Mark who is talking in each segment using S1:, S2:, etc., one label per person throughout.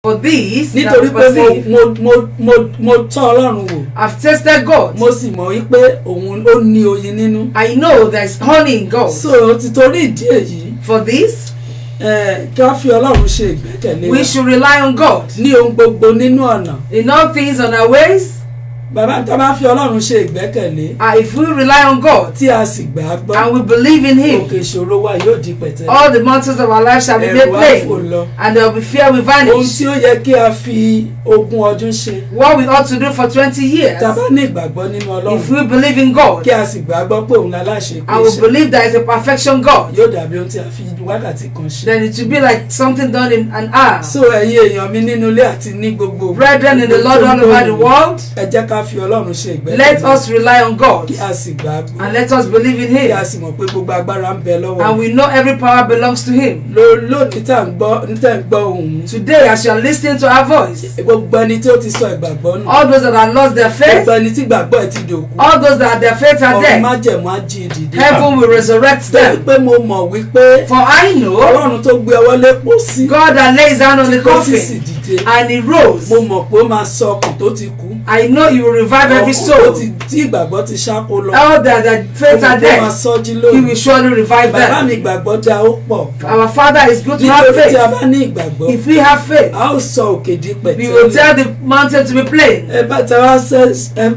S1: For this,
S2: nítorí pé mo tọ́ Ọlọ́run wò.
S1: I've tested God.
S2: Mo sì mọ̀ wípé òun ó ní oyin nínú.
S1: I know there is honey in God.
S2: So títorí ìdí èyí.
S1: For this,
S2: kí a fi Ọlọ́run ṣe ìgbẹ́kẹ̀lé wa.
S1: we should rely on God.
S2: Ní ohun gbogbo nínú ọ̀nà.
S1: In all things on our ways.
S2: Bàbá tá a bá fi Ọlọ́run ṣe ìgbẹ́kẹ̀lé.
S1: If we rely on God.
S2: Tí a sì gbà á gbọ́.
S1: And we believe in Him.
S2: Òkè ìṣòro wa yóò di pẹ̀tẹ́lẹ̀.
S1: All the mountains of our life shall be made plain. And there will be fear will vanish.
S2: Ohun tí ó yẹ kí a fi 20 ọdún ṣe.
S1: What we ought to do for 20 years.
S2: Tá a bá ní ìgbàgbọ́ nínú Ọlọ́run.
S1: If we believe in God.
S2: Kí a sì gbàgbọ́ pé òun aláṣẹ pé
S1: I will believe there is a perfection God.
S2: Yóò dàbí ohun tí a fi wákàtí kan ṣe.
S1: Then it will be like something done in an hour.
S2: So ẹ̀yin èèyàn mi nínú ilé àti ní gbogbo.
S1: Brethren in the Lord all over the world.
S2: Ẹ jẹ́ ká fi Ọlọ́run ṣe ìgbẹ́kẹ̀lé.
S1: Let us rely on God.
S2: Kí a sì gbàgbọ́.
S1: And let us believe in Him.
S2: Kí a sì mọ̀ pé gbogbo agbára ń bẹ lọ́wọ́.
S1: And we know every power belongs to Him.
S2: Lónìí tá ń gbọ́ ohùn.
S1: Today as you are listening to our voice.
S2: Gbogbo ẹni tí ó ti sọ ìgbàgbọ́ nù.
S1: All those that have lost their faith.
S2: Gbogbo ẹni tí ìgbàgbọ́ ẹ̀ ti dòkú.
S1: All those that their faith are dead.
S2: Ọ̀run májẹ̀mú á jí dìde.
S1: Heaven will resurrect them.
S2: Pé mo mọ̀ wípé.
S1: For I know.
S2: Ọlọ́run tó gbé ọwọ́ lé pósí.
S1: God that lays down on the coffin.
S2: Tí kò sì dìde.
S1: And He rose.
S2: Mo mọ̀ pé ó máa sọ ọkàn tó ti kú.
S1: I know you will revive every soul.
S2: Tí ìgbàgbọ́ ti ṣáko lọ.
S1: All that faith are dead. He will surely revive them.
S2: Bàbá mi ìgbàgbọ́ dá ó pọ̀.
S1: Our Father is good to have faith.
S2: Nítorí tí a bá ní ìgbàgbọ́.
S1: If we have faith.
S2: A ó sọ òkè di pẹ̀tẹ́lẹ̀.
S1: We will tell the mountain to be plain.
S2: Ẹ bá tẹ wá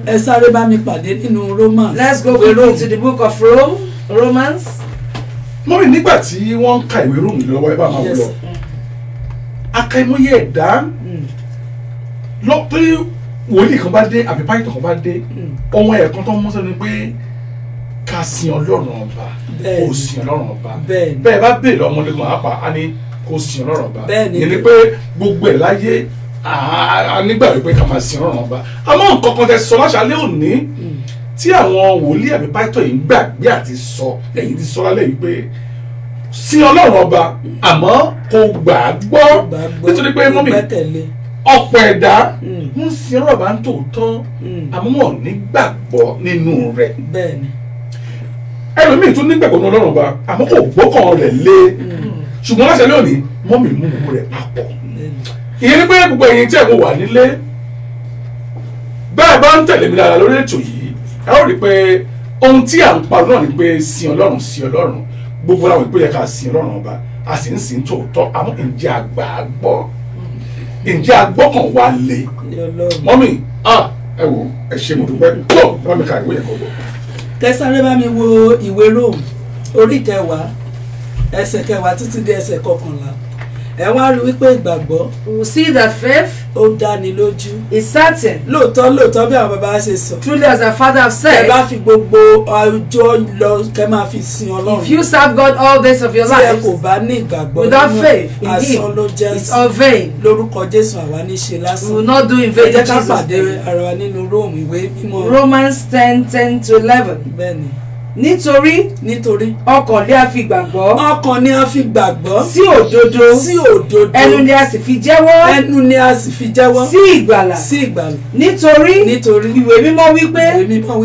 S2: ẹ sáré bá mi pàdé nínú Romans.
S1: Let's go to the book of Romans.
S3: Mọ́mí nígbà tí wọ́n ń ka ìwé Róòmù lọ́wọ́ ẹ bá máa wọ lọ. Àkàìmọye ẹ̀dá lọ pé wòlíì kan bá dé àbí páìtọ̀ kan bá dé ohun ẹ̀kan tó ń mú sẹ́ni pé ká sin Ọlọ́run ọba kó sin Ọlọ́run ọba bẹ́ẹ̀ bá béèrè ọmọdé kan àpá á ní kó sin Ọlọ́run ọba ìyẹn ni pé gbogbo ẹ̀ láyé a nígbà wípé ká máa sin Ọlọ́run ọba àmọ́ nǹkan kan tẹ sọ láṣálẹ́ òní tí àwọn wòlíì àbí páìtọ̀ yìí ń gbàgbé àti sọ ẹ̀yìn ti sọ lálẹ́ yìí pé sin Ọlọ́run ọba àmọ́ kò gbàgbọ́ nítorí pé mọ́mí ọ̀pọ̀ ẹ̀dá ń sin Ọlọ́run ọba ń tòótọ́ àmọ́ wọn ò ní gbàgbọ́ nínú rẹ̀ ẹlòmíì tún nígbàgbọ́ nínú Ọlọ́run ọba àmọ́ kò gbọ́kàn rẹ̀ lé ṣùgbọ́n láṣẹ lónìí mọ́mí mú gbogbo rẹ̀ papọ̀ ìyẹn ni pé gbogbo ẹ̀yin tí ẹ̀ mú wà nílé bẹ́ẹ̀ bá ń tẹ̀lé mi dára lórí ètò yìí ẹ ó rí i pé ohun tí à ń parọ́ náà ni pé sin Ọlọ́run gbogbo àwọn ìpínlẹ̀ ká sin Ọlọ́run ọba a sì ń sin tòótọ́ àmọ́ ǹjẹ́ àgbà gbọ́ ǹjẹ́ agbọ́kàn wá lé mọ́mí ẹ wò ẹ ṣe mo dúpẹ́ tó ẹ bá mi ka ìwé yẹn kọ́ bọ̀.
S2: Kẹsàrẹ́ bá mi wo ìwé Róòmù orí 10 ẹsẹ̀ 10 títí dé ẹsẹ̀ 11 ẹ wá rí wípé ìgbàgbọ́.
S1: We will see that faith.
S2: Ó dáni lójú.
S1: Is certain.
S2: Lóòótọ́ bí àwọn bàbá ṣe sọ.
S1: Truly as our father have said.
S2: Ẹ bá fi gbogbo ọjọ́ lọ kẹ́ máa fi sin Ọlọ́run.
S1: If you serve God all days of your life.
S2: Tí ẹ kò bá ní ìgbàgbọ́.
S1: Without faith in Him.
S2: Asán ló jẹ́.
S1: It's all vain.
S2: Lórúkọ Jésù àwa ní ṣe lásán.
S1: We will not do in vain in Jesus' name.
S2: Ẹ jẹ́ ká pàdé ara wa nínú Róòmù ìwé mímọ́.
S1: Romans 10:10-11.
S2: Bẹ́ẹ̀ni.
S1: Nítorí ọkàn ni a fi gbàgbọ́.
S2: Ọkàn ni a fi gbàgbọ́.
S1: Sí òdodo. Ẹnu ni a sì fi jẹ́wọ́. Sí ìgbàlà. Nítorí ìwé mímọ́ wípé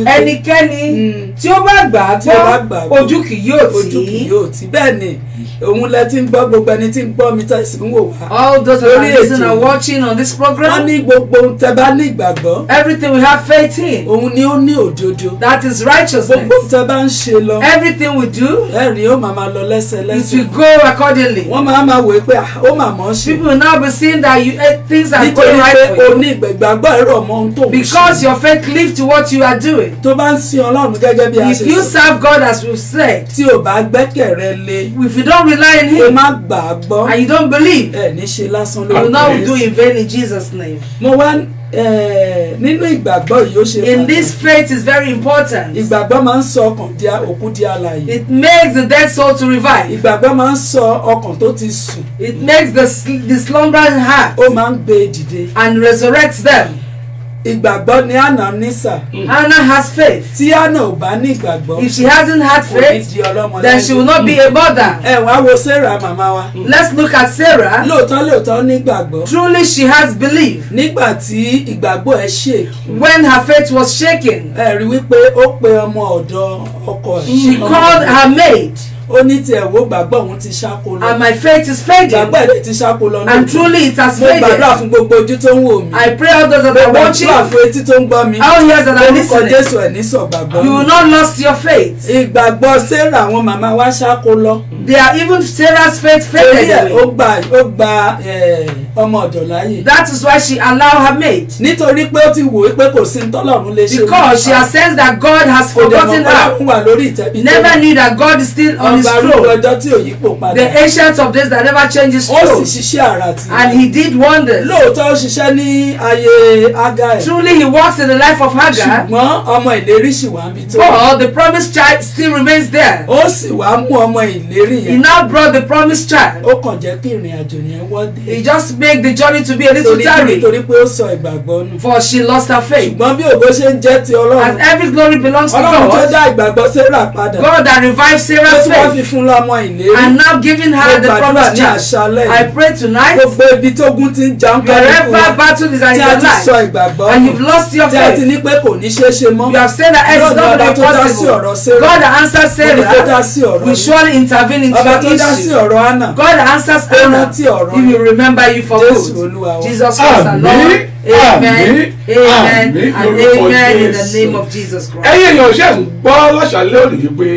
S1: ẹnikẹ́ni tí ó bá gbàgbọ́ ojú kì yóò tì.
S2: Bẹ́ẹ̀ni òun lẹ ti ń gbọ́ gbogbo ẹni tí ń gbọ́ mi tẹ̀sí ń wò wá.
S1: All those that are listening and watching on this program.
S2: Wọ́n ní gbogbo tẹ́ bá ní ìgbàgbọ́.
S1: Everything we have faith in.
S2: Òun ni ó ní òdodo.
S1: That is righteousness.
S2: Gbogbo tẹ́ bá ń ṣe lọ.
S1: Everything we do.
S2: Ẹ̀rí ó máa lọ lẹ́sẹ̀lẹ́sẹ̀.
S1: It will go accordingly.
S2: Wọ́n máa wò pé ó máa mọ̀ ṣe.
S1: People will now be seeing that things are going right for you.
S2: Nítorí pé o ní ìgbàgbọ́ ẹ̀rọ mọ ohun tó ń ṣe.
S1: Because your faith cleaves to what you are doing.
S2: Tó bá ń sin Ọlọ́run gẹ́gẹ́ bí a ṣe sọ.
S1: If you serve God as we said.
S2: Tí o bá gbẹ́kẹ̀ rẹ lé.
S1: If you don't rely on Him.
S2: O má gbà á gbọ́.
S1: And you don't believe.
S2: Ẹ ní ṣe lásán lórí.
S1: You will not do in vain in Jesus' name.
S2: Mo wá nínú ìgbàgbọ́ yìí ó ṣe
S1: in this faith is very important.
S2: ìgbàgbọ́ máa ń sọ ọkàn di òkú di alààyè.
S1: It makes the dead soul to revive.
S2: ìgbàgbọ́ máa ń sọ ọkàn tó ti sùn.
S1: It makes the slumbering heart.
S2: ó máa ń gbé dìde.
S1: And resurrects them.
S2: ìgbàgbọ́ ni Hannah ní sà.
S1: Hannah has faith.
S2: tí Hannah ò bá ní ìgbàgbọ́.
S1: If she hasn't had faith, then she will not be a mother.
S2: ẹ wá wo Sarah màmá wa.
S1: Let's look at Sarah.
S2: lóòótọ́ ní ìgbàgbọ́.
S1: Truly she has belief.
S2: nígbà tí ìgbàgbọ́ ẹ shake.
S1: When her faith was shaken.
S2: ẹ rí wípé ó pe ọmọ ọ̀dọ̀ ọkọ ẹ̀.
S1: She called her maid.
S2: ó ní tiẹ̀ wo gbàgbọ́ òun ti ṣáko lọ.
S1: And my faith is fading.
S2: Gbàgbọ́ ẹ̀ ti ṣáko lọ.
S1: And truly it has faded.
S2: Mo gbàdúrà fún gbogbo ojú tó ń wò mí.
S1: I pray all those that are watching.
S2: Mo gbàdúrà fún etí tó ń gbọ́ mi.
S1: All ears that are listening.
S2: Orúkọ Jésù ẹ̀ ní sọ̀gbàgbọ́.
S1: You will not lose your faith.
S2: Ìgbàgbọ́ Sarah àwọn màmá wa ṣáko lọ.
S1: They are even Sarah's faith faded away.
S2: Ó gba ọmọ ọ̀dọ̀ láyè.
S1: That is why she allowed her maid.
S2: Nítorí pé ó ti wò ó pé kò sí tọ́lọ́run lè ṣe.
S1: Because she has sensed that God has forgotten her. Never knew that God is still on his throne. The ancient of days that never changes throne. And he did wonders.
S2: Lóòótọ́ ó ṣiṣẹ́ ní ayé Hagar.
S1: Truly he works in the life of Hagar.
S2: Ṣùgbọ́n ọmọ ìlérí ṣì wà níbi tó.
S1: But the promised child still remains there.
S2: Ó sì wá mú ọmọ ìlérí yẹn.
S1: He now brought the promised child.
S2: Ó kàn jẹ́ kí ìrìn àjò yẹn wọ́n dé.
S1: He just made the journey to be a little tarry.
S2: Nítorí pé ó sọ ìgbàgbọ́ nù.
S1: For she lost her faith.
S2: Ṣùgbọ́n bí ògo ṣe ń jẹ́ ti Ọlọ́run.
S1: As every glory belongs to God.
S2: Ọlọ́run tó dá ìgbàgbọ́ Sarah padà.
S1: God that revived Sarah's faith.
S2: Ó ti wá fi fún lọ́mọ ìlérí.
S1: And now giving her the promised child. I pray tonight.
S2: Gbogbo ibi tógun ti ń jà ń kọ́
S1: wherever battle is in your life.
S2: Sọ ìgbàgbọ́.
S1: And you've lost your faith.
S2: Tí a ti ní pé kò ní ṣeé ṣe mọ́.
S1: You have said that it's not going to be possible. God that answers Sarah will surely intervene into your issue. God that answers Anna, he will remember you for good. Jesus Christ the Lord. Amen. Amen. And amen in the name of Jesus Christ.
S3: Ẹ̀yin èèyàn ṣe ń gbọ́ láṣàlẹ́ òní wípé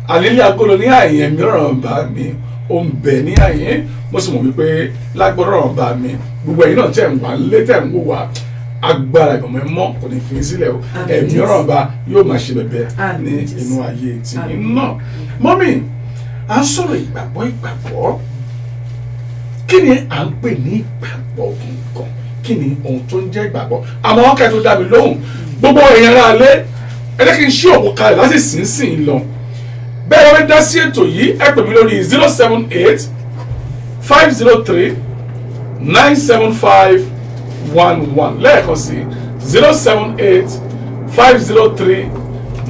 S3: àlélẹ́ agolo ní àyè mìíràn bá mi ó ń bẹ ní àyè mo sì mọ̀ wípé lágbọ́dọ̀ bá mi gbogbo ẹ̀yin náà tẹ̀ ń wá lé tẹ̀ ń wò wá agbára ìgbọ̀nmọ́ mọ́ kò ní fi sílẹ̀ o ẹ̀mí ọ̀rọ̀ ọba yóò máa ṣe bẹ̀bẹ̀ ní inú ayé tí náà. Mọ́mì à ń sọ̀rọ̀ ìgbàgbọ́ kí ni à ń pè ní ìgbàgbọ́ nǹkan kí ni ohun tó ń jẹ́ ìgbàgbọ́ àmọ́ wọn kẹ́ẹ̀ tó dá mi lóhùn gbogbo èèyàn rà lé ẹ jẹ́ kí n ṣí òkú kalẹ̀ láti sínsìn lọ bẹ́ẹ̀ wọ́n fẹ́ dá sí ètò yìí ẹ pè mí lórí 078 503 975 11 lẹ́ẹ̀kan sí 078 503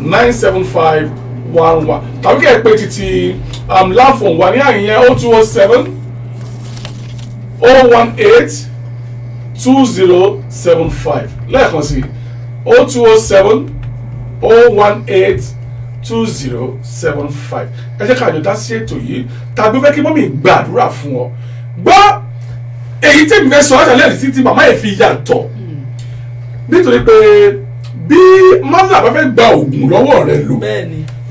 S3: 975 11 tàbí kẹ́ ẹ pé títí láfọ̀n wà ní àyẹ̀yẹ́ 0207 018 2075 lẹ́ẹ̀kan sí 0207 018 2075 ẹ jẹ́ ká àjọ dá sí ètò yìí tàbí fẹ́ kí mọ́mí gbàdúrà fún ọ gbọ́ èyí tí mi fẹ́ sọ ọ́jà lẹ́yìn títí màmá yẹn fi yàtọ̀ nítorí pé bí mọ́tà bá fẹ́ gba oògùn lọ́wọ́ rẹ lò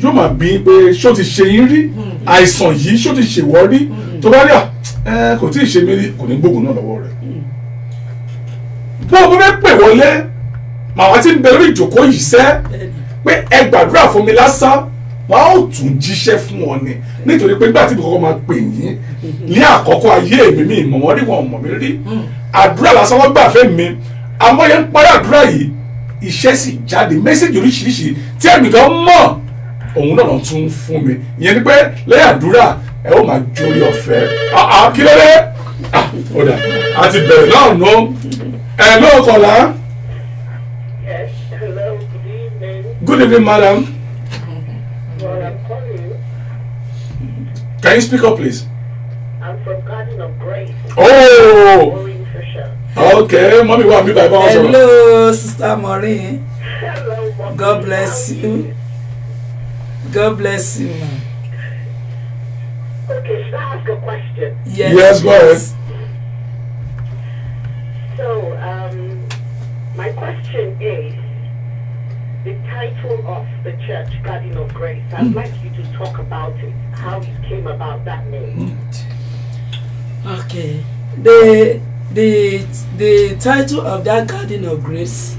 S3: yóò máa bí pé ṣó ti ṣe yín rí àìsàn yìí ṣó ti ṣèwọ́ rí tó bá rí kò tí ì ṣe mí rí kò ní gbóògùn náà lọ́wọ́ rẹ bó o bá fẹ́ pè wọlé màmá tí ń bẹ lórí ìjókòó yìí sẹ́ pé ẹ gbàdúrà fún mi lásán wọn á tún jíṣẹ́ fún wọn ni nítorí pé nígbà tí mo kọ́kọ́ máa pè yín ní àkọ́kọ́ ayé mi ìmọ̀ wọn rí wọn mọ̀ mí rí àdúrà lásán wọn gbà fẹ́ mi àmọ́ yẹn ń parí àdúrà yìí iṣẹ́ sì jáde mẹ́sẹ̀gì oríṣiríṣi tí ẹ̀mí kan mọ̀ òun náà lọ́n tún fún mi ìyẹn ni pé lẹ́yìn àdúrà ẹ ó máa jórí ọ̀fẹ́ kí ló dé ọ̀dà àti bẹ̀rẹ̀ náà nù ẹ̀ lóò kọ̀ọ̀lá.
S4: Yes, hello, good evening.
S3: Good evening, madam.
S4: Well, I'm calling.
S3: Can you speak up, please?
S4: I'm from Garden of Grace.
S3: Oh!
S4: Maureen Fisher.
S3: Okay, mommy, what me by boss?
S2: Hello, Sister Maureen.
S4: Hello, Mommy.
S2: God bless you. God bless you, ma'am.
S4: Okay, should I ask a question?
S3: Yes, go ahead.
S4: So, my question is the title of the church, Garden of Grace. I'd like you to talk about it, how it came about that name.
S2: Okay. The title of that Garden of Grace,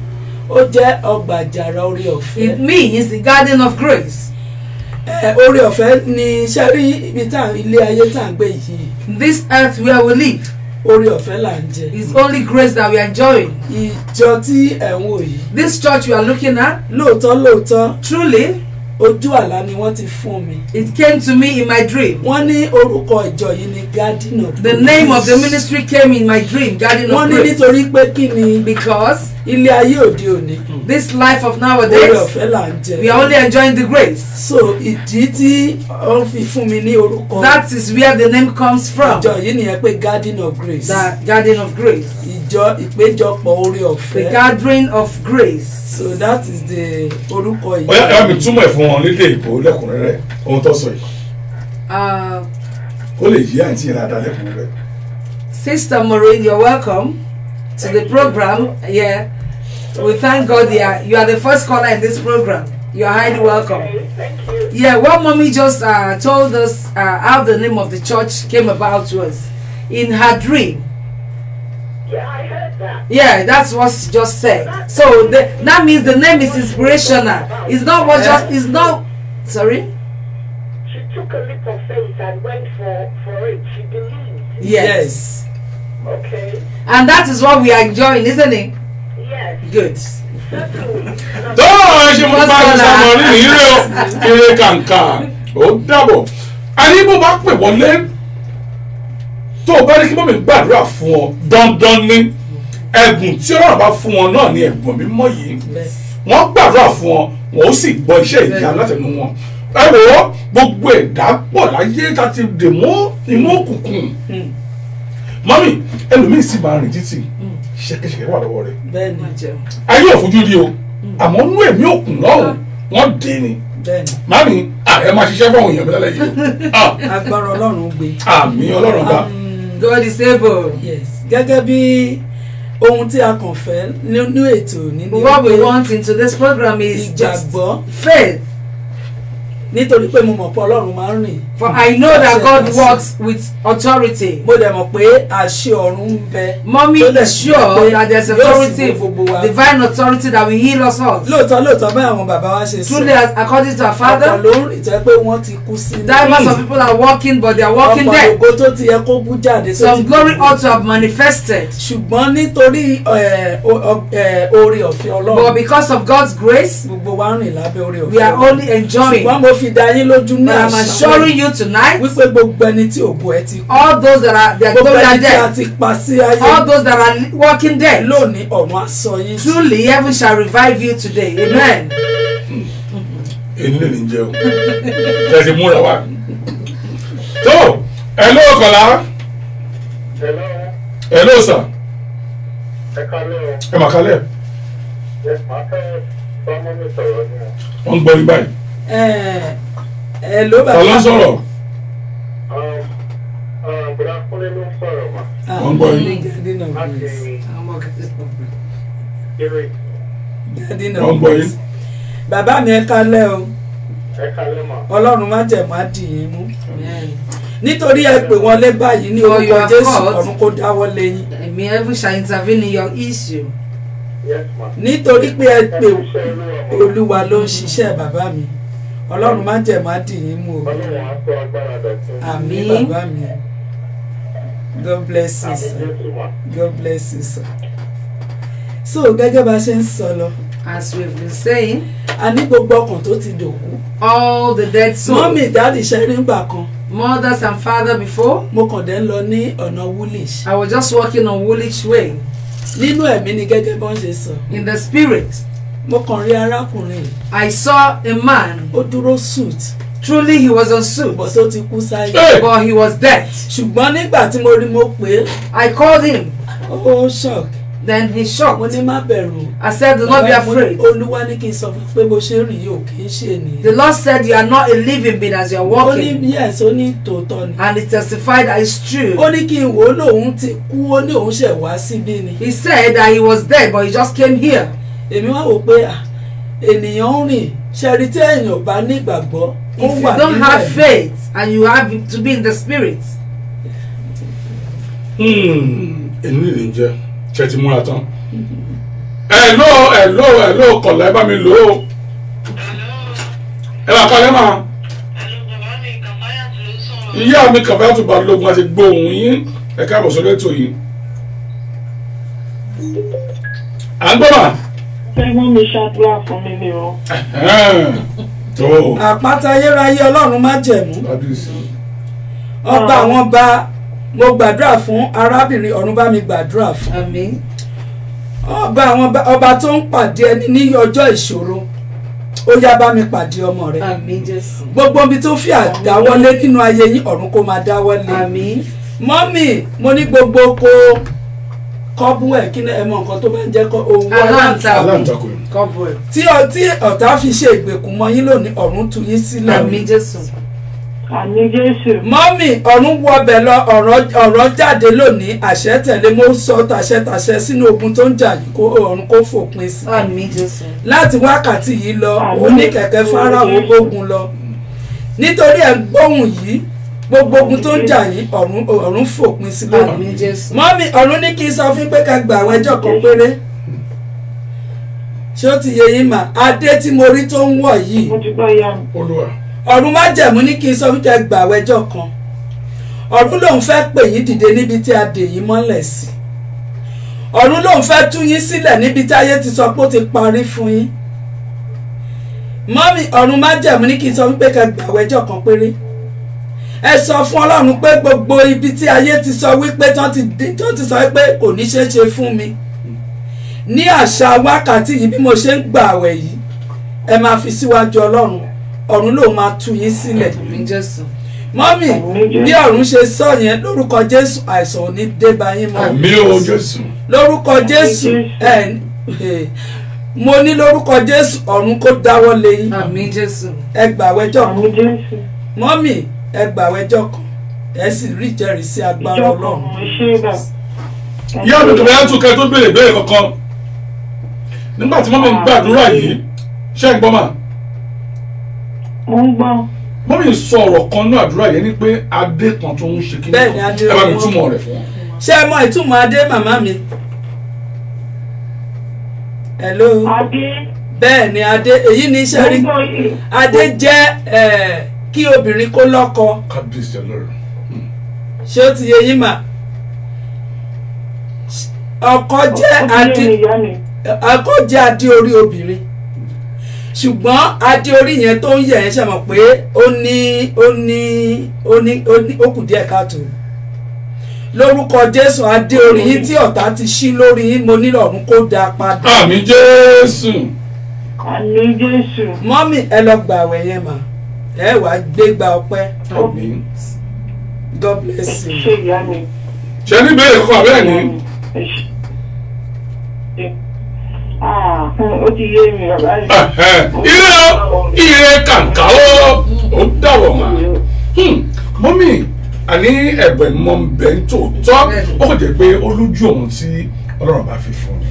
S2: ó jẹ́ ọgbà àjàrà oore ọ̀fẹ́.
S1: It means the Garden of Grace.
S2: Oore ọ̀fẹ́ ni ṣẹ́rí ibi tá ilé ayé tá ń gbé yìí.
S1: This earth where we live.
S2: Oore ọ̀fẹ́ là ń jẹ.
S1: It's only grace that we are enjoying.
S2: Ìjọ tí ẹ̀ ń wò yìí.
S1: This church you are looking at.
S2: Lóòótọ́.
S1: Truly.
S2: Ojú àlá ni wọ́n ti fún mi.
S1: It came to me in my dream.
S2: Wọ́n ní orúkọ ìjọ yìí ni Garden of Grace.
S1: The name of the ministry came in my dream, Garden of Grace.
S2: Wọ́n ní nítorí pé kí ni.
S1: Because
S2: ilé ayé òde òní.
S1: This life of nowadays.
S2: Oore ọ̀fẹ́ là ń jẹ.
S1: We are only enjoying the grace.
S2: So ìdí tí wọ́n fi fún mi ní orúkọ.
S1: That is where the name comes from.
S2: Ìjọ yìí nìyẹn pé Garden of Grace.
S1: The Garden of Grace.
S2: Ìjọ ìpéjọpọ̀ oore ọ̀fẹ́.
S1: The gathering of grace.
S2: So that is the orúkọ yìí.
S3: Ó yá mi túmọ̀ ẹ̀ fún wọn nílé ìbò lẹ́kùnrẹ́rẹ́ ohun tó sọ yìí. kó lè yí àǹtí yẹn dáadáa lẹ́kùn rẹ̀.
S1: Sister Maureen, you're welcome to the program. Yeah, we thank God. Yeah, you are the first caller in this program. You are highly welcome.
S4: Thank you.
S1: Yeah, what mommy just told us how the name of the church came about was in her dream.
S4: Yeah, I heard that.
S1: Yeah, that's what she just said. So that means the name is inspirational. It's not what just. It's not. Sorry.
S4: She took a leap of faith and went for it. She believed.
S1: Yes.
S4: Okay.
S1: And that is what we are enjoying, isn't it?
S4: Yes.
S1: Good.
S3: tó ẹ ṣe fún báyìí sáwọn rí ìrè o kéré kàǹkà ó dàbọ̀ àní bó bá pè wọlé tó o bá ní kí mọ́mí gbàdúrà fún ọ dandan ní ẹ̀bùn tí ọlọ́run bá fún wọn náà ní ẹ̀bùn mímọ́ yìí wọ́n gbàdúrà fún ọ wọ́n ó sì gbọ́ iṣẹ́ ìyá látẹnu wọn ẹ wò ó gbogbo ẹ̀dá pọ̀ láyé láti dè mọ́ inú òkùnkùn mọ́mí ẹlòmíì sì máa rìn títì ṣẹ̀kẹ̀ṣẹ̀kẹ̀ wà lọ́wọ́ rẹ̀
S2: bẹ́ẹ̀ni
S3: ayé òfojú rí o àmọ́ nú ẹ̀mí òkun lọ́hùn wọ́n dé ni mami ẹ máa ṣiṣẹ́ fún àwọn èèyàn mi lálẹ́ yìí
S2: agbára ọlọ́run gbé
S3: àmì ọlọ́run bá.
S1: God is able.
S2: Yes, gẹ́gẹ́ bí ohun tí a kàn fẹ́ nínú ètò nínú
S1: What we want into this program is just
S2: ìgbàgbọ́
S1: faith.
S2: nítorí pé mo mọ̀ pé ọlọ́run máa ń rìn.
S1: For I know that God works with authority.
S2: mo dẹ̀ mọ̀ pé àṣẹ ọ̀run ń bẹ.
S1: Mommy is sure that there's authority, divine authority that will heal us all.
S2: lóòótọ́ bẹ́ẹ̀ àwọn bàbá wa ṣe sọ.
S1: Truly, according to our father,
S2: ọ̀pọ̀ ló ń rìn tẹ́ pé wọ́n ti kú sí.
S1: diverse of people are walking, but they are walking dead.
S2: ọ̀pọ̀ ògo tó ti yẹ kó bú jáde.
S1: Some glory ought to have manifested.
S2: ṣùgbọ́n nítorí oore ọ̀fẹ́ ọlọ́run.
S1: But because of God's grace,
S2: gbogbo wa ń rìn lábẹ́ oore ọ̀fẹ́.
S1: we are only enjoying.
S2: ṣùgbọ́n mo fi dá yín lójú ní
S1: But I'm assuring you tonight,
S2: wípé gbogbo ẹni tí ògo ẹ ti kú.
S1: all those that are
S2: gbogbo ẹni tí a
S1: dead,
S2: ti pa sí ayé.
S1: all those that are walking dead,
S2: lónìí ọ̀run á sọ yín.
S1: truly heaven shall revive you today. Amen.
S3: èyí lè ní jẹ́ o tẹ̀sí múra wa. tó ẹ ló kọ̀lá.
S4: Hello.
S3: ẹ ló sà.
S4: Ẹ kálẹ́ o.
S3: ẹ mà kálẹ̀.
S4: Yes, màá fẹ́ bá mọ́mí sọ̀rọ̀ ni o.
S3: wọ́n ń gbọ́ yín báyìí.
S2: ẹ ló bàbá.
S3: ta ló ń sọ̀rọ̀.
S4: Bùrá Kúnlé ló ń sọ̀rọ̀ mà.
S3: wọ́n ń gbọ́ yín.
S4: Láti eré.
S3: wọ́n ń gbọ́ yín.
S2: bàbá mi ẹ kálẹ́ o.
S4: Ẹ kálẹ́ mà.
S2: ọlọ́run má jẹ̀ má dì yín mú. nítorí ẹ pè wọ́n lé báyìí ní orúkọ Jésù ọ̀run kó dáwọ́ lé yín.
S1: May heaven shall intervene in your issue.
S4: Yes, ma.
S2: nítorí pé ẹ pè olúwa ló ń ṣiṣẹ́ bàbá mi ọlọ́run má jẹ̀ má dì yín mú o.
S4: Ọlọ́run á sọ agbára dọ̀tun.
S2: àmín bàbá mi. God bless you sir. God bless you sir. so gẹ́gẹ́ bá a ṣe ń sọ lọ.
S1: As we've been saying,
S2: a ní gbogbo ọkàn tó ti dòkú.
S1: all the dead souls.
S2: mọ́mì dáàdì ṣe rí ńgbà kan.
S1: Mothers and father before.
S2: mo kàn dé ń lọ ní ọ̀nà Woolwich.
S1: I was just walking on Woolwich Way.
S2: nínú ẹ̀mí ni gẹ́gẹ́ bọ́n ṣe sọ.
S1: In the spirit,
S2: mo kàn rí arákùnrin.
S1: I saw a man.
S2: ó dúró suit.
S1: Truly he was on suit.
S2: bọ̀ tó ti kú sáyé.
S1: But he was dead.
S2: ṣùgbọ́n nígbà tí mo rí mo pè é.
S1: I called him.
S2: ó shock.
S1: Then he shocked.
S2: mo ní má bẹ̀rù.
S1: I said, do not be afraid.
S2: olúwa ní kí n sọ fún pé bó ṣe rìn yìí ò kì í ṣe ènìyàn.
S1: The Lord said you are not a living being as you are walking.
S2: ó ní yes ó ní tòótọ́ ni.
S1: And he testified that it's true.
S2: ó ní kí n wò ó lòun ti kú ó ní òun ṣẹ̀ wá síbí ni.
S1: He said that he was dead but he just came here.
S2: èmi wá wò pé ènìyàn ń rìn ṣẹ́rí tí èèyàn ò bá ní ìgbàgbọ́.
S1: If you don't have faith and you have to be in the spirit.
S3: èyí lè jẹ́ ṣe ti múra tán. Hello kọ̀lá ẹ bá mi lò ó. ẹ bá kọ́lé mà. ìyá mi Kàfáyà tó Balógun àti gbóhùn yín ẹ káàbọ̀ sórí ètò yìí. à ń gbọ́ mà.
S5: fẹ́ mú mi ṣàdúrà fún mi ni o.
S3: tó.
S2: àpáta ayérayé ọlọ́run má jẹ̀mú. ọba àwọn ọba mo gbàdúrà fún arábìnrin ọ̀run bá mi gbàdúrà fún.
S1: Àmín.
S2: ọba àwọn ọba tó ń pàdé ẹni ní ọjọ́ ìṣòro ó yá bá mi pàdé ọmọ rẹ.
S1: Àmín Jésù.
S2: gbogbo ibi tó fi àdáwọlé nínú ayé yín ọ̀run kó máa dáwọ́lé.
S1: Àmín.
S2: mọ́mì mo ní gbogbo kó kọ́bú ẹ̀ kí ẹ mọ nǹkan tó bá ń jẹ́ ohun
S3: aláǹtakùn
S2: tí ọ̀tá fi ṣe ìgbèkùn mọ́ yín lónìí ọ̀run tú yín sílẹ̀.
S1: Àmín Jésù.
S5: Àmín Jésù.
S2: Mọ́mì ọ̀run wọbẹ̀ lọ ọ̀rọ̀ jáde lónìí àṣẹ tẹ̀lé mo sọ tàṣẹ sínú ogun tó ń jà yìí kó ọ̀run kó fòpin sí.
S1: Àmín Jésù.
S2: Láti wákàtí yìí lọ oníkẹ̀kẹ́ Fáráò gbógun lọ. Nítorí ẹ̀ gbóhùn yìí gbogbo ogun tó ń jà yìí ọ̀run fòpin sí lónìí.
S1: Àmín Jésù.
S2: Mọ́mì ọ̀run ní kí n sọ fún pé ká gba àwọn ẹjọ́ kan péré. Ṣé ó ti yé yín mà? Adé tí mo rí tó ń wọ̀ yìí.
S5: Mo ti gbọ́ ìyá mi.
S3: Olúwa.
S2: Ọ̀run má jẹ̀mú ní kí n sọ fún kẹ́ gba àwọn ẹjọ́ kan. Ọ̀run lòun fẹ́ pè yín dìde níbi tí a dè yín mọ́lẹ̀ sí. Ọ̀run lòun fẹ́ tú yín sílẹ̀ níbi tí ayé ti sọ pé ó ti parí fún yín. Mọ́mì ọ̀run má jẹ̀mú ní kí n sọ fún pé kẹ́ gba àwọn ẹjọ́ kan péré. Ẹ sọ fún Ọlọ́run pé gbogbo ibi tí ayé ti sọ wípé tán ti sọ wípé kò ní ṣeé ṣe fún mi. Ní àṣà wákàtí yìí bí mo ṣe ń gbà àwẹ̀ yìí ẹ máa fi síwájú Ọlọ́run ọ̀run ló máa tú yín sílẹ̀.
S1: Àmín Jésù.
S2: Mọ́mì bí ọ̀run ṣe sọ yẹn lórúkọ Jésù àìsàn ò ní dé bá yín mọ́.
S3: Àmín o Jésù.
S2: Lórúkọ Jésù mo ní lórúkọ Jésù ọ̀run kó dáwọ́ lé yín.
S1: Àmín Jésù.
S2: Ẹ gbàwẹ́jọ́ kan.
S5: Àmín Jésù.
S2: Mọ́mì ẹ gbàwẹ́jọ́ kan ẹ sì rí ìjẹ́rìí sí agbára Ọlọ́run.
S3: Ìyá mi tó bá yá tún kẹ́ tó béèrè béèrè kankan. Nígbà tí mọ́mí ń gbàdúrà yìí ṣé ń gbọ́ mà?
S5: Mo ń gbọ́.
S3: Mọ́mí sọ ọ̀rọ̀ kan ní àdúrà yẹn ni pé adé kan tó ń ṣe kí ni
S2: Bẹ́ẹ̀ ni adé
S3: ẹ bá mi
S2: wọn.
S3: túmọ̀ rẹ̀ fún wọn.
S2: Ṣé ẹ mọ ìtumọ̀ adé màmá mi? Hello.
S5: Adé.
S2: Bẹ́ẹ̀ ni adé èyí ni iṣẹ́ rí. Adé jẹ́ kí obìnrin kó lọ́kọ.
S3: Kábíyèsí Ọlọ́run.
S2: Ṣé ó ti yé yín mà? Ọkọ jẹ́ adé orí obìnrin. Ṣùgbọ́n adé orí yẹn tó ń yẹ̀ ẹ́ ṣe mọ̀ pé ó kù díẹ̀ káàtó. Lórúkọ Jésù adé orí yín tí ọ̀tá ti ṣí lórí yín mo nílò ọ̀run kó dá padà.
S3: Àmín Jésù.
S5: Àmín Jésù.
S2: Mọ́mì ẹ lọ gbà àwẹ̀ yẹn mà ẹ wàá gbégbá ọpẹ́.
S3: Àmín.
S2: God bless you.
S5: Ṣé ìyá mi?
S3: Ṣé ní béèrè kan àbẹ́ẹ̀ ni?
S5: Ó ti yé mi bàbá yìí.
S3: Ire kàǹkà ó dàwọ̀ mà. Mọ́mì àní ẹ̀bẹ̀ mọ́ ń bẹ̀ ń tòótọ́ ó kò jẹ́ pé ó lójú ọ̀hún tí Ọlọ́run bá fi fún mi.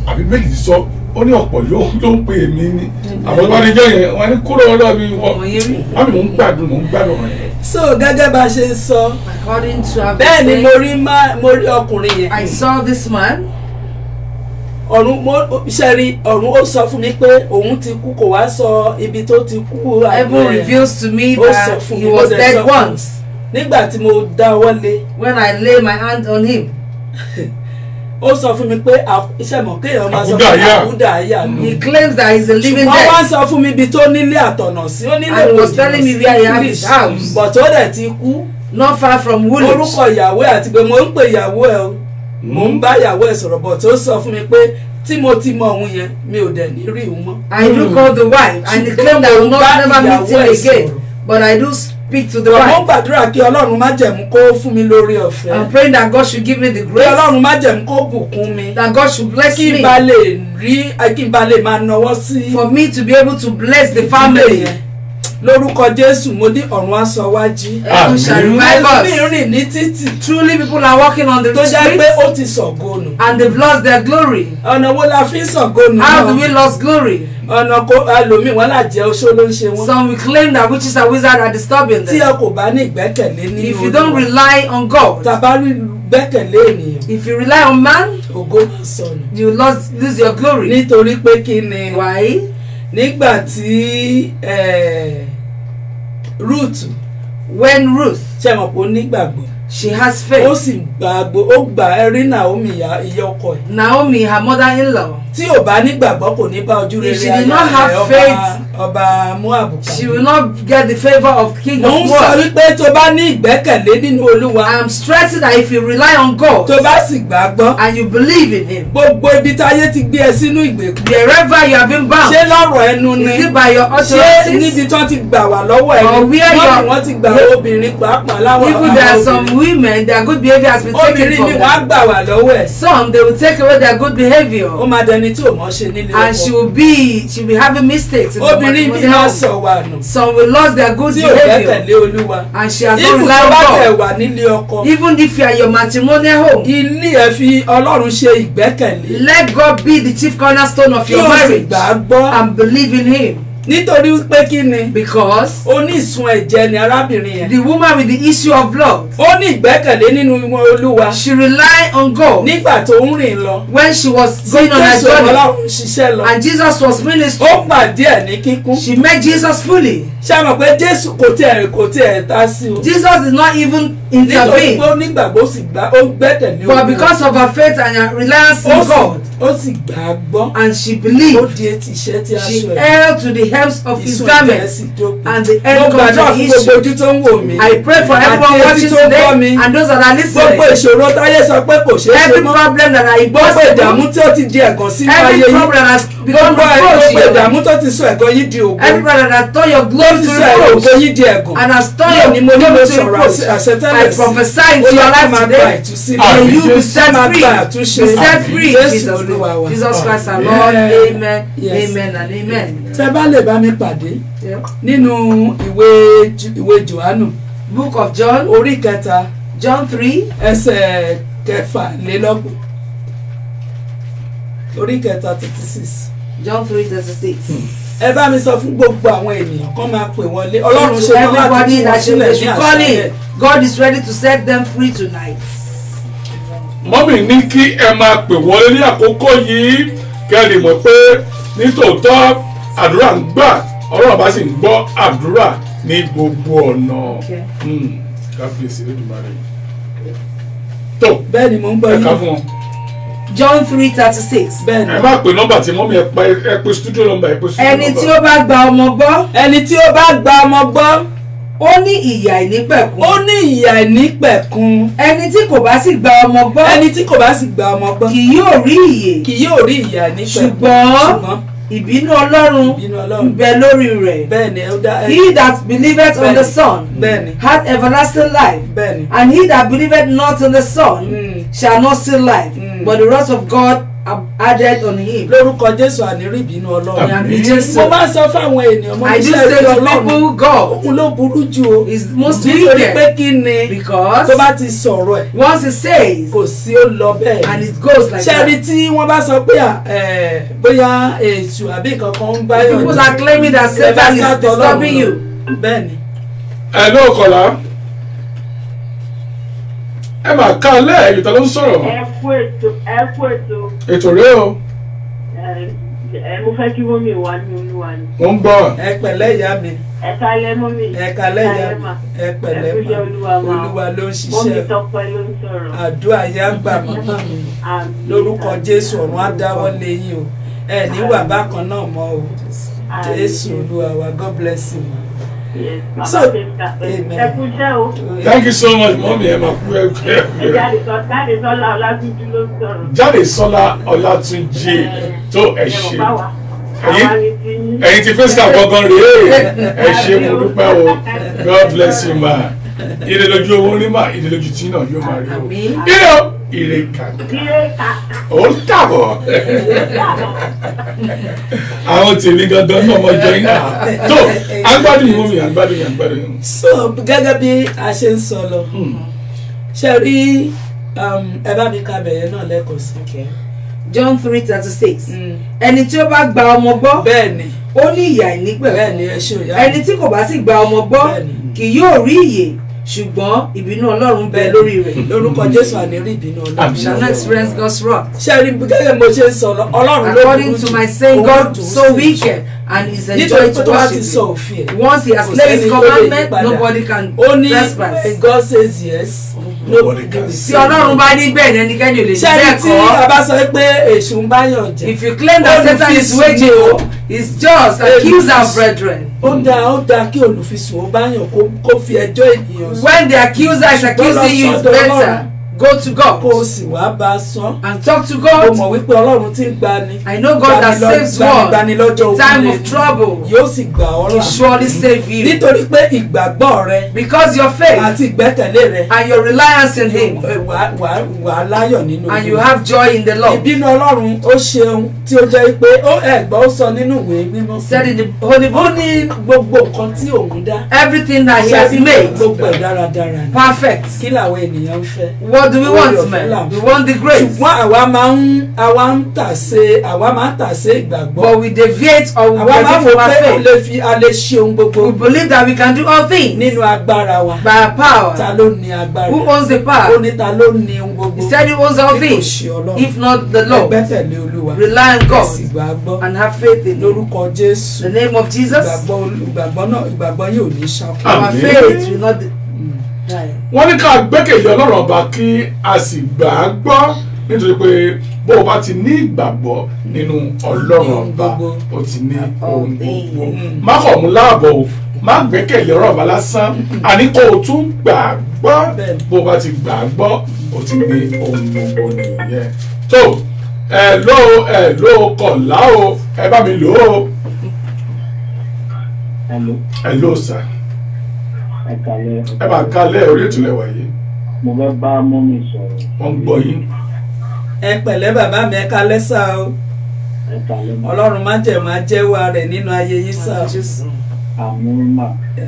S3: Àbí méjì ti sọ ó ní ọ̀pọ̀ ló ń pè mí ní àwọn ìwádìí jẹ́ yẹn wọ́n ní kúrò ọ̀dọ̀ mi wọ́n mi mò ń gbádùn rẹ̀.
S2: So gẹ́gẹ́ bá a ṣe ń sọ
S1: According to our
S2: bẹ́ẹ̀ ni mo rí ọkùnrin yẹn.
S1: I saw this man.
S2: Ọ̀run ṣẹ́rí ọ̀run ó sọ fún mi pé òun ti kú kò wá sọ ibi tó ti kú.
S1: Heaven reveals to me that he was dead once.
S2: Nígbà tí mo dáwọ́ lé.
S1: When I lay my hand on him.
S2: Ó sọ fún mi pé iṣẹ́ mọ̀ kéèyàn máa sọ fún àkúdà àyà ló.
S1: He claims that he is a living dead.
S2: Wọ́n wá sọ fún mi ibi tó nílé àtọ̀nà sí. Ó nílé
S1: and he was telling me where he had his house.
S2: But ó dẹ̀ ti kú.
S1: Not far from Woolwich.
S2: Orúkọ ìyàwó ẹ̀ àti pé mo ń pè ìyàwó ẹ̀ o. Mo ń bá ìyàwó ẹ̀ sọ̀rọ̀ but ó sọ fún mi pé tí mo ti mọ òun yẹn mi ò dẹ̀ ní rí òun mọ́.
S1: I do call the wife and he claimed that I will never meet him again. But I do speak to the wife.
S2: Mo ń gbàdúrà kí Ọlọ́run má jẹ̀mú kó fún mi lórí ọ̀fẹ́.
S1: I'm praying that God should give me the grace.
S2: Kí Ọlọ́run má jẹ̀mú kó bùkún mi.
S1: That God should bless me.
S2: Kí n bá lè máa nawọ́ sí.
S1: For me to be able to bless the family.
S2: Lórúkọ Jésù mo ní ọ̀run aṣọ wájú.
S1: Heaven shall revive us.
S2: Mi rìn ní títì.
S1: Truly people are walking on the streets.
S2: Tó jẹ́ pé ó ti sọ̀gọ́nù.
S1: And they've lost their glory.
S2: Ọ̀nà wo la fi ń sọ̀gọ́nù náà?
S1: How do we lose glory?
S2: Ọ̀nà kó ẹlòmíì wọn lájẹ oṣó ló ń ṣe wọn.
S1: Some will claim that witches and wizards are disturbing them.
S2: Tí ẹ kò bá ní ìgbẹ́kẹ̀lé nínú Olúwa.
S1: If you don't rely on God.
S2: Tàbá gbẹ́kẹ̀lé ènìyàn.
S1: If you rely on man.
S2: Ògo máa sọnù.
S1: You lose your glory.
S2: Nítorí pé kí ni.
S1: Why?
S2: Nígbà tí Ruth.
S1: When Ruth.
S2: Ṣé mọ̀ pé ó nígbàgbọ́.
S1: She has faith.
S2: Ó sì gbà ẹrí Naomi ìyá ọkọ ẹ̀.
S1: Naomi her mother-in-law.
S2: Tí ò bá nígbàgbọ́ kò ní bá ojú rere
S1: if she did not have faith,
S2: ọba Moab.
S1: She will not get the favour of king of Moab.
S2: Mo ń sọ wípé tó bá ní ìgbẹ́kẹ̀lé nínú Olúwa.
S1: I am stressing that if you rely on God.
S2: Tó bá sì gbàgbọ́.
S1: And you believe in him.
S2: Gbogbo ibi táyé ti gbé ẹ sínú ìgbèkùn.
S1: Wherever you have been bound.
S2: Ṣé lọ́rọ̀ ẹnu ni?
S1: Is it by your utterances?
S2: Ṣé níbi tí wọ́n ti gbà wá lọ́wọ́ ẹ̀
S1: or where
S2: wọ́n ti gbà obìnrin pàápàá láwọn
S1: even there are some women their good behaviour has been taken from them.
S2: Obìnrin ni wọ́n á gbà wá lọ́wọ́ ẹ̀.
S1: Some they will take away their good behaviour.
S2: Ó máa dẹni tí ò mọ̀ ṣe nílé ọkọ.
S1: And she will be having mistakes in the world.
S2: obìnrin mi máa sọ wà nù.
S1: Some will lose their good
S2: tí ò
S1: behavior.
S2: gbẹ́kẹ̀lé Olúwa.
S1: And she has not
S2: ibùdó
S1: relied
S2: bá
S1: on
S2: tẹ̀
S1: God.
S2: wà nílé ọkọ.
S1: Even if you are your matrimonial home.
S2: ilé ẹ fi Ọlọ́run ṣe ìgbẹ́kẹ̀lé.
S1: Let God be the chief cornerstone of your marriage.
S2: gbà gbọ́.
S1: And believe in him.
S2: nítorí pé kí ni.
S1: Because
S2: onísun ẹ̀jẹ̀ ni arábìnrin yẹn.
S1: the woman with the issue of blood.
S2: ó ní ìgbẹ́kẹ̀lé nínú Olúwa.
S1: She relied on God.
S2: nígbà tó ń rìn lọ.
S1: When she was going on her
S2: Jésù
S1: journey.
S2: Ọlọ́run ṣiṣẹ́ lọ.
S1: And Jesus was ministering.
S2: ó pàdé ẹ̀ ní kíkún.
S1: She met Jesus fully.
S2: ṣé mọ̀ pé Jésù kò tiẹ̀ ta sí o.
S1: Jesus did not even
S2: nítorí
S1: intervene.
S2: pé ó nígbàgbọ́ sì gbà ó gbẹ́kẹ̀lé
S1: But because of her faith and her reliance in God.
S2: ó sì gbà á gbọ́.
S1: And she
S2: ó
S1: believed.
S2: di etí iṣẹ́ tí a
S1: She
S2: sọ ẹ̀.
S1: held to the hems of his
S2: ìsun
S1: garment.
S2: ẹ̀jẹ̀ sì dópin.
S1: And the end
S2: mo
S1: comes
S2: gbàdúrà
S1: to
S2: fún
S1: the
S2: gbogbo
S1: issue.
S2: ojú tó ń wò mí.
S1: I pray for everyone
S2: àti
S1: watching
S2: etí tó gbọ́ mi.
S1: today and those that are listening.
S2: gbogbo ìṣòro táyé sọ pé kò ṣeé ṣe
S1: Every
S2: mọ́.
S1: problem that are
S2: gbogbo ìdààmú
S1: impossible.
S2: tí ó ti di ẹ̀gàn sínú ayé
S1: Every
S2: yìí.
S1: problem has become
S2: gbogbo
S1: reproach in your
S2: ìdààmú
S1: life.
S2: tó ti sọ ẹ̀gàn yìí di ògo.
S1: Every problem that has turned your
S2: tó
S1: glory
S2: ti
S1: to
S2: sọ ògo
S1: reproach.
S2: yìí di ẹ̀gàn.
S1: And has turned
S2: yóò
S1: your
S2: ní mo ní mo
S1: glory to
S2: sọ̀rọ̀
S1: reproach.
S2: àṣetẹ́lẹ̀
S1: I prophesy into your life today. May you be set free. Be set free. Jesus name. Jesus Christ our Lord. Amen.
S2: Yes.
S1: Amen and amen.
S2: tẹ́ bá lè bá mi pàdé
S1: Yeah.
S2: nínú ìwé Jòhánù
S1: Book of John.
S2: orí kẹta
S1: John 3.
S2: ẹsẹ̀ kẹfàlélọ́gbọ̀n orí kẹta 36.
S1: John 3:36.
S2: ẹ bá mi sọ fún gbogbo àwọn ènìyàn kán máa pè wọlé Ọlọ́run
S1: To
S2: ṣe tán láti
S1: everybody
S2: tú wọn
S1: that
S2: sílẹ̀ ní
S1: should call
S2: àṣálẹ́.
S1: in. God is ready to set them free tonight.
S3: mọ́mì ní kí ẹ máa pè wọlé ní àkókò yìí kẹ́ ẹ lè mọ̀ pé nítòótọ́ àdúrà ń gbà Ọlọ́run bá sì ń gbọ́ àdúrà ní gbogbo ọ̀nà.
S1: Okay.
S3: kábíyèsí lódùmarè. tó
S2: bẹ́ẹ̀ ni mò ń gbọ́
S3: ẹ ká
S2: yín.
S3: fún wọn.
S1: John 3:36.
S2: bẹ́ẹ̀ ni
S3: ẹ má pè nọ́mbà tí mọ́mì ẹ pè studio nọ́mbà ẹ pè studio nọ́mbà.
S1: Ẹni tí ó bá gba ọmọ gbọ́,
S2: ẹni tí ó bá gba ọmọ gbọ́
S1: ó ní ìyà ìnípẹ̀kun.
S2: ó ní ìyà ìnípẹ̀kun.
S1: Ẹni tí kò bá sì gba ọmọ gbọ́,
S2: ẹni tí kò bá sì gba ọmọ gbọ́
S1: kì yóò rí ìyè.
S2: kì yóò rí ìyà ìnípẹ̀kun.
S1: Ṣùgbọ́n ìbínú Ọlọ́run
S2: ìbínú
S1: ń
S2: Ọlọ́run
S1: bẹ lórí rẹ̀.
S2: bẹ́ẹ̀ ni ó dá
S1: He that believeth on the Son
S2: bẹ́ẹ̀ ni
S1: hath everlasting life,
S2: bẹ́ẹ̀ ni.
S1: and he that believeth not on the Son shall not see life, but the wrath of God added on him.
S2: lórúkọ Jésù ànírí ìbínú Ọlọ́run.
S1: Àmín.
S2: mo máa ń sọ fáwọn ènìyàn mo
S1: I
S2: ní
S1: do
S2: iṣẹ́
S1: say
S2: ìlú
S1: to
S2: Ọlọ́run
S1: people, God
S2: òun ló burú jù o.
S1: is most
S2: nítorí pé
S1: wicked
S2: kí ni
S1: because
S2: tó bá ti sọ̀rọ̀ ẹ̀
S1: once he says
S2: kò sí ó lọ bẹ́ẹ̀.
S1: and it goes like
S2: ṣẹ́rí
S1: that.
S2: tí wọ́n bá sọ pé bóyá èṣù àbí nǹkan kan ń bá yàn
S1: People are claiming that Satan is disturbing you.
S2: bẹ́ẹ̀ ni.
S3: ẹ ló kọlá ẹ máa ká lẹ́ ìta ló ń sọ̀rọ̀
S5: ẹ kú ètò
S3: ètò rẹ o
S5: mo fẹ́ kí mọ́mì wà ní Olúwa ni.
S3: mo ń gbọ́.
S2: ẹ pẹ̀lẹ́ ìyá mi
S5: ẹ kálẹ́ mọ́mì.
S2: ẹ kálẹ́ ìyá mi ẹ pẹ̀lẹ́
S5: ẹ kúṣẹ́ Olúwa ma.
S2: Olúwa ló ń
S5: mọ́mì
S2: ṣiṣẹ́
S5: Tọ́pẹ́ ló ń sọ̀rọ̀.
S2: àdúrà yá gbà màmá mi
S5: Àmín.
S2: lórúkọ Jésù ọ̀run á dáwọ́ lé yín o ẹ ní wà bákan náà mọ́ o Jésù Olúwa wa God bless you.
S5: Yes, Mama
S2: So,
S5: Testa.
S2: amen.
S5: Ẹ kúṣẹ́ o.
S3: thank you so much mọ́mì ẹ máa kú ẹ
S5: Jáde sọ́lá Ọlátúnjí ló ń sọ̀rọ̀.
S3: Jádesọ́lá Ọlátúnjí tó ẹ ṣe
S5: Àwa ni ti yín.
S3: ẹ̀yin ti fẹsíkà gangan rèé ẹ ṣe mo dúpẹ́ o God bless you ma ire lójú owó rí mà ire lójú tí náà yóò máa rí o
S1: Àmín.
S3: ire o ire kàkà
S5: Ire kà.
S3: ó dàbọ̀ àwọn tèmi gangan náà wọ́n jọ iná tó agbádùn yìí mọ́mì agbádùn yìí.
S2: so gẹ́gẹ́ bí a ṣe ń sọ lọ ṣe rí ẹ bá mi ka bẹ̀yẹ náà lẹ́kọ̀ọ́ sí.
S1: John 3:36. Ẹni tí ó bá gba ọmọ gbọ́,
S2: bẹ́ẹ̀ ni
S1: ó ní ìyà
S2: bẹ́ẹ̀
S1: ìnípẹ̀kun.
S2: ni ẹ ṣe òyà
S1: Ẹni tí kò bá sì gba ọmọ gbọ́,
S2: Bẹ́ẹ̀ni.
S1: kì yóò rí ìyè, ṣùgbọ́n ìbínú Ọlọ́run bẹ lórí rẹ̀.
S2: lórúkọ Jésù ànírí ìbínú Ọlọ́run.
S1: Shall not experience God's wrath.
S2: ṣe rí gẹ́gẹ́ mo ṣe ń sọ lọ Ọlọ́run ló
S1: According
S2: burú
S1: to
S2: jù.
S1: my saying,
S2: Òun
S1: God
S2: dùn
S1: so
S2: sí.
S1: wicked and is
S2: nítorí
S1: enjoying
S2: pé
S1: to
S2: tó bá ti
S1: worship
S2: sọ
S1: him.
S2: òfin ẹ̀
S1: Once he has
S2: kò
S1: laid
S2: sẹ́ni
S1: his
S2: tó lè yí
S1: commandment,
S2: padà.
S1: nobody can
S2: ó ní
S1: trespass.
S2: when God says yes
S3: Nobody can
S1: Tí Ọlọ́run bá ní bẹ́ẹ̀ ni ẹnikẹ́ni ò lè ní
S2: ṣe rí
S1: bẹ́ẹ̀
S2: tí
S1: kọ́.
S2: a bá sọ pé èṣù ń báyàn jẹ
S1: If you claim that Satan is waging war, he's just accuser of brethren.
S2: ó dáa kí olùfisùn ó báyàn kó fi ẹjọ́ ènìyàn sùn.
S1: When the accuser is accusing you, it's better go to God.
S2: kó o sì wá bá a sọ.
S1: And talk to
S2: o
S1: God.
S2: mọ̀ wípé Ọlọ́run ti ń gbani.
S1: I know God that saves one.
S2: gbani lọ́jọ́
S1: Time of trouble.
S2: yóò sì gbà ọ́
S1: He
S2: là.
S1: surely save you.
S2: nítorí pé ìgbàgbọ́ rẹ
S1: Because your faith
S2: àti ìgbẹ́kẹ̀lé rẹ
S1: and your reliance in Him,
S2: wà láyọ̀ nínú
S1: and you have joy in the Lord.
S2: ìbínú Ọlọ́run ó ṣeun tí ó jẹ́ pé ẹ̀gbọ́n ó sọ nínú ìwé mímọ́.
S1: Said in the Holy
S2: ó
S1: Book,
S2: ní gbogbo nǹkan tí òun dá.
S1: everything that He has made
S2: gbogbo ẹ̀ dáradára ni.
S1: perfect.
S2: kí làwọn ènìyàn ń fẹ́.
S1: What do we want, man? We want the grace,
S2: ṣùgbọ́n àwa ń tàsé ìgbàgbọ́.
S1: but we deviate or we
S2: àwa máa
S1: deviate
S2: wò
S1: from our
S2: pé
S1: faith.
S2: a lè ṣe ohun gbogbo.
S1: We believe that we can do all things
S2: nínú agbára wa.
S1: by our power.
S2: ta ló ní agbára.
S1: Who owns the
S2: ó
S1: power?
S2: ní ta ló ní ohun gbogbo.
S1: He said He owns all
S2: Bí kò
S1: things.
S2: ṣe Ọlọ́run.
S1: If not the Lord,
S2: ẹgbẹ́tẹ̀lé Olúwa.
S1: rely on
S2: sì
S1: God
S2: gbàgbọ́.
S1: and have faith in Him.
S2: lórúkọ Jésù.
S1: The name of Jesus,
S2: ìgbàgbọ́ yóò ní ṣàkóso.
S1: our
S3: Amen.
S1: faith will not die.
S3: wọ́n ní ká gbẹ́kẹ̀lé Ọlọ́run ọba kí a sì gbà á gbọ́ nítorí pé bó o bá ti ní ìgbàgbọ́ nínú Ọlọ́run ọba o ti ní ohun gbogbo. má kọ̀ mú láàbọ̀ o má gbẹ́kẹ̀lé Ọlọ́run ọba lásán àní kó o tún gbà á gbọ́ bó o bá ti gbà á gbọ́ o ti ní ohun gbogbo nìyẹn. tó ẹ ló kọ̀ọ̀lá o ẹ bá mi lò ó. ẹ ló sà ẹ bá kalẹ̀ orí ètò lẹ́wà yìí.
S6: mo fẹ́ bá mọ́mí sọ̀rọ̀.
S3: wọ́n ń gbọ́ yín.
S2: ẹ pẹ̀lẹ́ bàbá mi ẹ kalẹ́ sá o.
S6: ẹ kalẹ́ mọ́.
S2: Ọlọ́run má jẹ̀ máa jẹ́wọ́ rẹ̀ nínú ayé yín sá o.
S6: àmúrúmà.
S2: ẹ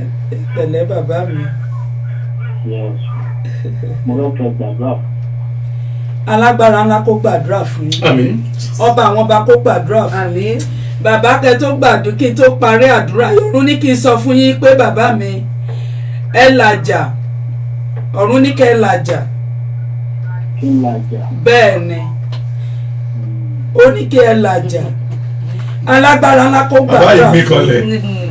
S2: pẹ̀lẹ́ bàbá mi.
S6: yes mo fẹ́ kẹ́ gbàdúrà.
S2: alágbára ńlá kó gbàdúrà fún yín.
S3: àmín.
S2: ọba àwọn ọba kó gbàdúrà fún yín.
S1: Amen.
S2: bàbá kẹ́ tó gbàdúrà kí n tó parí àdúrà ọ̀run ní kí n sọ fún yín pé bàbá mi ẹ làjà ọ̀run ní kẹ́ ẹ làjà.
S6: kí n làjà.
S2: bẹ́ẹ̀ ni ó ní kí ẹ làjà alágbára ńlá kó
S3: bàbá
S2: gbàdúrà
S3: yìí mí
S2: fún
S3: kanlẹ̀.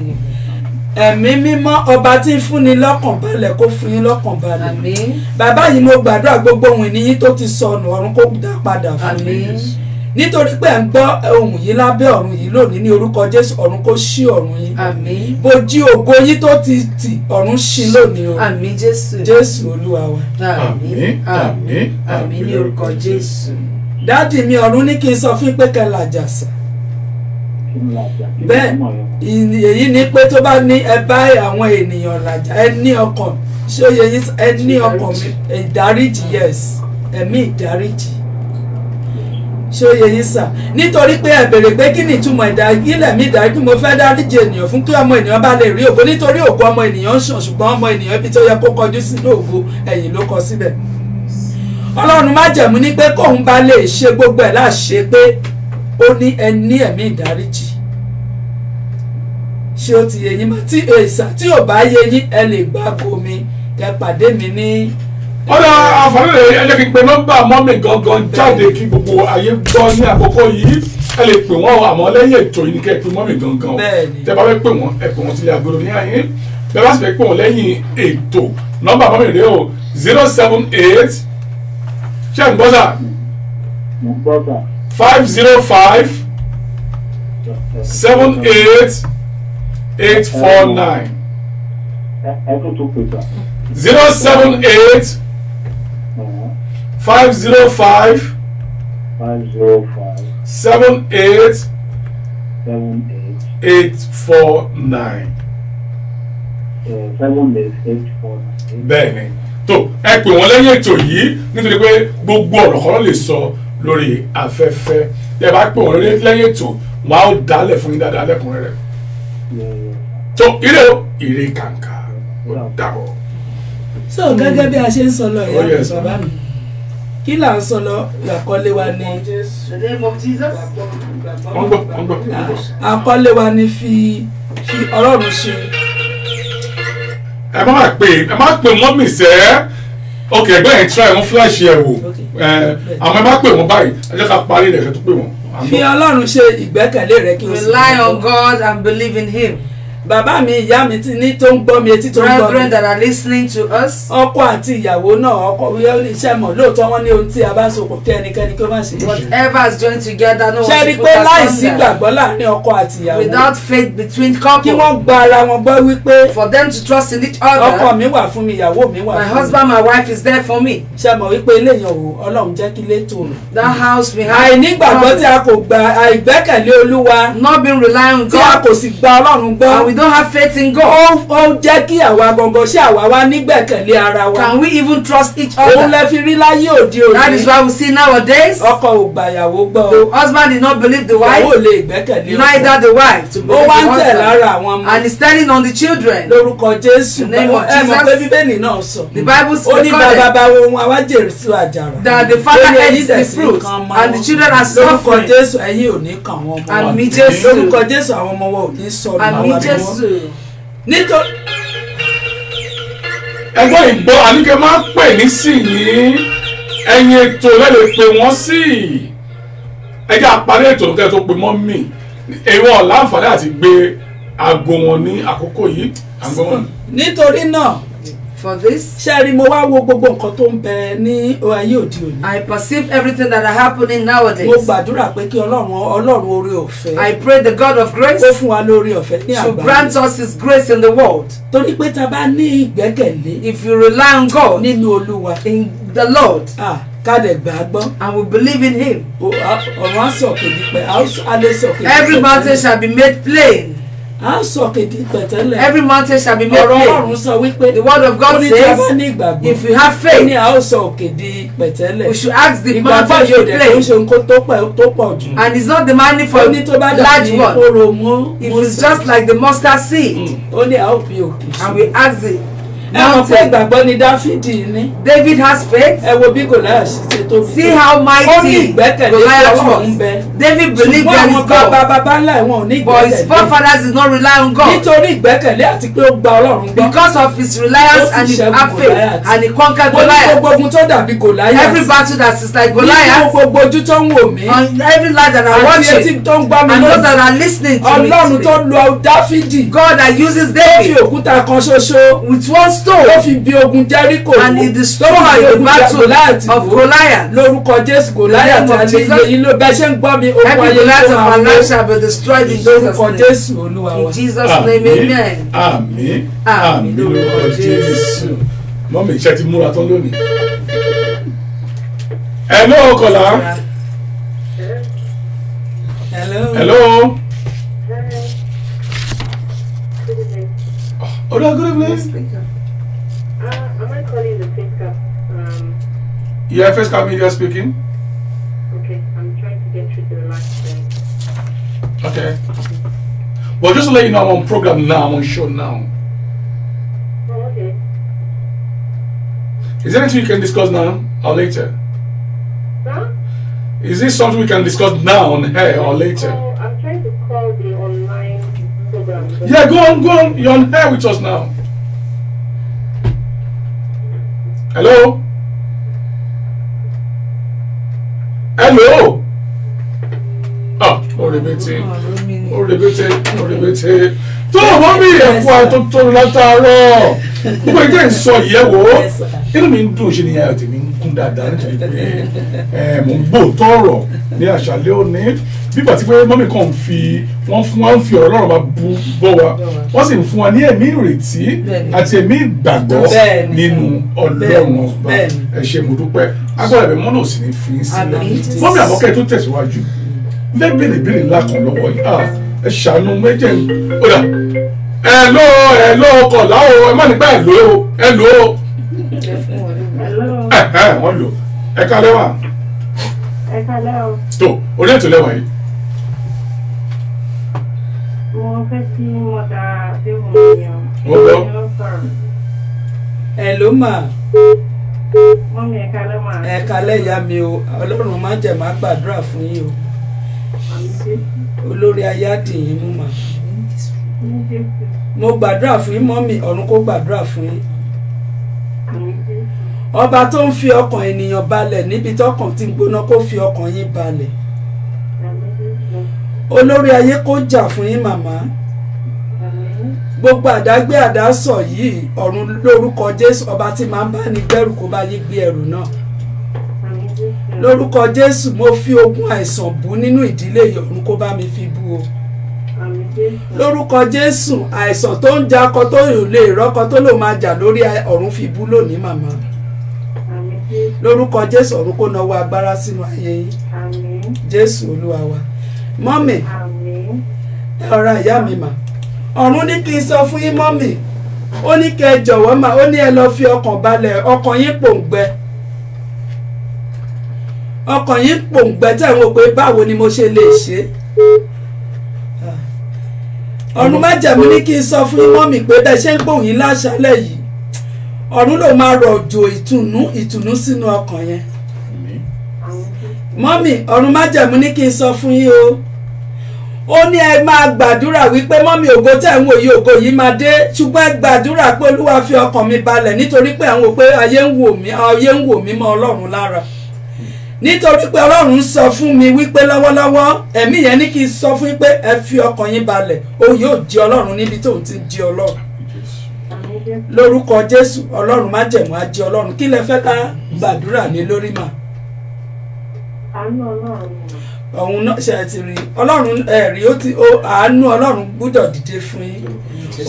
S2: ẹ̀mí mímọ́ ọba tí ń fúnni lọ́kàn balẹ̀ kó fún yín lọ́kàn balẹ̀.
S1: Amen.
S2: bàbá yìí mo gbàdúrà gbogbo ohun ìní yín tó ti sọnù ọ̀run kó dá padà fún yín.
S1: Amen.
S2: nítorí pé ẹ̀ ń gbọ́ ohun yìí lábẹ́ ọ̀run yìí lónìí ní orúkọ Jésù ọ̀run kó ṣí ọ̀run yín.
S1: Amen.
S2: bójú ògo yín tó ti tì ọ̀run ṣí lónìí o.
S1: Amen. Jésù.
S2: Jésù Olúwa wa.
S1: Amen. Amen. Amen. Ní orúkọ Jésù.
S2: dáàdì mi ọ̀run ní kí n sọ fún pé kẹ́ làjà sà.
S6: kí n làjà.
S2: bẹ́ẹ̀ èyí ni pé tó bá ní ẹ bá àwọn ènìyàn làjà ẹ ní ọkàn ṣé ó yẹ yín ẹ ní ọkàn mi ìdáríjì yes ẹ̀mí ìdáríjì ṣé ó yẹ yín sà nítorí pé ẹ bèrè pé kí ni ìtumọ̀ ìdáríjì mi ìdáríjì mo fẹ́ dáríjì ènìyàn fún kí ọmọ ènìyàn bá lè rí ògo nítorí ògo ọmọ ènìyàn ń ṣàn ṣùgbọ́n ọmọ ènìyàn ibi tó yẹ kó kọjú sínú ògo ẹ̀yìn ló kọ síbẹ̀. Ọlọ́run májẹ̀mú ní pé kóun bá lè ṣe gbogbo ẹ̀ láṣẹ pé ó ní ẹ ní ẹ̀mí ìdáríjì ṣé ó ti yé yín tí èsà tí ò bá yé yín ẹ lè gbáko mi kẹ pàdé mi ní.
S3: ọ̀dà àǹfààní rẹ̀ ẹ jẹ́ kí n pe nọ́mbà mọ́mì gangan jáde kí gbogbo ayé gbọ́ ní àkókò yìí ẹ lè pè wọ́n àmọ́ lẹ́yìn ètò yìí ní kẹ́ ẹ pe mọ́mì gangan tẹ́ bá fẹ́ pè wọ́n ẹ pè wọ́n sílé agbóró ní àyè bẹ́ẹ̀ bá sì fẹ́ pè wọ́n lẹ́yìn ètò nọ́mbà mọ́mì rẹ̀ o 078 ṣé ń gbọ́ sà 505 78 849
S6: ẹ tó pè sà.
S3: 078 505 78 849. bẹ́ẹ̀ ni tó ẹ pè wọ́n lẹ́yìn ètò yìí nítorí pé gbogbo ọ̀rọ̀ kan ló lè sọ lórí afẹ́fẹ́ tẹ́ bá pè wọ́n lẹ́yìn ètò wọn á dálẹ̀ fún yín dáadáa lẹ́kùnrẹ́rẹ́ tó ire kàǹkà ó dàbọ̀.
S2: so gẹ́gẹ́ bí a ṣe ń sọ lọ ìyá mi bàbá mi kí là ń sọ lọ àkọlé wa ní àkọlé wa ní fi Ọlọ́run ṣe.
S3: ẹ má pè wọ́n mì sẹ́ ok ẹgbẹ́ yẹn try wọ́n flash ẹ̀ wò àwọn ẹ má pè wọ́n báyìí ẹ jẹ́ ká parí rẹ̀ tó pè wọ́n.
S2: fi Ọlọ́run ṣe ìgbẹ́kẹ̀lé rẹ kí o sì
S1: rely on God and believe in Him.
S2: bàbá mi ìyá mi ti ní tó ń gbọ́ mi etí tó ń gbọ́ mi.
S1: Brethren that are listening to us.
S2: ọkọ àti ìyàwó náà ọkọ iṣẹ́ mọ̀ lóòótọ́ wọn ní ohun tí a bá sopọ̀ kí ẹnikẹ́ni kí ó má ṣe.
S1: Whatever is joined together no one
S2: ṣe rí
S1: should
S2: pé
S1: put
S2: láìsí
S1: asunder.
S2: ìgbàgbọ́ láàrin ọkọ àti ìyàwó.
S1: Without faith between
S2: kí
S1: couple.
S2: wọ́n gba ara wọn gbọ́ wípé.
S1: For them to trust in each
S2: ọkọ
S1: other.
S2: mi wà fún mi ìyàwó mi wà
S1: My
S2: fún mi.
S1: husband, my wife is there for me.
S2: ṣe mọ̀ wípé ilé yẹn o Ọlọ́run jẹ́ kí ilé tòrò.
S1: That house we have.
S2: àìnígbàgbọ́ tí a kò gba àìgbẹ́kẹ̀lé Olúwa.
S1: Not being reliant on
S2: tí a
S1: God.
S2: kò sì gba Ọlọ́run gbọ́.
S1: And we don't have faith in God.
S2: ó jẹ́ kí àwa gangan ṣé àwa wá nígbẹ̀kẹ̀lé ara wa.
S1: Can we even trust each
S2: òun
S1: other?
S2: lẹ fi rí láyé òde òní.
S1: That is why we see nowadays.
S2: ọkọ ò gbà ìyàwó gbọ́.
S1: The husband did not believe the wife.
S2: ìyàwó lè gbẹ́kẹ̀lé ọkọ.
S1: Neither the wife to
S2: ó
S1: believe
S2: wá
S1: the
S2: ń tẹ̀ lára
S1: husband.
S2: àwọn ọmọ.
S1: And he's telling on the children.
S2: lórúkọ Jésù.
S1: In the name of
S2: ẹ mọ̀ pé
S1: Jesus.
S2: Bíbélì náà sọ.
S1: The Bible
S2: ó ní bàbá
S1: recorded
S2: bá ohun àwájèrè sí àjàrà.
S1: that the father
S2: Ó ní
S1: ate
S2: ẹ̀yin
S1: the
S2: tẹ̀sí
S1: fruit
S2: nǹkan ọmọ
S1: and the
S2: wọn.
S1: children are
S2: lórúkọ
S1: suffering.
S2: Jésù ẹ̀yin ò ní kàn wọ́n mọ́.
S1: Àmín Jésù.
S2: lórúkọ Jésù àwọn ọmọ wọn ò ní sọnù.
S1: Àmín Jésù.
S2: nítorí.
S3: ẹgbọ́n ìgbọ́ àníkẹ́ máa ń pè ní sí yín ẹ̀yin ètò lẹ́lẹ̀ pé wọ́n sí ẹjẹ́ àparí ètò lókè tó pe mọ́ mì èèwọ̀n láǹfààní àti gbé aago wọn ní àkókò yìí àgbọ̀n wọn.
S2: nítorí náà
S1: For this,
S2: ṣe rí mo wá wo gbogbo nǹkan tó ń bẹ ní ayé òde òní.
S1: I perceive everything that are happening nowadays.
S2: mo gbàdúrà pé kí ọlọ́run oore ọ̀fẹ́.
S1: I pray the God of grace
S2: ó fún wa lórí ọ̀fẹ́ ní
S1: should
S2: àgbáyé.
S1: grant us his grace in the world.
S2: torí pé tá a bá ní ìgbẹ́kẹ̀lé
S1: If you rely on God,
S2: nínú Olúwa
S1: in the Lord,
S2: ká dẹ̀ gbà á gbọ́.
S1: and we believe in him,
S2: ọ̀run á sọ̀kè dípẹ́ á lè sọ̀kè dípẹ́.
S1: every mountain shall be made plain.
S2: á sọ̀kè dípẹ́ tẹ́lẹ̀.
S1: Every mountain shall be made
S2: ọ̀rọ̀
S1: plain.
S2: Ọlọ́run sọ wípé
S1: The word of God
S2: ó ní tí a bá
S1: says,
S2: ní ìgbàgbọ́
S1: if you have
S2: ó ní
S1: faith,
S2: a ó sọ òkè di pẹ̀tẹ́lẹ̀.
S1: we should ask the
S2: ìgbàgbọ́
S1: mountain
S2: yóò
S1: to be
S2: dẹ̀ tó ń
S1: plain.
S2: ṣe nǹkan tó pọ̀ jù.
S1: And it's not demanding for
S2: ó
S1: a
S2: ní tó bá
S1: large
S2: dàbí
S1: one.
S2: kóró mú.
S1: If it's just like the mustard seed,
S2: ó ní a ó fi òkè sí.
S1: and we ask the
S2: ẹ mọ̀ pé
S1: mountain.
S2: ìgbàgbọ́ ni Dáfídì ní.
S1: David has faith.
S2: ẹ wo bí Gòláyà ṣe tóbi.
S1: See how
S2: ó ní
S1: mighty
S2: ìgbẹ́kẹ̀lé
S1: Goliath
S2: Ọlọ́run
S1: was.
S2: bẹ.
S1: David believed
S2: ṣùgbọ́n
S1: there
S2: àwọn
S1: is God,
S2: bàbá ńlá wọn ò ní
S1: but his
S2: ìgbẹ́kẹ̀lé.
S1: forefathers did not rely on God.
S2: nítorí ìgbẹ́kẹ̀lé àti pé ó gba Ọlọ́run gbọ́.
S1: Because of his reliance
S2: Ó
S1: and
S2: sì
S1: his
S2: ṣẹ́gun
S1: have faith,
S2: Goliath.
S1: and he conquered
S2: mo ní gbogbo
S1: Goliath.
S2: ogun tó dàbí Gòláyà.
S1: Every battle that is like
S2: nínú
S1: Goliath,
S2: gbogbo ojú tó ń wò mí.
S1: on every life that are
S2: àti etí
S1: watching,
S2: tó ń gbọ́ mi
S1: and those
S2: lónìí.
S1: that are listening to me
S2: Ọlọ́run tó
S1: today,
S2: lu Dáfídì.
S1: God that uses
S2: ó fi
S1: David
S2: òkúta kan ṣoṣo.
S1: with one
S2: ó
S1: stone,
S2: fi bí ogun Jẹ́ríkò
S1: and he
S2: wó.
S1: destroyed
S2: Tó fi
S1: the
S2: ogun
S1: battle
S2: Gòláyàtì
S1: of
S2: wó.
S1: Goliath.
S2: lórúkọ Jésù Gòláyà
S1: In the name of
S2: tí a lè
S1: Jesus.
S2: yẹ yín ló bẹ ṣe ń gbọ́ mi ogun
S1: Every
S2: ayé
S1: Goliath
S2: tó
S1: of
S2: máa
S1: our life
S2: wó.
S1: shall be destroyed in Jesus'
S2: lórúkọ
S1: name.
S2: Jésù Olúwa wa.
S1: In Jesus' name, amen.
S3: àmín
S1: Àmín
S3: àmín lórúkọ Jésù. mọ́mí iṣẹ́ ti múra tán lónìí. hello Kọ́lá.
S2: Hello.
S3: hello.
S4: Good evening.
S3: Oda, good evening.
S4: Am I calling the Face Cap?
S3: Yeah, First Cap Media speaking.
S4: Okay, I'm trying to get through to the last thing.
S3: Okay. Well, just to let you know, I'm on program now. I'm on show now.
S4: Oh, okay.
S3: Is there anything you can discuss now or later?
S4: Huh?
S3: Is this something we can discuss now on air or later?
S4: Oh, I'm trying to call the online program.
S3: Yeah, go on, go on. You're on air with us now. Hello? Hello? Ah, orebete. Tó o mọ bí ẹ̀kọ́ àtúntò látàárọ̀ gbogbo ẹgbẹ́ ìsọ ìyẹ̀wò inú mi ń dùn ṣe ni ayọ̀ tèmi ń kún dáadáa nítorí pé mò ń gbóòótọ́ ọ̀rọ̀ ní àṣálẹ́ òní bíbà tí pé mọ́mì kan wọ́n fi ọ̀rọ̀ Ọlọ́run bá bú bọ́ wa wọ́n sì ń fún wa ní ẹ̀mí ìrètí àti ẹ̀mí ìgbàgbọ́ nínú Ọlọ́run ọba ẹ ṣé mo dúpẹ́ agbára ẹ̀bẹ̀ mọ́nà ò sì ní fi í sílẹ̀ mọ́mì Àmọ́kẹ́ tó tẹ̀síwájú fẹ́ bèrè ńlá kan lọ́wọ́ yìí ẹ ṣàánú méjì ọ̀dà ẹ lọ ọkọ̀ láwọ̀ ẹ má nípa ẹ lò ó wọ́n lò ẹ ká lẹ́wà
S5: Ẹ kálẹ́ o.
S3: tó orí ètò lẹ́wà yìí.
S5: Mo fẹ́ kí mọ̀dà Adéhùn mi o.
S3: Wọ́n gbọ́.
S5: Mo lọ sọ̀rọ̀.
S2: ẹ ló mà.
S5: Mọ́mí ẹ kálẹ́ mà.
S2: ẹ kálẹ́ ìyá mi o Ọlọ́run má jẹ̀ má gbàdúrà fún yín o olórí ayé àdìyín mú mà. mo gbàdúrà fún yín mọ́mì ọ̀run kó gbàdúrà fún yín. ọba tó ń fi ọkàn ènìyàn balẹ̀ níbi tọkàn ti ń gbóná kó fi ọkàn yín balẹ̀. olórí ayé kó jà fún yín màmá gbogbo àdágbé àdásọ yìí ọ̀run lórúkọ Jésù ọba tí máa ń bá ní gbẹ́rù kó bá yí gbé ẹrù náà lórúkọ Jésù mo fi ogun àìsàn bú nínú ìdílé yìí ọ̀run kó bá mi fi bú o lórúkọ Jésù àìsàn tó ń jà ọkọ tó lè rọ́kọ tó lò máa jà lórí ọ̀run fi bú lónìí màmá lórúkọ Jésù ọ̀run kó nawọ́ agbára sínú ayé yín Jésù Olúwa wa mọ́mì ọ̀rọ̀ ìyá mi mà ọ̀run ní kí n sọ fún yín mọ́mì ó ní kẹ́ ẹ jọ̀wọ́ mà ó ní ẹ lọ fi ọkàn balẹ̀ ọkàn yín pòǹgbẹ ọkàn yín pòǹgbẹ tẹ̀ wọ́n pé báwo ni mo ṣe lè ṣe ọ̀run májẹ̀mú ní kí n sọ fún yín mọ́mì pé bẹ́ẹ̀ ṣe ń gbóhùn yín láṣálẹ̀ yìí ọ̀run ló máa rọ̀jò ìtùnú sínú ọkàn yẹn mọ́mì ọ̀run májẹ̀mú ní kí n sọ fún yín o ó ní ẹ máa gbàdúrà wípé mọ́mì ògo tẹ̀ ń wò yìí ògo yìí máa dé ṣùgbọ́n ẹ gbàdúrà pé Olúwa fi ọkàn mi balẹ̀ nítorí pé àwọn pé ayé ń wò mí mọ́ Ọlọ́run lára nítorí pé Ọlọ́run ń sọ fún mi wípé lọ́wọ́lọ́wọ́ ẹ̀mí yẹn ní kí n sọ fún yín pé ẹ fi ọkàn yín balẹ̀ ó yóò di Ọlọ́run níbi tóun ti di Ọlọ́run lórúkọ Jésù Ọlọ́run májẹ̀mú á di Ọlọ́run kí lẹ fẹ́ ká gbàdúrà ní lórí mà ọ̀hún náà ṣe ti rí Ọlọ́run ẹ̀rí àánú Ọlọ́run gbúdọ̀ dìde fún yín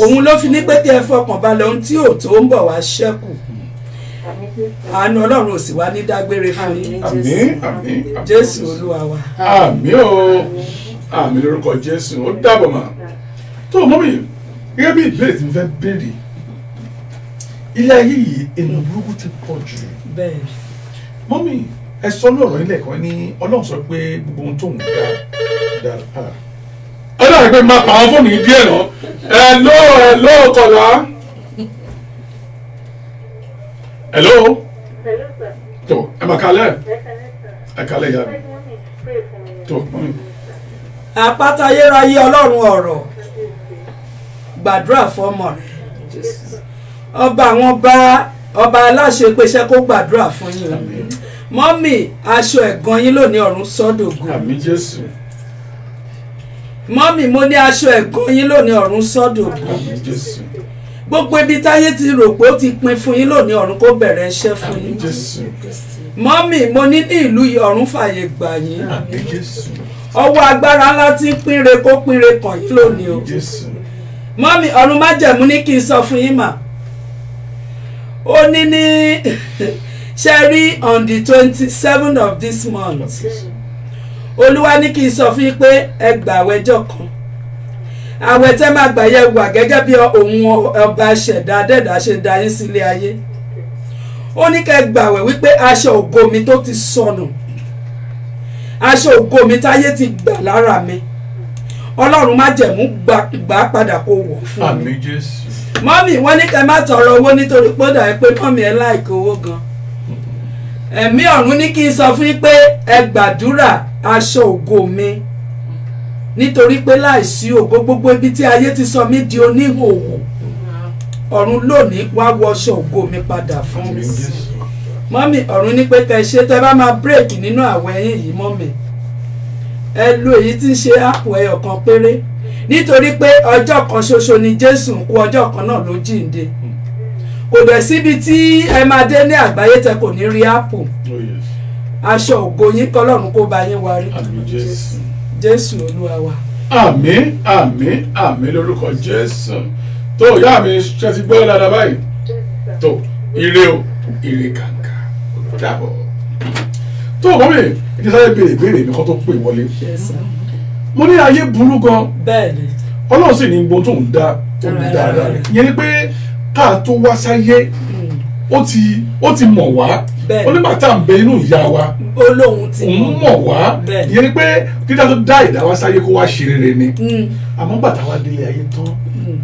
S2: òun ló fi ní pé kí ẹ fọkàn balẹ̀ ohun tí ò tó ń bọ̀ wá ṣẹ́kù àánú Ọlọ́run ò sì wá ní dágbére fún yín Jésù Olúwa wa.
S3: àmín o àmín lórúkọ Jésù ó dàbọ̀ mà tó mọ́mì gẹ́gẹ́ bí ìbéèrè tí mo fẹ́ béèrè ilé ayé yìí ènìyàn burúkú ti pọ̀ jù mọ́mì ẹ sọ ní ọ̀rọ̀ ilé ẹ̀kọ́ ní Ọlọ́run sọ pé gbogbo ohun tó ń dá ẹ dàbí pé máa pa àwọn fóònù yìí díẹ̀ náà hello kọ̀lá hello tó ẹ máa kalẹ̀ ẹ kalẹ̀ yá mi tó mọ́mì.
S2: àpáta ayérayé Ọlọ́run ọ̀rọ̀ gbàdúrà fọ́mọ rẹ̀ ọba àwọn ọba aláṣẹ pèsè kó gbàdúrà fún yín mọ́mì aṣọ ẹ̀gàn yín lónìí ọ̀run sọ́dọ̀gùn
S3: àmín Jésù
S2: mọ́mì mo ní aṣọ ẹ̀gàn yín lónìí ọ̀run sọ́dọ̀gùn
S3: àmín Jésù
S2: gbogbo ibi táyé ti rò pé ó ti pin fún yín lónìí ọ̀run kó bẹ̀rẹ̀ iṣẹ́ fún yín
S3: àmín Jésù
S2: mọ́mì mo ní ìlú yìí ọ̀run fàyè gbà yín
S3: àmín Jésù
S2: ọwọ́ agbára ńlá tí ń pínre kó pínre kàn yín lónìí o
S3: Jésù
S2: mọ́mì ọ̀run májẹ̀mú ní kí n sọ fún yín mà ó ní ṣe rí on the 27th of this month Olúwa ní kí n sọ fún yín pé ẹ gbà àwẹ̀jọ́ kan àwẹ̀ tẹ́ máa gbà yẹ wà gẹ́gẹ́ bí òun ọba ṣẹ̀dá dẹ́dà ṣe dá yín sílé ayé ó ní kẹ́ gbàwẹ̀ wípé aṣọ ògo mi tó ti sọnù aṣọ ògo mi táyé ti gbà lára mi Ọlọ́run májẹ̀mú gbà padà kó wọ̀ fún mi
S3: àmín Jésù
S2: mọ́mì wọ́n ní kẹ́ má tọrọ owó nítorí pé ó dà pé mọ́mì ẹ láìkí owó gan ẹ̀mí ọ̀run ní kí n sọ fún yín pé ẹ gbàdúrà aṣọ ògo mi nítorí pé láìsí ògo gbogbo ibi tí ayé ti sọ mí di oníhòòhò ọ̀run lónìí wá wọ aṣọ ògo mi padà fún mi mọ́mì ọ̀run ní pé kẹ́ ṣe tẹ́ bá máa bírèkì nínú àwẹ̀ yín yìí mọ́mì ẹ lo èyí tí ń ṣe àpò ẹyọ kan péré nítorí pé ọjọ́ kan ṣoṣo ni Jésù ń kú ọjọ́ kan náà ló jíǹde kò dẹ̀ síbi tí ẹ máa dé ní àgbáyé tẹ kò ní rí ápù aṣọ ògo yín kọ́lọ́run kó bá yín warí Jésù Olúwa wa.
S3: àmín àmín àmín lórúkọ Jésù tó ìyá mi ṣe ti gbọ́ dáadáa báyìí tó ire o ire kàǹkà dàbọ̀ tó mọ́mì ìdí sáré béèrè ìbéèrè mi kọ́ tó pè wọlé mo ní ayé burú gan
S2: bẹ́ẹ̀ni
S3: Ọlọ́run sì ní gbogbo tó ń dá dáadáa rẹ̀ ìyẹn ni pé káà tó wá sáyé ó ti mọ̀ wá ó nígbà tá à ń bẹ inú ìyá wa
S2: olóhùn ti
S3: mọ̀ wá ìyẹn ni pé dídá tó dá ìdá wá sáyé kó wá ṣe rere ni àmọ́ gbàtà wá délé ayé tán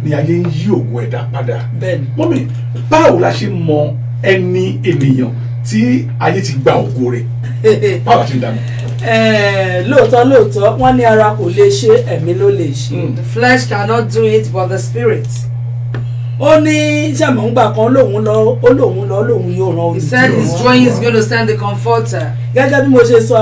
S3: ni ayé ń yí ògùn ẹ̀dá padà mọ́mì báwo la ṣe mọ ẹni ènìyàn tí ayé ti gba ògo rẹ̀ báwo la ṣe ń dànù.
S2: lóòótọ́ wọ́n ní ara kò lè ṣe ẹ̀mí ló lè ṣe.
S1: The flesh cannot do it but the spirit.
S2: ó ní sàmúgbà kan lòun lọ lòun yóò rán olùdíje.
S1: He said he's going, he's going to send the comforter.
S2: Gẹ́gẹ́ bí mo ṣe sọ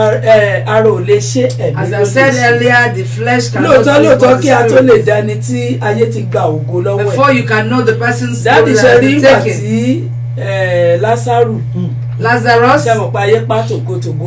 S2: ara ò lè ṣe ẹ̀mí.
S1: As I said earlier, the flesh cannot.
S2: lóòótọ́ kí a tó lè dání tí ayé ti gba ògo lọ́wọ́ ẹ̀.
S1: Before you can know the person's
S2: soul
S1: that
S2: has
S1: been
S2: taken. Dáàdì ṣe rí Lásárù.
S1: Lazarus,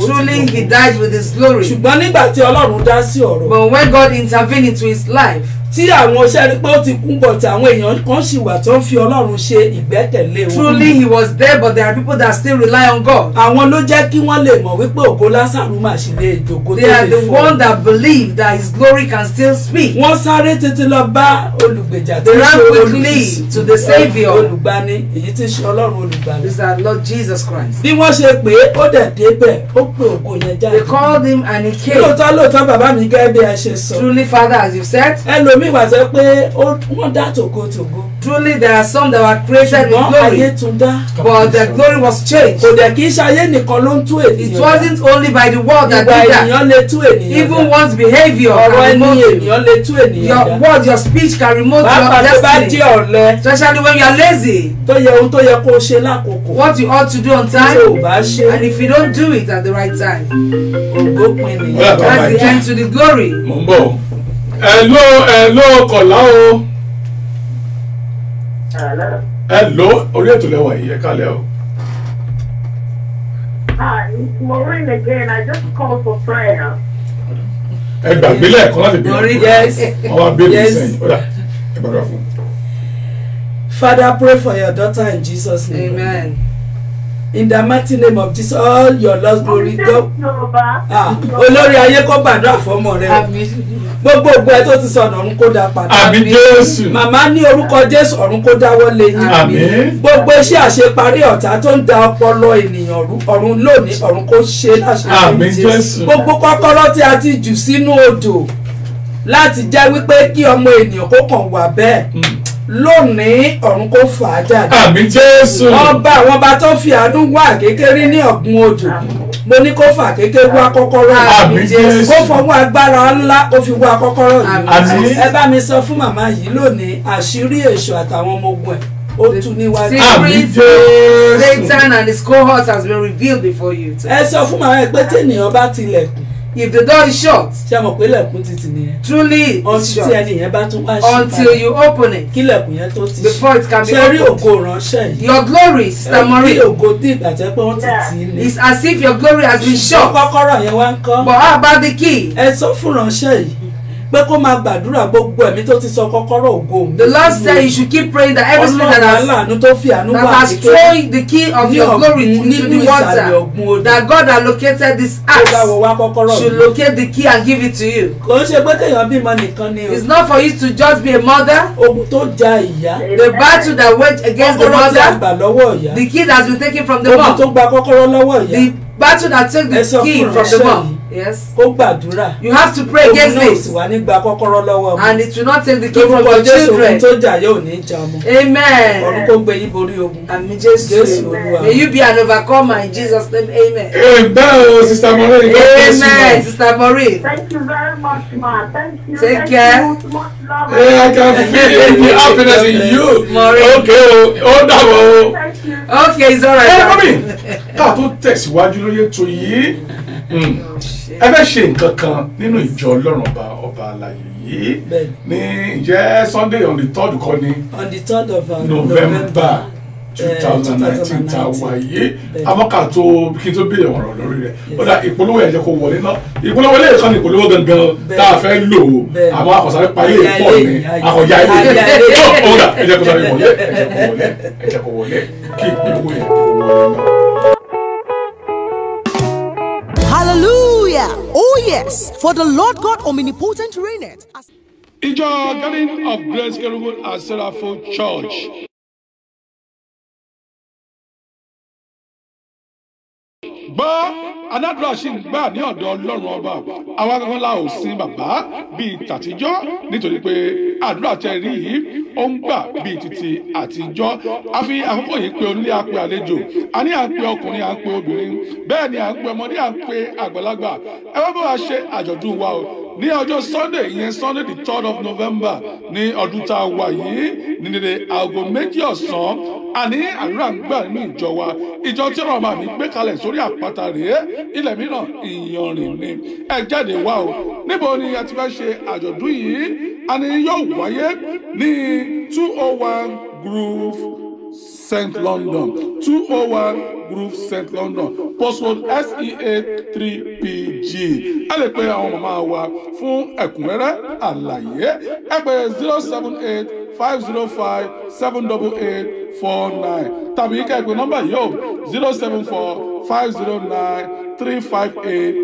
S2: truly
S1: he died with his glory.
S2: ṣùgbọ́n nígbà tí Ọlọ́run dá sí ọ̀rọ̀.
S1: But when God intervened into his life.
S2: Tí àwọn ṣe rí pé ó ti kún bọ̀ tí àwọn èèyàn kan ṣì wà tó ń fi Ọlọ́run ṣe ìgbẹ́kẹ̀lé wọn.
S1: Truly he was there, but there are people that still rely on God.
S2: Àwọn ló jẹ́ kí wọ́n lè mọ̀ wípé ògo Lásárù máa ṣì lè jòkó tó lè fọ́.
S1: They are the one that believe that his glory can still speak.
S2: Wọ́n sáré tètè lọ bá olùgbèjà
S1: tí ó ṣe quickly to the saviour.
S2: Olùgbani èyí tí ṣe Ọlọ́run olùgbani.
S1: Is our Lord Jesus Christ.
S2: Bí wọ́n ṣe pé ó dẹ̀ débẹ̀ ó pé ògo yẹn jáde.
S1: They called him and he came.
S2: Lóòótọ́ bàbá mi gẹ́gẹ́ bí ẹ ṣe sọ.
S1: Truly, Father, as you said.
S2: Ẹlòmíì wà sọ pé wọ́n dá tògótògó.
S1: Truly, there are some that were created with glory.
S2: Ayé tún dá.
S1: But the glory was changed.
S2: Kò dẹ̀ kí ṣayé nìkan ló ń tú ènìyàn.
S1: It wasn't only by the word that did that.
S2: Ìwà ènìyàn lè tú ènìyàn.
S1: Even one's behaviour
S2: ọ̀rọ̀
S1: can remove you.
S2: ènìyàn lè tú ènìyàn.
S1: Your word, your speech can remove your
S2: destiny. Bàbá tó bá jẹ́ ọ̀lẹ.
S1: Especially when you are lazy.
S2: Tó yẹ ohun tó yẹ kó o ṣe lákòókò.
S1: What you ought to do on time.
S2: Tí o bá ṣe.
S1: And if you don't do it at the right time.
S2: Ògo pin nìyẹn.
S1: That's the end to the glory.
S3: Mo ń bọ̀. Hello Kọ̀lá o. Hello, orí ètò lẹ́wà yìí, ẹ kálẹ̀ o.
S4: Hi, it's Maureen again. I just called for prayer.
S3: Ẹ gbàgbé lẹ́ẹ̀kan láti bẹ̀rẹ̀.
S2: Yes.
S3: Wọ́n wá bẹ̀rẹ̀ sẹ́yìn. Ó dà, ẹ gbàdúrà fún.
S2: Father, pray for your daughter in Jesus' name.
S1: Amen.
S2: In the mighty name of Jesus, all your Lord's glory go. Olórí ayé kó gbàdúrà fọ́mọ rẹ. Gbogbo ògbó ẹ tó ti sọnù ọ̀run kó dá padà.
S3: Àmín Jésù.
S2: Màmá ní orúkọ Jésù ọ̀run kó dáwọ́ lé yín.
S3: Àmín.
S2: Gbogbo iṣẹ́ àṣeparí ọ̀tá tó ń da ọpọlọ ènìyàn rú ọ̀run lónìí ọ̀run kó ṣe láṣẹ.
S3: Àmín Jésù.
S2: Gbogbo kọ́kọ́rọ́ tí a ti jù sínú odò láti jẹ́ wípé kí ọmọ ènìyàn kó kàn wà bẹ́ẹ̀. Lónìí ọ̀run kó fà á jáde.
S3: Àmín Jésù.
S2: Ọba àwọn ọba tó fi àánú wá kékeré ní ọ̀gbun odò. Mo ní kó fà kékeré wá kọ́kọ́rọ́.
S3: Àmín Jésù.
S2: Kó fọwọ́ agbára ńlá kó fi wá kọ́kọ́rọ́ yìí.
S3: Àmín.
S2: Ẹ bá mi sọ fún màmá yìí lónìí àṣírí èṣù àtàwọn ọmọ ogun ẹ̀ ó tú níwájú.
S3: Àmín Jésù.
S1: Satan and his cohorts has been revealed before you.
S2: Ẹ sọ fún màmá yìí pé téèyàn bá tilẹ̀kùn.
S1: If the door is shut,
S2: ṣé mo pé lẹ̀kùn ti tì nìyẹn.
S1: Truly it's shut.
S2: Tí ẹni yẹn bá tún wá ṣe
S1: until you open it.
S2: Kí lẹ̀kùn yẹn tó ti ṣe.
S1: Before it can be
S2: opened. Ṣé rí
S1: opened.
S2: ògo ránṣẹ́ yìí.
S1: Your glory, Sister Maureen.
S2: Kí ògo dé ìgbà tẹ́ pé wọ́n ti tì í ni.
S1: It's as if your glory has been shut.
S2: Kọ́kọ́rọ́ yẹn wá ń kọ́.
S1: But how about the key?
S2: Ẹ sọ fún ránṣẹ́ yìí pé kó máa gbàdúrà gbogbo ẹ̀mí tó ti sọ kọ́kọ́rọ́ ògo mi.
S1: The Lord said you should keep praying that every spirit that has thrown the key of your glory into the water, that God allocated this axe should locate the key and give it to you.
S2: Kò ń ṣe pé kéèyàn bímọ nìkan ni o.
S1: It's not for you to just be a mother.
S2: Ogun tó ja ìyá.
S1: The battle that waged against the
S2: Kọ́kọ́rọ́ tí a
S1: mother.
S2: gbà lọ́wọ́ ìyá.
S1: The key that has been taken from the
S2: Ogun
S1: mom.
S2: tó gba kọ́kọ́rọ́ lọ́wọ́ ìyá.
S1: The battle that took the key from the mom. Yes.
S2: Kó gbàdúrà.
S1: You have to pray against
S2: Ogun náà
S1: this.
S2: sì wá ní gba kọ́kọ́rọ́ lọ́wọ́ ọmọ.
S1: And it will not take the key from
S2: Lórúkọ
S1: your
S2: Jésù
S1: children.
S2: ogun tó jà yóò ní jà ọmọ.
S1: Amen.
S2: Ọ̀run kó gbé yín borí ogun.
S1: Àmín Jésù. May you be an overcomer in Jesus' name. Amen.
S3: Amen, Sister Maureen.
S1: Amen, Sister Maureen.
S4: Thank you very much, ma. Thank you.
S1: Take care.
S4: You. Much love.
S3: Yeah, I can feel the happiness in you.
S1: Maureen.
S3: Okay, ó dàbọ̀ o.
S4: Thank you.
S1: Okay, it's alright.
S3: Ẹ mọ́mí, ká tó tẹ̀síwájú lórí ètò yìí, ẹ fẹ́ ṣe nǹkan kan nínú ìjọ Ọlọ́run ọba alààyè yìí ní ìjẹ́ Sunday on the 3rd kọ́ ni
S2: On the 3rd of
S3: November 2019 ta wáyé amọ́ka tó kí n tó béèrè ọ̀rọ̀ lórí rẹ̀ ó dá ìpolówó yẹn jẹ́ kó wọlé náà ìpolówó ilé ìkànnì ìpolówó gangan tá a fẹ́ lò ó àmọ́ àkọsáré parí ìpọ̀ ní àkọjá ilé ó dà ẹ jẹ́ kó sáré wọlé ẹ jẹ́ kó wọlé kí ìpolówó yẹn kó wọlé náà.
S7: Hallelujah! Oh yes, for the Lord God omnipotent reigneth.
S3: Ìjọ Garden of Grace Cherubim and Seraphim Church. Gbọ́ anádùúrà sì ń gbà ní ọ̀dọ̀ Ọlọ́run ọba àwa kankan la ò sin bàbá bíi tàtijọ́ nítorí pé àdúrà tẹ́ rí yìí ó ń gbà bíi títí àtijọ́ a fi àkókò yìí pé onílé àpè àlejò a ní à ń pe ọkùnrin à ń pe obìnrin bẹ́ẹ̀ ni à ń pe ọmọdé à ń pe àgbàlagbà ẹ wá bá wa ṣe àjọ̀dún wa o ní ọjọ́ Sunday ìyẹn Sunday the 3rd of November ní ọdún tá a wà yìí ní dédé aago 2 ọ̀sán àní àdúrà ń gbà nínú ìjọ wa ìjọ tí ọ̀rọ̀ màmí gbé kalẹ̀ sórí àpáta rèé ilẹ̀ mìíràn ìyanrìn ni ẹ jáde wá o níbo ni a ti fẹ́ ṣe àjọ̀dún yìí àní yóò wáyé ní 201 Groove St. London 201 Groove St. London postcode SEA 3PG ẹ lè pe àwọn màmá wa fún ẹ̀kúnrẹ́rẹ́ àlàyé ẹ pè 078 505 78849 tàbí ká ẹ pè nọ́mbà yìí o 074 509 358.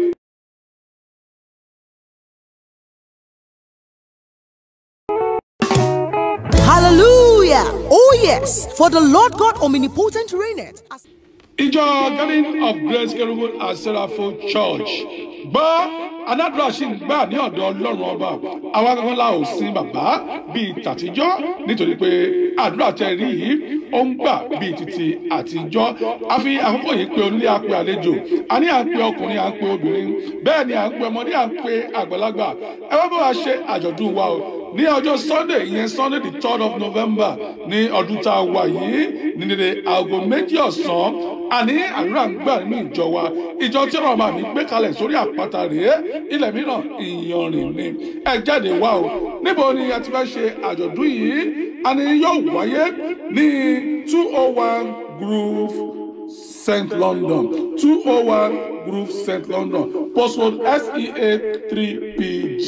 S7: Hallelujah! Oh yes, for the Lord God omnipotent reigneth.
S3: Ìjọ Garden of Grace Cherubim and Seraphim Church gbọ́ anádùúrà sì ń gbà ní ọ̀dọ̀ Ọlọ́run ọba àwa kankan la ò sin bàbá bíi tàtijọ́ nítorí pé àdúrà tẹ́ rí yìí ó ń gbà bíi títí àtijọ́ a fi àkókò yìí pé onílé àpè àlejò a ní à ń pe ọkùnrin à ń pe obìnrin bẹ́ẹ̀ ni à ń pe ọmọdé à ń pe àgbàlagbà ẹ wá bá wa ṣe àjọ̀dún wa o ní ọjọ́ Sunday ìyẹn Sunday the 3rd of November ní ọdún tá a wà yìí ní dédé aago 2 ọ̀sán àní àdúrà ń gbà nínú ìjọ wa ìjọ tí ọ̀rọ̀ màmí gbé kalẹ̀ sórí àpáta rèé ilẹ̀ mìíràn ìyanrìn ni ẹ jáde wá o níbo ni a ti fẹ́ ṣe àjọ̀dún yìí àní yóò wáyé ní 201 Groove St. London 201 Groove St. London postcode SEA 3PG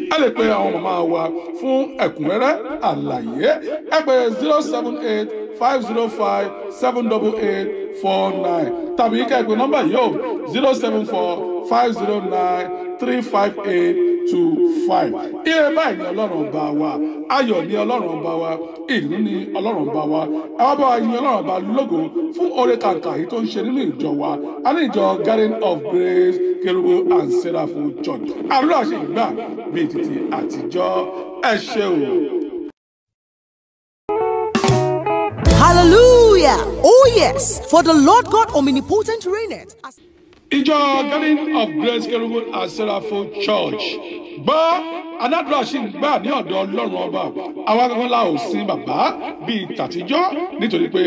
S3: ẹ lè pe àwọn màmá wa fún ẹ̀kúnrẹ́rẹ́ àlàyé ẹ pè 078 505 78849 tàbí ká ẹ pè nọ́mbà yìí o 074 509 35825. Ire báyìí ni Ọlọ́run ọba wa, ayọ̀ ni Ọlọ́run ọba wa, ìlú ni Ọlọ́run ọba wa. Ẹ wá bá wa yin Ọlọ́run ọba lógo fún oore kàǹkà yìí tó ń ṣe nínú ìjọ wa. A ní ìjọ Garden of Grace Cherubim and Seraphim Church. Àdúrà ṣe ìgbà bíi títí àtijọ́. Ẹ ṣé o.
S7: Hallelujah! Oh yes, for the Lord God omnipotent reigneth.
S3: Ìjọ Garden of Grace Cherubim and Seraphim Church gbọ́ anádùúrà sì ń gbà ní ọ̀dọ̀ Ọlọ́run ọba àwa kankan la ò sin bàbá bíi tàtijọ́ nítorí pé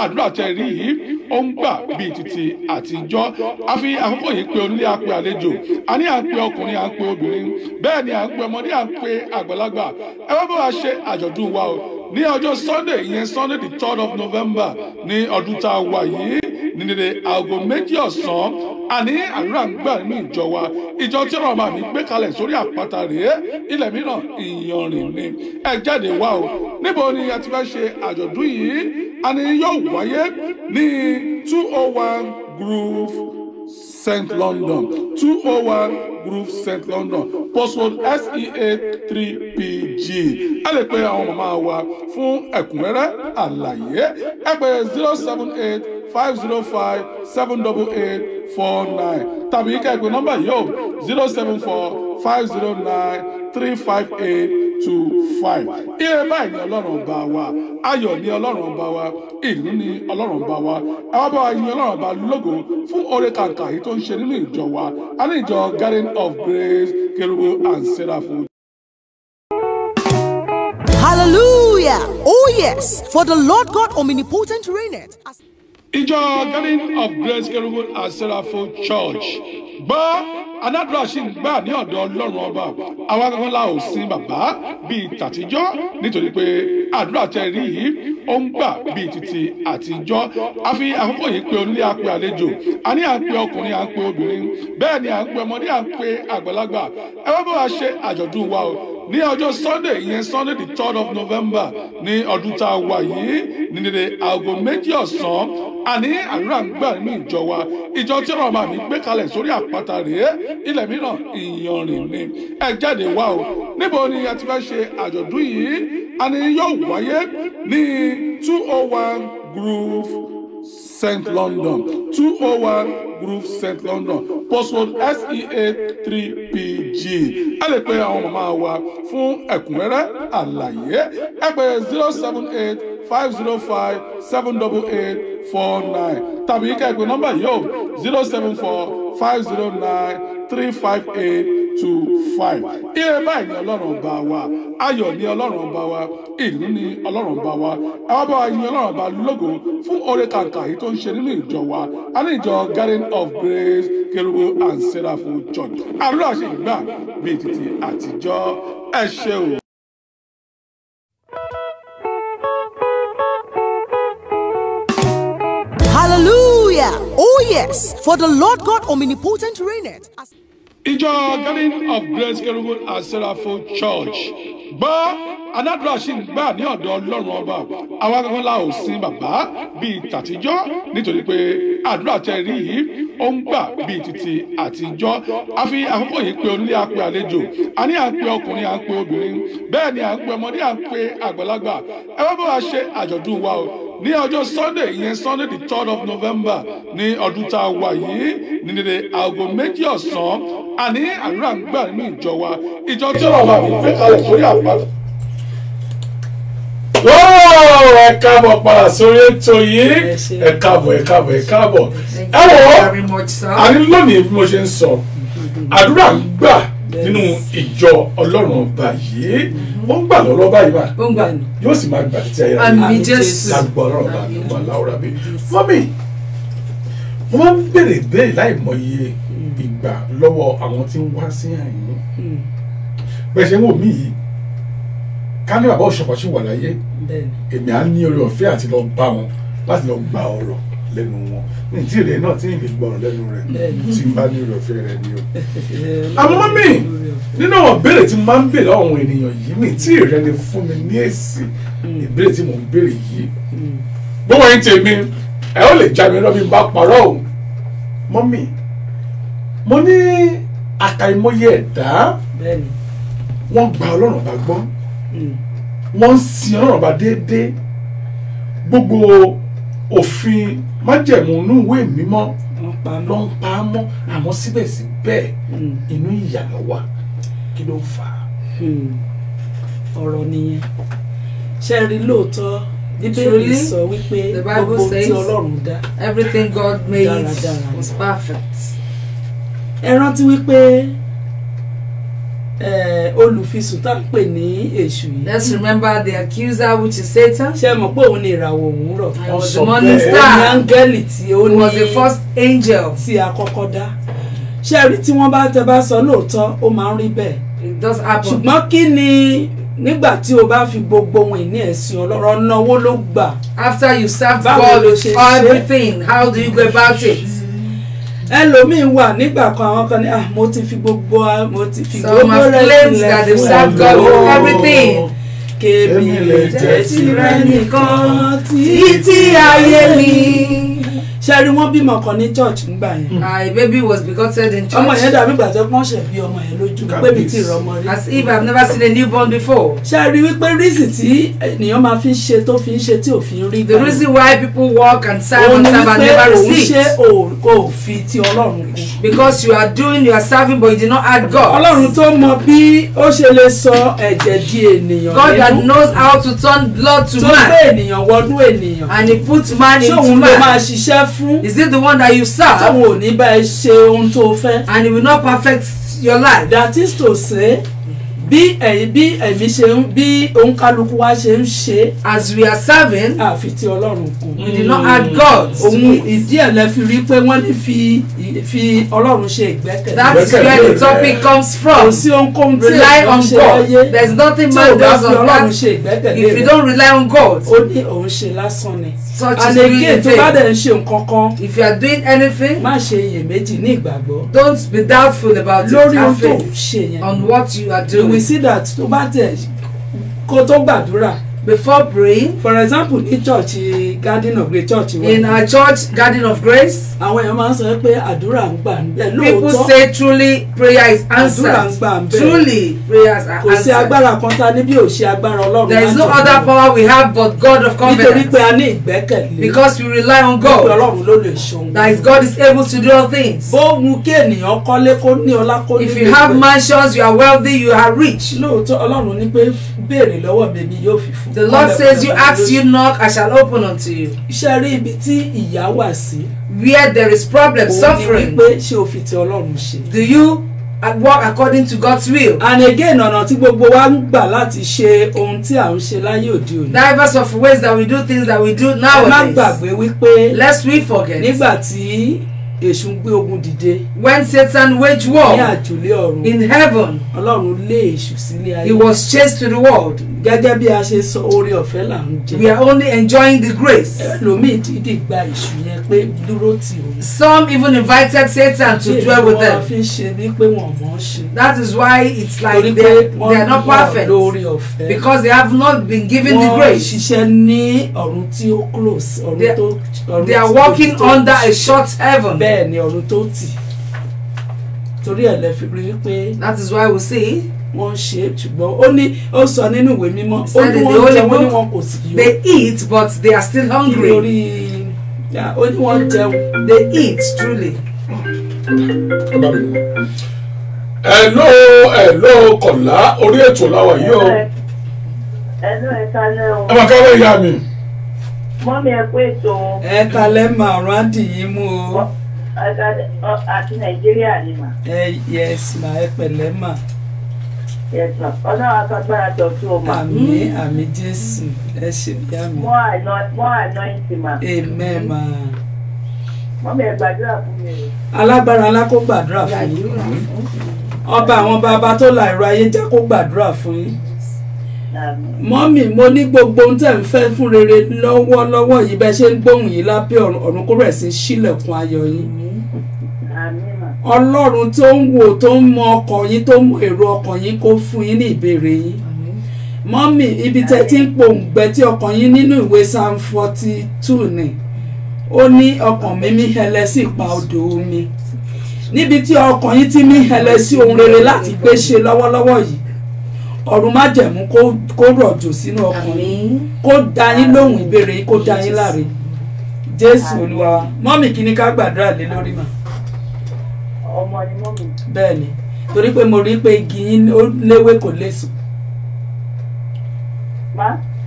S3: àdúrà tẹ́ rí yìí ó ń gbà bíi títí àtijọ́ a fi àkókò yìí pé onílé àpè àlejò a ní à ń pe ọkùnrin à ń pe obìnrin bẹ́ẹ̀ ni à ń pe ọmọdé à ń pe àgbàlagbà ẹ wá bá wa ṣe àjọ̀dún wa o ní ọjọ́ Sunday ìyẹn Sunday the 3rd of November ní ọdún tá a wà yìí ní dédé aago 2 ọ̀sán àní àdúrà ń gbà nínú ìjọ wa ìjọ tí ọ̀rọ̀ màmí gbé kalẹ̀ sórí àpáta rèé ilẹ̀ mìíràn ìyanrìn ni ẹ jáde wá o níbo ni a ti fẹ́ ṣe àjọ̀dún yìí àní yóò wáyé ní 201 Groove St. London 201 Groove St. London postcode SEA 3PG ẹ lè pe àwọn màmá wa fún ẹ̀kúnrẹ́rẹ́ àlàyé ẹ pè 078 505 78849 tàbí ká ẹ pè nọ́mbà yìí o 074 509 35825. Ire báyìí ni Ọlọ́run ọba wa, ayọ̀ ni Ọlọ́run ọba wa, ìlú ni Ọlọ́run ọba wa. Ẹ wá bá wa yin Ọlọ́run ọba lógo fún oore kàǹkà yìí tó ń ṣe nínú ìjọ wa. A ní ìjọ Garden of Grace Cherubim and Seraphim.
S7: Hallelujah! Oh yes, for the Lord God omnipotent reigneth.
S3: Ìjọ Garden of Grace Cherubim and Seraphim Church gbọ́ anádùúrà sì ń gbà ní ọ̀dọ̀ Ọlọ́run ọba àwa kankan la ò sin bàbá bíi tàtijọ́ nítorí pé àdúrà tẹ́ rí yìí ó ń gbà bíi títí àtijọ́ a fi àkókò yìí pé onílé àpè àlejò a ní à ń pe ọkùnrin à ń pe obìnrin bẹ́ẹ̀ ni à ń pe ọmọdé à ń pe àgbàlagbà ẹ wá bá wa ṣe àjọ̀dún wa o ní ọjọ́ Sunday ìyẹn Sunday the 3rd of November ní ọdún tá a wà yìí ní dédé aago 2 ọ̀sán àní àdúrà ń gbà nínú ìjọ wa ìjọ tí ọ̀rọ̀ màmí gbé kalẹ̀ sórí àpáta rèé ilẹ̀ mìíràn ìyanrìn ni ẹ jáde wá o níbo ni a ti fẹ́ ṣe àjọ̀dún yìí àní yóò wáyé ní 201 Groove St. London 201 Groove St. London postcode SEA 3PG ẹ lè pe àwọn màmá wa fún ẹ̀kúnrẹ́rẹ́ àlàyé ẹ pè 078 505 78849 tàbí ká ẹ pè nọ́mbà yìí o 074 509 358 Ire báyìí ni Ọlọ́run ọba wa, ayọ̀ ni Ọlọ́run ọba wa, ìdùnnú ni Ọlọ́run ọba wa. Àwọn bá wa yin Ọlọ́run ọba lógo fún oore kàǹkà yìí tó ń ṣe nínú ìjọ wa. A ní ìjọ Garden of Grace Kerubu and Seraphim Church. Àdúrà ṣe ìgbà bíi títí àtijọ́. Ẹ ṣé o.
S7: Hallelujah! Oh yes, for the Lord God omnipotent reigneth.
S3: Ìjọ Garden of Grace Kerubu and Seraphim Church. Gbọ́ anádùúrà ṣì ń gbà ní ọ̀dọ̀ Ọlọ́run ọba. Àwa kankan la ò sin bàbá bíi tàtijọ́ nítorí pé àdúrà tẹ́ rí yìí ó ń gbà bíi títí àtijọ́. A fi àkókò yìí pé onílé à ń pe àlejò. A ní à ń pe ọkùnrin, à ń pe obìnrin. Bẹ́ẹ̀ ni à ń pe ọmọdé, à ń pe àgbàlagbà. Ẹ wá bá wa ṣe àjọ̀dún wa o. Ní ọjọ́ Sunday ìyẹn Sunday the 3rd of November ní ọdún tá a wà yìí ní dédé aago 2 ọ̀sán. Àní àdúrà ń gbà nínú ìjọ wa. Ìjọ tí ọ̀rọ̀ àmì fẹ́ kalẹ̀ sórí àpáta. Ẹ káàbọ̀ padà sórí ètò yìí. Ẹ káàbọ̀. Ẹ wò àní lónìí bí mo ṣe ń sọ àdúrà ń gbà nínú ìjọ Ọlọ́run ọba yìí. Ó ń gbà lọ́wọ́ báyìí bá yóò sì máa gbà títí ayé rẹ̀.
S1: Àmín Jésù.
S3: Lágbọ́ Ọlọ́run ọba ní ọba láwùrá bí. Mọ́mì mo máa ń béèrè láì mọye ìgbà lọ́wọ́ àwọn tí ń wá sí àyín. Bẹ́ẹ̀ ṣe ń wò mí yìí ká ní bàbá òṣùpá ṣì wà láyé èmi á ní oore ọ̀fẹ́ àti lọ bá wọn láti lọ gba ọ̀rọ̀ lẹ́nu wọn ní ìdí rẹ̀ náà tí ìbí gbọ́rọ̀ lẹ́nu rẹ̀ tí n bá ní oore ọ̀fẹ́ rẹ̀ ni o. Àmọ́ mi nínú àwọn béèrè tí mo máa ń béèrè àwọn ènìyàn yìí mi tí ìrẹ́ ni fún mi ní èsì ìbéèrè tí mò ń béèrè yìí. Gbogbo yín tèmi ẹ ó lè já mi lọ bí n bá parọ́ o. Mọ́mì mo ní àkàìmọye ẹ̀dá wọ́n gba Ọlọ́run bá gbọ́ wọ́n ń sin Ọlọ́run bá déédéé gbogbo òfin májẹ̀mú inú ìwé mímọ́ ló ń pa á mọ́ àmọ́ síbẹ̀síbẹ̀ inú ìyà ló wà kí ló fà á.
S2: Ọ̀rọ̀ nìyẹn ṣe rí lóòótọ́ Bíbélì sọ wípé gbogbo tí Ọlọ́run dá
S1: everything God made
S2: dáradára
S1: was perfect.
S2: Ẹ rántí wípé olùfisùn tá à ń pè ní èṣù yìí.
S1: Let's remember the accuser, which is Satan.
S2: Ṣé mọ̀ pé òun ni ìràwọ̀ òwúrọ̀?
S1: He was the morning star.
S2: Òun ni áńgẹ́lì tí ó ní.
S1: He was the first angel.
S2: Tí a kọ́kọ́ dá. Ṣé rí tí wọ́n bá tẹ bá sọ lóòótọ́ ó máa ń rí bẹ́ẹ̀.
S1: It does happen.
S2: Ṣùgbọ́n kí ni nígbà tí o bá fi gbogbo ohun ìní ẹ̀sìn Ọlọ́run ọ̀nà owó ló gbà?
S1: After you serve God with everything, how do you go about it?
S2: Ẹlòmíín wà nígbà kan àwọn kan ní mo ti fi gbogbo rẹ̀
S1: claims that they serve God with everything.
S2: Kébì lè jẹ́ tirẹ̀ nìkan
S1: títí ayé mi.
S2: Ṣé rí wọ́n bímọ kan ní church ńgbà yẹn?
S1: A baby was begotten in church.
S2: Ọmọ yẹn dàbí ìgbà tó pọ́n ṣẹ̀ bí ọmọ yẹn lójú pé mi ti rọmọ rí.
S1: As if I've never seen a newborn before.
S2: Ṣé rí wípé reason tí ènìyàn máa fi ń ṣe tó fi ń ṣe tí ò fi ń rí.
S1: The reason why people walk and serve and serve and never receive.
S2: Òun ṣe kò fi ti Ọlọ́run kù.
S1: Because you are serving but you did not add God.
S2: Ọlọ́run tó mọ bí ó ṣe lè sọ ẹ̀jẹ̀ di ènìyàn.
S1: God that knows how to turn blood to man.
S2: Tó gbé ènìyàn wọnú ènìyàn.
S1: And he puts man into man.
S2: Ṣé òun ló máa ṣiṣẹ́ fún?
S1: Is it the one that you serve?
S2: Táwọn ò ní bá ẹ ṣe ohun tó fẹ́.
S1: And he will not perfect your life.
S2: That is to say, bí ẹ̀mí ṣe ń bí òǹkálukú wa ṣe ń ṣe.
S1: As we are serving,
S2: àfi tí Ọlọ́run kù.
S1: we did not add God.
S2: Òun ìdí ẹ̀ lẹ fi rí pé wọ́n ní fi Ọlọ́run ṣe ìgbẹ́kẹ̀lé.
S1: That is where the topic comes from.
S2: Kò sí ohunkóhun tí
S1: rely on God. There is nothing man does on that. If you don't rely on God,
S2: ó ní òun ṣe lásán ni.
S1: Such
S2: and again tó bá dẹ̀ ń ṣe nǹkan kan.
S1: If you are doing anything,
S2: má ṣe iyèméjì ní ìgbàgbọ́.
S1: Don't be doubtful about it.
S2: Lórí ohun tó ṣe yẹn.
S1: On what you are doing.
S2: We see that tó bá tẹ̀ kó tó gbàdúrà.
S1: Before praying,
S2: for example ní church Garden of Grace church wa.
S1: In our church Garden of Grace,
S2: àwọn èèyàn máa ń sọ pé àdúrà ń gbà níbẹ̀ lóòótọ́.
S1: People say truly prayer is answered.
S2: Àdúrà ń gbà níbẹ̀.
S1: Truly prayers are answered.
S2: Kò sí agbára kan tá níbi ò ṣe agbára Ọlọ́run.
S1: There is no other power we have but God of covenant.
S2: Nítorí pé a ní ìgbẹ́kẹ̀lé.
S1: Because we rely on God.
S2: Pé Ọlọ́run ló lè ṣe.
S1: That is God is able to do all things.
S2: Bó mú kí ènìyàn kọ́lé kó ní ọlá kó ní.
S1: If you have mansions, you are wealthy, you are rich.
S2: Lóòótọ́ Ọlọ́run ní pé béèrè lọ́wọ́ mi yóò fi fún.
S1: The Lord says you ask, you knock, I shall open unto you.
S2: Iṣẹ́ rí ibi tí ìyà wà sí.
S1: Where there is problem, suffering.
S2: Òun ni wípé ṣé o fi ti Ọlọ́run ṣe.
S1: Do you and walk according to God's will.
S2: And again, ọ̀nà tí gbogbo wa ń gbà láti ṣe ohun tí à ń ṣe láyé òde òní.
S1: Diverse of ways that we do things that we do
S2: ẹ má
S1: nowadays.
S2: gbàgbé wípé
S1: Lest we forget.
S2: nígbà tí èṣù ń gbé ogun dìde
S1: When Satan waged
S2: ní
S1: war
S2: àjùlé ọ̀run,
S1: in heaven,
S2: Ọlọ́run lé èṣù sílé ayé.
S1: he was chased to the world.
S2: Gẹ́gẹ́ bí a ṣe sọ, oore ọ̀fẹ́ là ń jẹ.
S1: We are only enjoying the grace.
S2: Ẹlòmíì dídì gba èṣù yẹn pé dúró tì òun.
S1: Some even invited Satan to dwell with
S2: Wọ́n
S1: them.
S2: fi ń ṣe bí pé wọ́n mọ̀ ọ́ ṣe.
S1: That is why it's like
S2: Torí pé
S1: they are not
S2: wọ́n
S1: perfect.
S2: lórí ọ̀fẹ́.
S1: Because they have not been given the
S2: Wọ́n
S1: grace.
S2: ṣiṣẹ́ ní ọ̀run tí ó close.
S1: They are walking under a short heaven.
S2: Bẹ́ẹ̀ ni ọ̀run tó tì. Torí ẹ̀ lẹ fi rí pé
S1: That is why we see
S2: wọ́n ṣe é, ṣùgbọ́n ó sọ nínú ìwé mímọ́, ó
S1: said
S2: ní
S1: in the
S2: wọ́n
S1: Holy
S2: jẹ, wọ́n ní
S1: Book,
S2: wọn kò sì yó.
S1: they eat but they are still hungry.
S2: Ó ní wọ́n jẹun.
S1: They eat truly.
S3: Hello Kọ̀lá, orí ètò láwa yìí o.
S5: Ẹnu ẹ̀ka náà o.
S3: Ẹ máa kẹ́lẹ́ ìyá mi.
S5: Mọ́mí ẹ pé ètò
S2: Ẹ kalẹ̀ màrún àdìyí mú o.
S5: àti Nàìjíríà ni mà.
S2: Yes ma, ẹ pẹ̀lẹ́ mà.
S5: Yẹ̀sán. Ọlọ́run akágbára dọ̀tún o mà.
S2: Àmín Jésù, ẹ ṣe ìyá mi.
S5: More anointing mà.
S2: Amen ma.
S5: Mọ́mí ẹ gbàdúrà fún mi o.
S2: Alágbára ńlá kó gbàdúrà fún yín. Ọba àwọn bàbá tó la ìrọ̀ ayé já kó gbàdúrà fún yín. Mọ́mì, mo ní gbogbo ohun tẹ̀ ń fẹ́ fún rere lọ́wọ́lọ́wọ́ yìí bẹ́ẹ̀ ṣe ń gbóhùn yìí lábẹ́ ọ̀run kó bẹ̀rẹ̀ sí ṣílẹ̀kùn ayọ̀ yín. Ọlọ́run tó ń wò, tó ń mọ ọkàn yín, tó ń mọ èrò ọkàn yín kó fún yín ní ìbéèrè yín. Mọ́mì, ibi tẹ́ ti ń pòǹgbẹ tí ọkàn yín nínú ìwé Psalm 42 ni. Ó ní ọkàn mi mí hẹlẹ sí ipa odò omi. Níbi tí ọkàn yín ti mí hẹlẹ sí ohun rere láti gbé ṣe lọ́wọ́lọ́wọ́ yìí, ọ̀run májẹ̀mú kó rọ̀jò sínú ọkàn yín, kó dá yín lóhùn ìbéèrè yín, kó dá yín láre. Jésù Olúwa wa. Mọ́mì, kí ni ká gbàdúrà lé lórí mà?
S5: Ọmọ ni mọ́mí.
S2: Bẹ́ẹ̀ ni, torí pé mo rí pé igi yín ó léwé kò léso.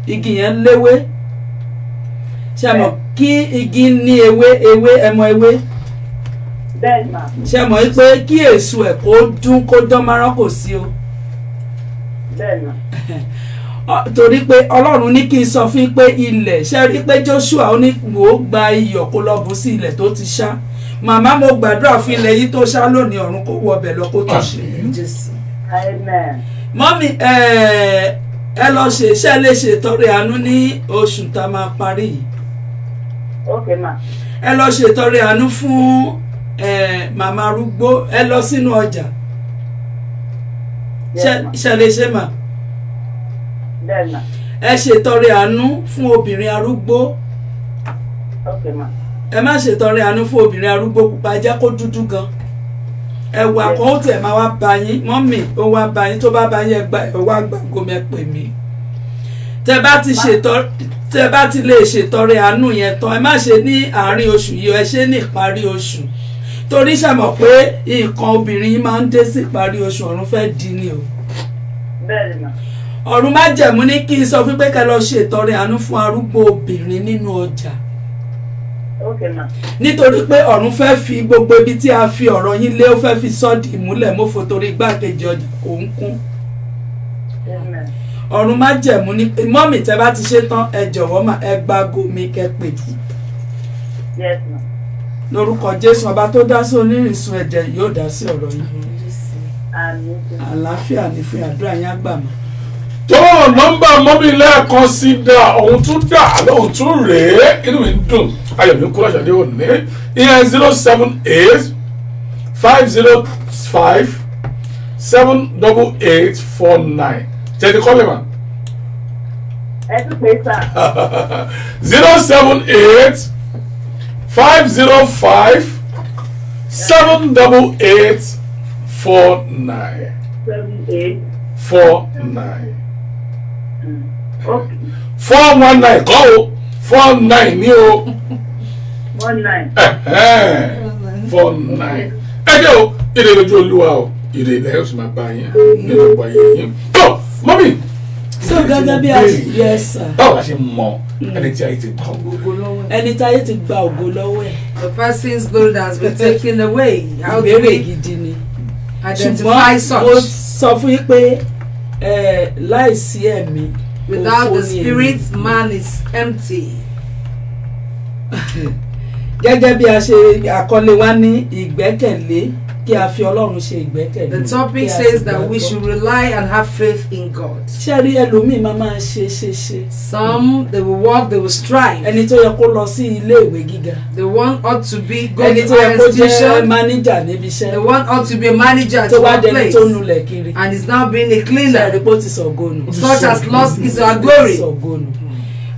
S2: Igi yẹn léwé. Ṣé mọ̀ kí igi ní ewé ẹmọ ewé?
S5: Bẹ́ẹ̀ mà.
S2: Ṣé mọ̀ pé kí èso ẹ̀ kó dún kó dán márán kò sí o?
S5: Bẹ́ẹ̀ mà.
S2: Torí pé Ọlọ́run ní kí n sọ fún pé ilẹ̀, ṣe rí pé Joshua ó ní wò ó gba iyọ̀ kó lọ bù sí ilẹ̀ tó ti ṣá. Màmá, mo gbàdúrà fún ilẹ̀ yìí tó ṣá lónìí, ọ̀run kó wọ ọbẹ̀ lọ kó tó ṣe. Mọ́mì, ẹ lọ ṣe lè ṣètọrẹ àánú ní oṣù tá a máa parí yìí.
S5: Okay ma.
S2: Ẹ lọ ṣètọrẹ àánú fún màmá arúgbó, ẹ lọ sínú ọjà. Ṣé lè ṣe mà?
S5: Bẹ́ẹ̀ mà.
S2: Ẹ ṣètọrẹ àánú fún obìnrin arúgbó.
S5: Okay ma.
S2: Ẹ má ṣètọrẹ àánú fún obìnrin arúgbó pupa, jẹ́ kó dúdú gan. Ẹ̀wà kan ó tẹ̀ máa wá bá yín, mọ́mì ó wá bá yín, tó bá bá yín ẹ̀wà gbàgbó mi ẹ pè mí. Tẹ́ bá ti lè ṣètọrẹ àánú yẹn tán, ẹ má ṣe ní àárín oṣù yìí, ẹ ṣe ní ìparí oṣù. Torí ṣàmọ̀ pé nǹkan obìnrin yín máa ń dé sí ìparí oṣù, ọ̀run fẹ́ di ni o.
S5: Bẹ́ẹ̀ ni mà.
S2: Ọ̀run májẹ̀mú ní kí n sọ fún pé kẹ́ lọ ṣètọrẹ àánú fún arúgbó obìnrin nínú ọjà.
S5: Okay ma.
S2: Nítorí pé ọ̀run fẹ́ fi gbogbo ibi tí a fi ọ̀rọ̀ yín lé, ó fẹ́ fi sọ́ọ̀dì ìmúlẹ̀ mọ́fò torí igbákejì ọjà kò ń kún. Ọ̀run májẹ̀mú ní mọ́mì, tẹ́ bá ti ṣe tán ẹ jọ̀wọ́ mà, ẹ gba gomi kẹ́ pè mí.
S5: Yes ma.
S2: Lórúkọ Jésù, ọba tó dá sí onírìnsùn ẹ̀jẹ̀ yóò dá sí ọ̀rọ̀ yín. Àlàáfíà ní fún àdúrà yín àgbà mọ́.
S3: Tó nọ́mbà mọ́mí lẹ́ẹ̀kan sí dá, òun tún dà lóhun tún rèé, inú mi ń dùn, ayọ̀ mi kúrò ṣàdé òní. Ìyẹn 078 505 78849. Jẹ́ ti kọ́lé mà.
S5: Ẹ tún pè sá.
S3: 078 505 78849. 49.
S5: Okay.
S3: 419 kọ́ o, 49 ní o.
S5: 19.
S3: 49. Ẹ jẹ́ o, ìdè lójú Olúwa o, ìdè ilẹ̀ yóò sì máa bá yín nínú ọgbà yẹn. Tó mọ́mí.
S2: So gẹ́gẹ́ bí a ṣe yẹ sà.
S3: Báwo la ṣe mọ ẹni tí ayé ti gbà ògo?
S2: Ẹni tí ayé ti gba ògo lọ́wọ́ ẹ̀.
S1: The person's gold has been taken away.
S2: Ìbéèrè gidi ni.
S1: identify such.
S2: Mo sọ fún yín pé láìsí ẹ̀mí.
S1: Without the spirit, man is empty.
S2: Gẹ́gẹ́ bí a ṣe àkọlé wa ní ìgbẹ́kẹ̀lé kí a fi Ọlọ́run ṣe ìgbẹ́kẹ̀lé.
S1: The topic says that we should rely and have faith in God.
S2: Ṣé rí ẹlòmíì máa ṣe.
S1: Some they will work, they will strive.
S2: Ẹni tó yẹ kó lọ sí ilé ìwé gíga.
S1: The one ought to be going
S2: to
S1: an institution.
S2: Manager níbi iṣẹ́.
S1: The one ought to be a manager at one place.
S2: Tó nulẹ̀ kiri.
S1: And is now being a cleaner.
S2: Ṣé àdìpọ̀ ti sọ̀gọ́nù.
S1: Such as lost is our glory.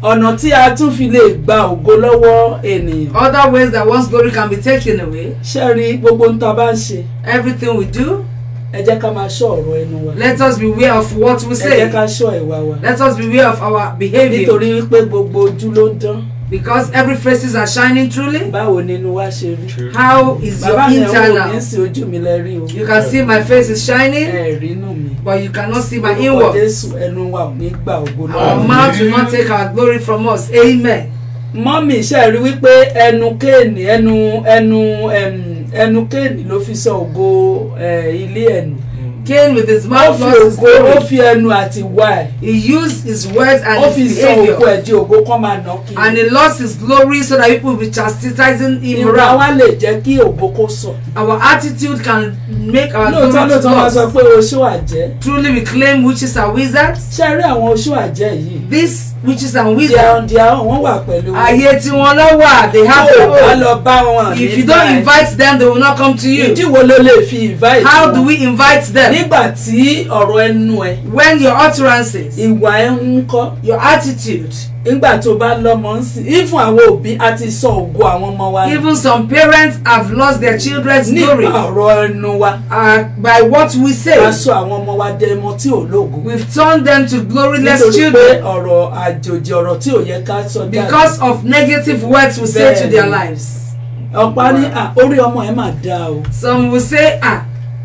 S2: Ọ̀nà tí a tún fi lè gba ògo lọ́wọ́ ènìyàn.
S1: Other ways that one's glory can be taken away.
S2: Ṣé rí gbogbo ń ta bá ń ṣe.
S1: Everything we do.
S2: Ẹ jẹ́ ká máa ṣọ́ ọ̀rọ̀ ẹnu wa.
S1: Let us beware of what we say.
S2: Ẹ jẹ́ ká ṣọ́ ìwà wa.
S1: Let us beware of our behaviour.
S2: Nítorí wípé gbogbo ojú ló ń dán.
S1: Because every faces are shining truly.
S2: Báwo ni inú wa ṣe rí?
S1: How is your internal?
S2: Bàbá mi ò ní sí ojú mi lẹ rí o.
S1: You can see my face is shining.
S2: Ẹ rí inú mi.
S1: But you cannot see my inward.
S2: Jésù ẹnu wa ò ní gbà ògo náà.
S1: Our mouth will not take our glory from us. Amen.
S2: Mọ́mì ṣe rí wípé ẹnu Kéènì ẹnu Kéènì ló fi sọ ògo ilé ẹnu.
S1: Cain with his mouth lost his glory.
S2: Ó fi ẹnu àti wá ẹ̀.
S1: He used his words and his
S2: Ó fi
S1: behaviour.
S2: sọ ògo ẹ̀ di ògo kọ́ máa nà kiri.
S1: And he lost his glory so that people will be chastising him around.
S2: Ìwà wa lè jẹ́ kí ògo kó sọ.
S1: Our attitude can make our glory
S2: lóòótọ́ máa sọ pé oṣó àjẹ́.
S1: Truly we claim witches and wizards.
S2: Ṣé rí àwọn oṣó àjẹ́ yìí?
S1: These witches and wizards.
S2: Wọ́n wà pẹ̀lú wọn.
S1: Ayé tí wọ́n lọ wà, they have their own.
S2: Lọ bá wọn.
S1: If you don't invite them, they will not come to you.
S2: Ìdí wo ló lè fi invite?
S1: How do we invite them?
S2: Nígbà tí ọ̀rọ̀ ẹnu ẹ̀.
S1: When your utterances.
S2: Ìwà ẹ̀ ń kọ́.
S1: Your attitude.
S2: Nígbà tó bá lọ́mọ ń sìn. Even àwọn òbí á ti sọ ògo àwọn ọmọ wa.
S1: Even some parents have lost their children's glory.
S2: Nípa ọ̀rọ̀ ẹnu wa.
S1: By what we say.
S2: A sọ àwọn ọmọ wa dẹ ẹmọ tí ò lógo.
S1: We've turned them to gloryless children.
S2: Nítorí pé ọ̀rọ̀ àjòjì ọ̀rọ̀ tí ò yẹ ká sọ jáde.
S1: Because of negative words we say to their lives.
S2: Ọ̀pá ní orí ọmọ ẹ̀ máa dáa o.
S1: Some will say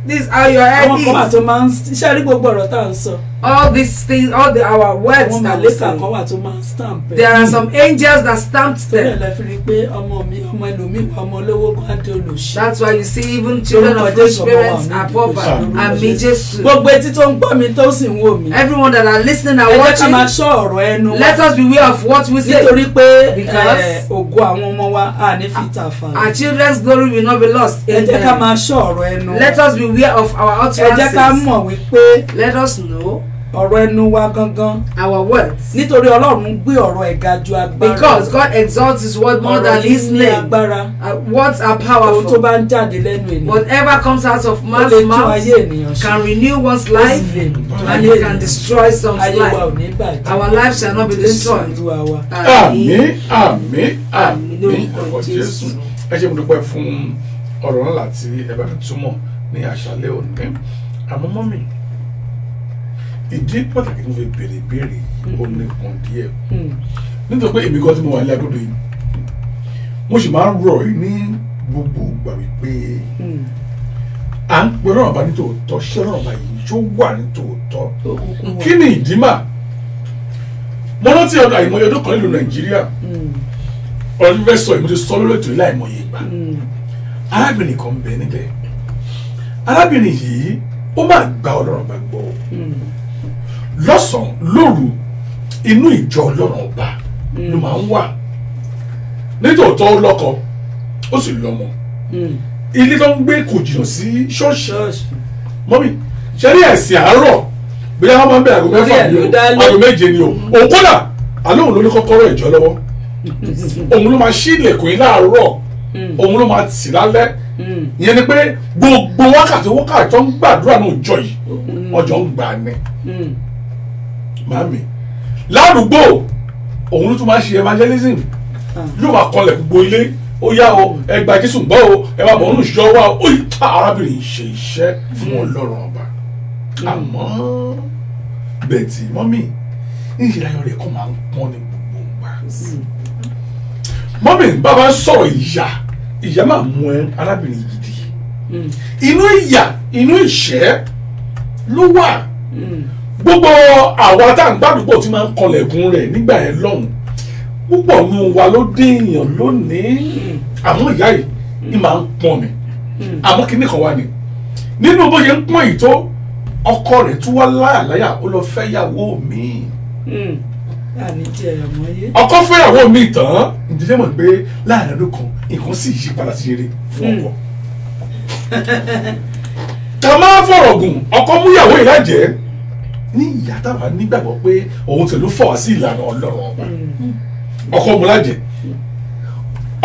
S1: this is how your head is.
S2: Àwọn kan wà tó máa ń ṣe rí gbogbo ọ̀rọ̀ tá à ń sọ.
S1: All these things, our words that we say.
S2: Àwọn màlẹ́kà kan wà tó máa ń stamp.
S1: There are some angels that stamped them.
S2: Bẹ́ẹ̀ lẹ fi rí pé ọmọ ẹlòmíì ọmọ olówó kan dé olùṣí.
S1: That's why you see even children of rich parents are poor. Àmì Jésù.
S2: Gbogbo etí tó ń gbọ́ mi tó sì ń wò mí.
S1: Everyone that are listening and watching.
S2: Ẹ jẹ́ ká máa ṣọ́ ọ̀rọ̀ ẹnu wa.
S1: Let us beware of what we say.
S2: Nítorí pé
S1: because
S2: ògo àwọn ọmọ wa à ní fi tàfà.
S1: Our children's glory will not be lost.
S2: Ẹ jẹ́ ká máa ṣọ́ ọ̀rọ̀ ẹnu wa.
S1: Let us beware of our utterances.
S2: Ẹ jẹ́ ká mọ̀ wípé.
S1: Let us know.
S2: Ọ̀rọ̀ ẹnu wa gangan.
S1: Our words.
S2: Nítorí Ọlọ́run gbé ọ̀rọ̀ ẹ̀ ga ju agbára.
S1: Because God exalts his word more than his name. Words are powerful.
S2: Ohun tó bá ń jáde lẹ́nu ènìyàn.
S1: Whatever comes out of man's mouth can renew one's life and it can destroy someone's life. Our life shall not be destroyed.
S3: Àmín, àmín, àmín ọ̀pọ̀ Jésù. Ẹ ṣé mo dúpẹ́ fún ọ̀rọ̀ náà láti ẹ bá mi túmọ̀ ní àṣálẹ́ òní. Àmọ́ mọ́mì. Ìdí pàtàkì tó fi béèrè òní kan díẹ̀ nítorí pé èmi kan tí mo wà ní agbódo yìí mo sì máa ń rọ̀ ẹ́ ní gbogbo ìgbà wípé à ń pe ọlọ́run bá ní tòótọ́ ṣé ọlọ́run bá yìí tó wà ní tòótọ́ kí ni ìdí mà mo rántí ọdún àìmọye ọdún kan nílùú Nàìjíríà ọdún fẹ́ sọ ìmọ̀ tó sọ lórí ètò ilé àìmọye ìgbà arábìnrin kan bẹ níbẹ̀ arábìnrin yìí ó máa gba ọlọ́run bá gbọ́ lọ́sàn-án lóru inú ìjọ ọlọ́run ọba ló máa ń wà nítòótọ́ ó lọ́kọ ó sì lọ́mọ ilé tó ń gbé kò jìnnà sí ṣọ́ọ̀ṣì mọ́mí ṣe rí ẹ̀sìn àárọ̀ bóyá wọ́n máa ń bẹ̀rẹ̀ àgọ́ mẹ́fà ni o àgọ́ méje ni o òun kódà àlóhùn ló ní kọ́kọ́rọ́ ìjọ lọ́wọ́ òun ló máa ṣí ilẹ̀kùn yín láàárọ̀ òun ló máa tì lálẹ́ ìyẹn ni pé gbogbo wákàtí tó ń gbàdúrà náà jọ yìí ọjọ́ ń gbà ní màmí ládùúgbò òun ló tún máa ṣe evangelism yóò máa kọlẹ̀ gbogbo ilé ó yá o ẹ gba Jésù gbọ́ o ẹ máa bọ̀ ọ́nù ṣọ́ wa ó yí arábìnrin ṣe iṣẹ́ fún Ọlọ́run ọba àmọ́ bẹ̀tì mọ́mí níṣẹ́ láyọ̀ rẹ̀ kọ́ máa ń pọ́n ní gbogbo ìgbà mọ́mí bàbá sọ̀rọ̀ ìyá máa mú ẹ arábìnrin gidi inú ìyà inú ìṣẹ́ ló wà gbogbo àwa tá à ń gbàdúgbò tí máa ń kọlẹ̀kùn rẹ̀ nígbà yẹn lọ́hùn púpọ̀ nù wa ló dé èèyàn lónìí àmọ́ ìyá yìí ni máa ń pọ́n mi àmọ́ kíní kan wà ní nínú bó ṣe ń pọ́n yìí tó ọkọ rẹ̀ tún wá láyàláyà ó lọ fẹ́ yàwó mi. ọkọ fẹ́ yàwó mi tán ìdílé mọ̀ pé láàrin ọdún kan nǹkan sì yí padà sí rere fún ọkọ. ká máa fọ̀rọ̀ gùn ọkọ mú yàwó yìí lájẹ́ ní ìyá táwa nígbàgbọ́ pé òun tẹ̀lé fọ̀ wá sí ìlànà Ọlọ́run ọba ọkọ mú lájẹ́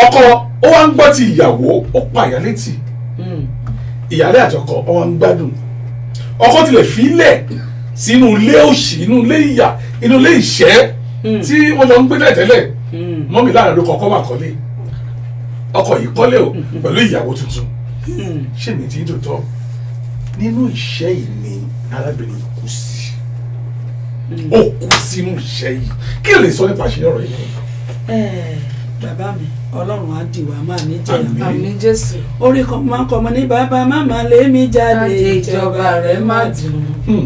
S3: ọkọ ó wá ń gbọ́ ti ìyàwó ó pa ìyá létí ìyálé àtọkọ ó wá ń gbádùn ọkọ tilẹ̀ fílẹ̀ sínú ilé òṣì inú ilé ìyà inú ilé ìṣẹ́ tí wọ́n lọ ń gbé tẹ́lẹ̀ mọ́mí láàrin ló kọ́kọ́ wà kọ́lé ọkọ yìí kọ́lé o pẹ̀lú ìyàwó tuntun ṣé mi ti ń tòótọ́ nínú ìṣẹ́ yìí ni arábìnrin kú sí ó kú sínú ìṣẹ́ yìí kí lè sọ nípa àṣírí ọ̀rọ̀ yìí.
S2: bàbá mi Ọlọ́run á dìwà máa ní jẹ́ àmín Jésù orí kan máa ń kọ́ ọmọ ní bàbá máma lé mi jáde ìjọba rẹ̀ má dùn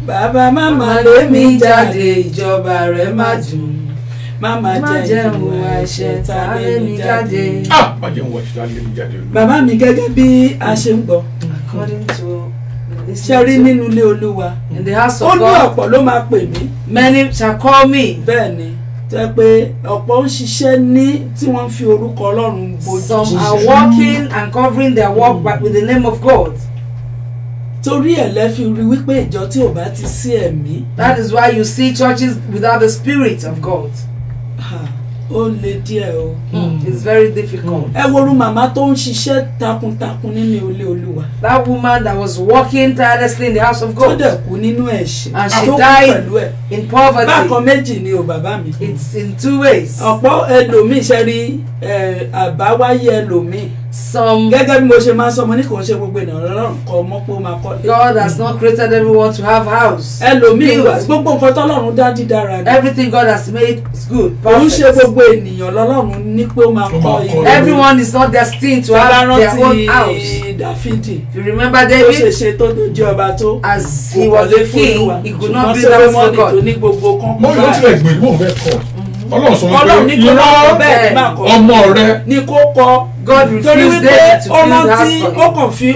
S2: bàbá máma lé mi jáde ìjọba rẹ̀ má dùn máma jẹun ẹ̀ṣẹ̀ tá lé mi jáde.
S3: má jẹun ẹ̀ṣẹ̀ tá lé mi jáde.
S2: bàbá mi gẹ́gẹ́ bí a ṣe ń gbọ́ ṣe rí nínú ilé Olúwa ó ní ọ̀pọ̀ ló máa pè mí.
S1: many shall call me.
S2: bẹ́ẹ̀ ni jẹ́ pé ọ̀pọ̀ ń ṣiṣẹ́ ní tí wọ́n fi orúkọ Ọlọ́run bojú.
S1: some are working and covering their work back with the name of God.
S2: torí ẹ̀ lẹ́ fi rí wípé ìjọ tí ò bá ti sí ẹ̀mí.
S1: that is why you see churches without the spirit of God.
S2: ó le díẹ̀ o.
S1: it's very difficult.
S2: ẹ worú màmá tó ń ṣiṣẹ́ takuntakun nínú ilé Olúwa.
S1: that woman that was working tirelessly in the house of God.
S2: tó dẹ̀ kú nínú ẹ̀ṣẹ̀.
S1: and she died in poverty.
S2: bákan méjì ni o bàbá mi.
S1: it's in two ways.
S2: ọ̀pọ̀ ẹlòmíì ṣe rí àbáwáyé ẹlòmíì.
S1: some.
S2: gẹ́gẹ́ bí mo ṣe máa ń sọ mo ní kò ń ṣe gbogbo ènìyàn Ọlọ́run kọ́ ọmọ pé ó máa kọ́.
S1: God has not created everyone to have house.
S2: ẹlòmíì wà gbogbo nǹkan tọ́lọ́run dá dídára ni.
S1: everything God has made is good.
S2: òun ṣe gbogbo ènìyàn lọ́lọ́run ní pé ó máa kọ́ ilé.
S1: everyone is not destined to have their own house.
S2: Dáfídì.
S1: if you remember David.
S2: ó ṣe ṣe tó dojú ọba tó.
S1: as he was a king he could not build a house for God.
S2: ṣùgbọ́n Sólómọ́nì tó ní gbogbo kan.
S3: mo yóò tilẹ̀ gbèrú òun fẹ́ kọ́ Ọlọ́run sọ
S2: Ọlọ́run ní kó lọ́kọ̀ bẹ́ẹ̀ ní máa kọ́
S3: ọmọ rẹ
S2: ní kó kọ́.
S1: God refused David to build the house for him.
S2: ó kàn fi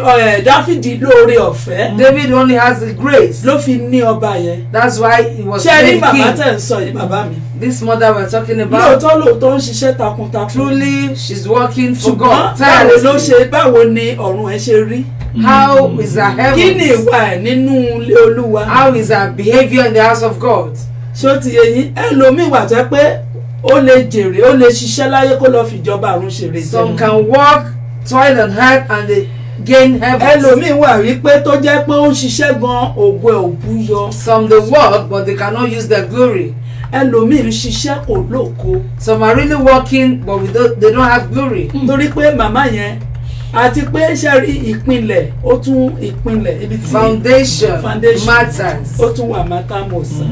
S2: Dáfídì lóore ọ̀fẹ́.
S1: David only has the grace.
S2: ló fi ní ọba yẹn.
S1: that's why he was
S2: made
S1: king.
S2: ṣé rí bàbá tẹ̀ ń sọ yìí bàbá mi.
S1: this mother we're talking about.
S2: lóòótọ́ ń ṣiṣẹ́ takuntakun.
S1: truly she's working for
S2: ṣùgbọ́n
S1: God.
S2: báwo ni ọ̀run ẹ̀ ṣe rí.
S1: how is her heaven.
S2: kí ni ìwà ẹ̀ nínú ilé Olúwa.
S1: how is her behaviour in the house of God.
S2: ṣó ti yé yín ẹlòmíì wà tẹ́ pé ó lè jèrè ó lè ṣiṣẹ́ láyé kó lọ fìjọba àrùn ṣèrè.
S1: some can work toil and hard and they gain heaven.
S2: ẹlòmíì wà wípé tó jẹ́ pé ó ń ṣiṣẹ́ gan ògo ẹ̀ ò bú yọ.
S1: some dey work but they cannot use their glory.
S2: ẹlòmíì ń ṣiṣẹ́ kò lóko.
S1: some are really working but they don't have glory.
S2: torí pé màmá yẹn àti pé ṣe rí ìpìlẹ̀ ó tún ìpìlẹ̀ ibi tí
S1: foundation matters.
S2: ó tún wà mátàmọ́sà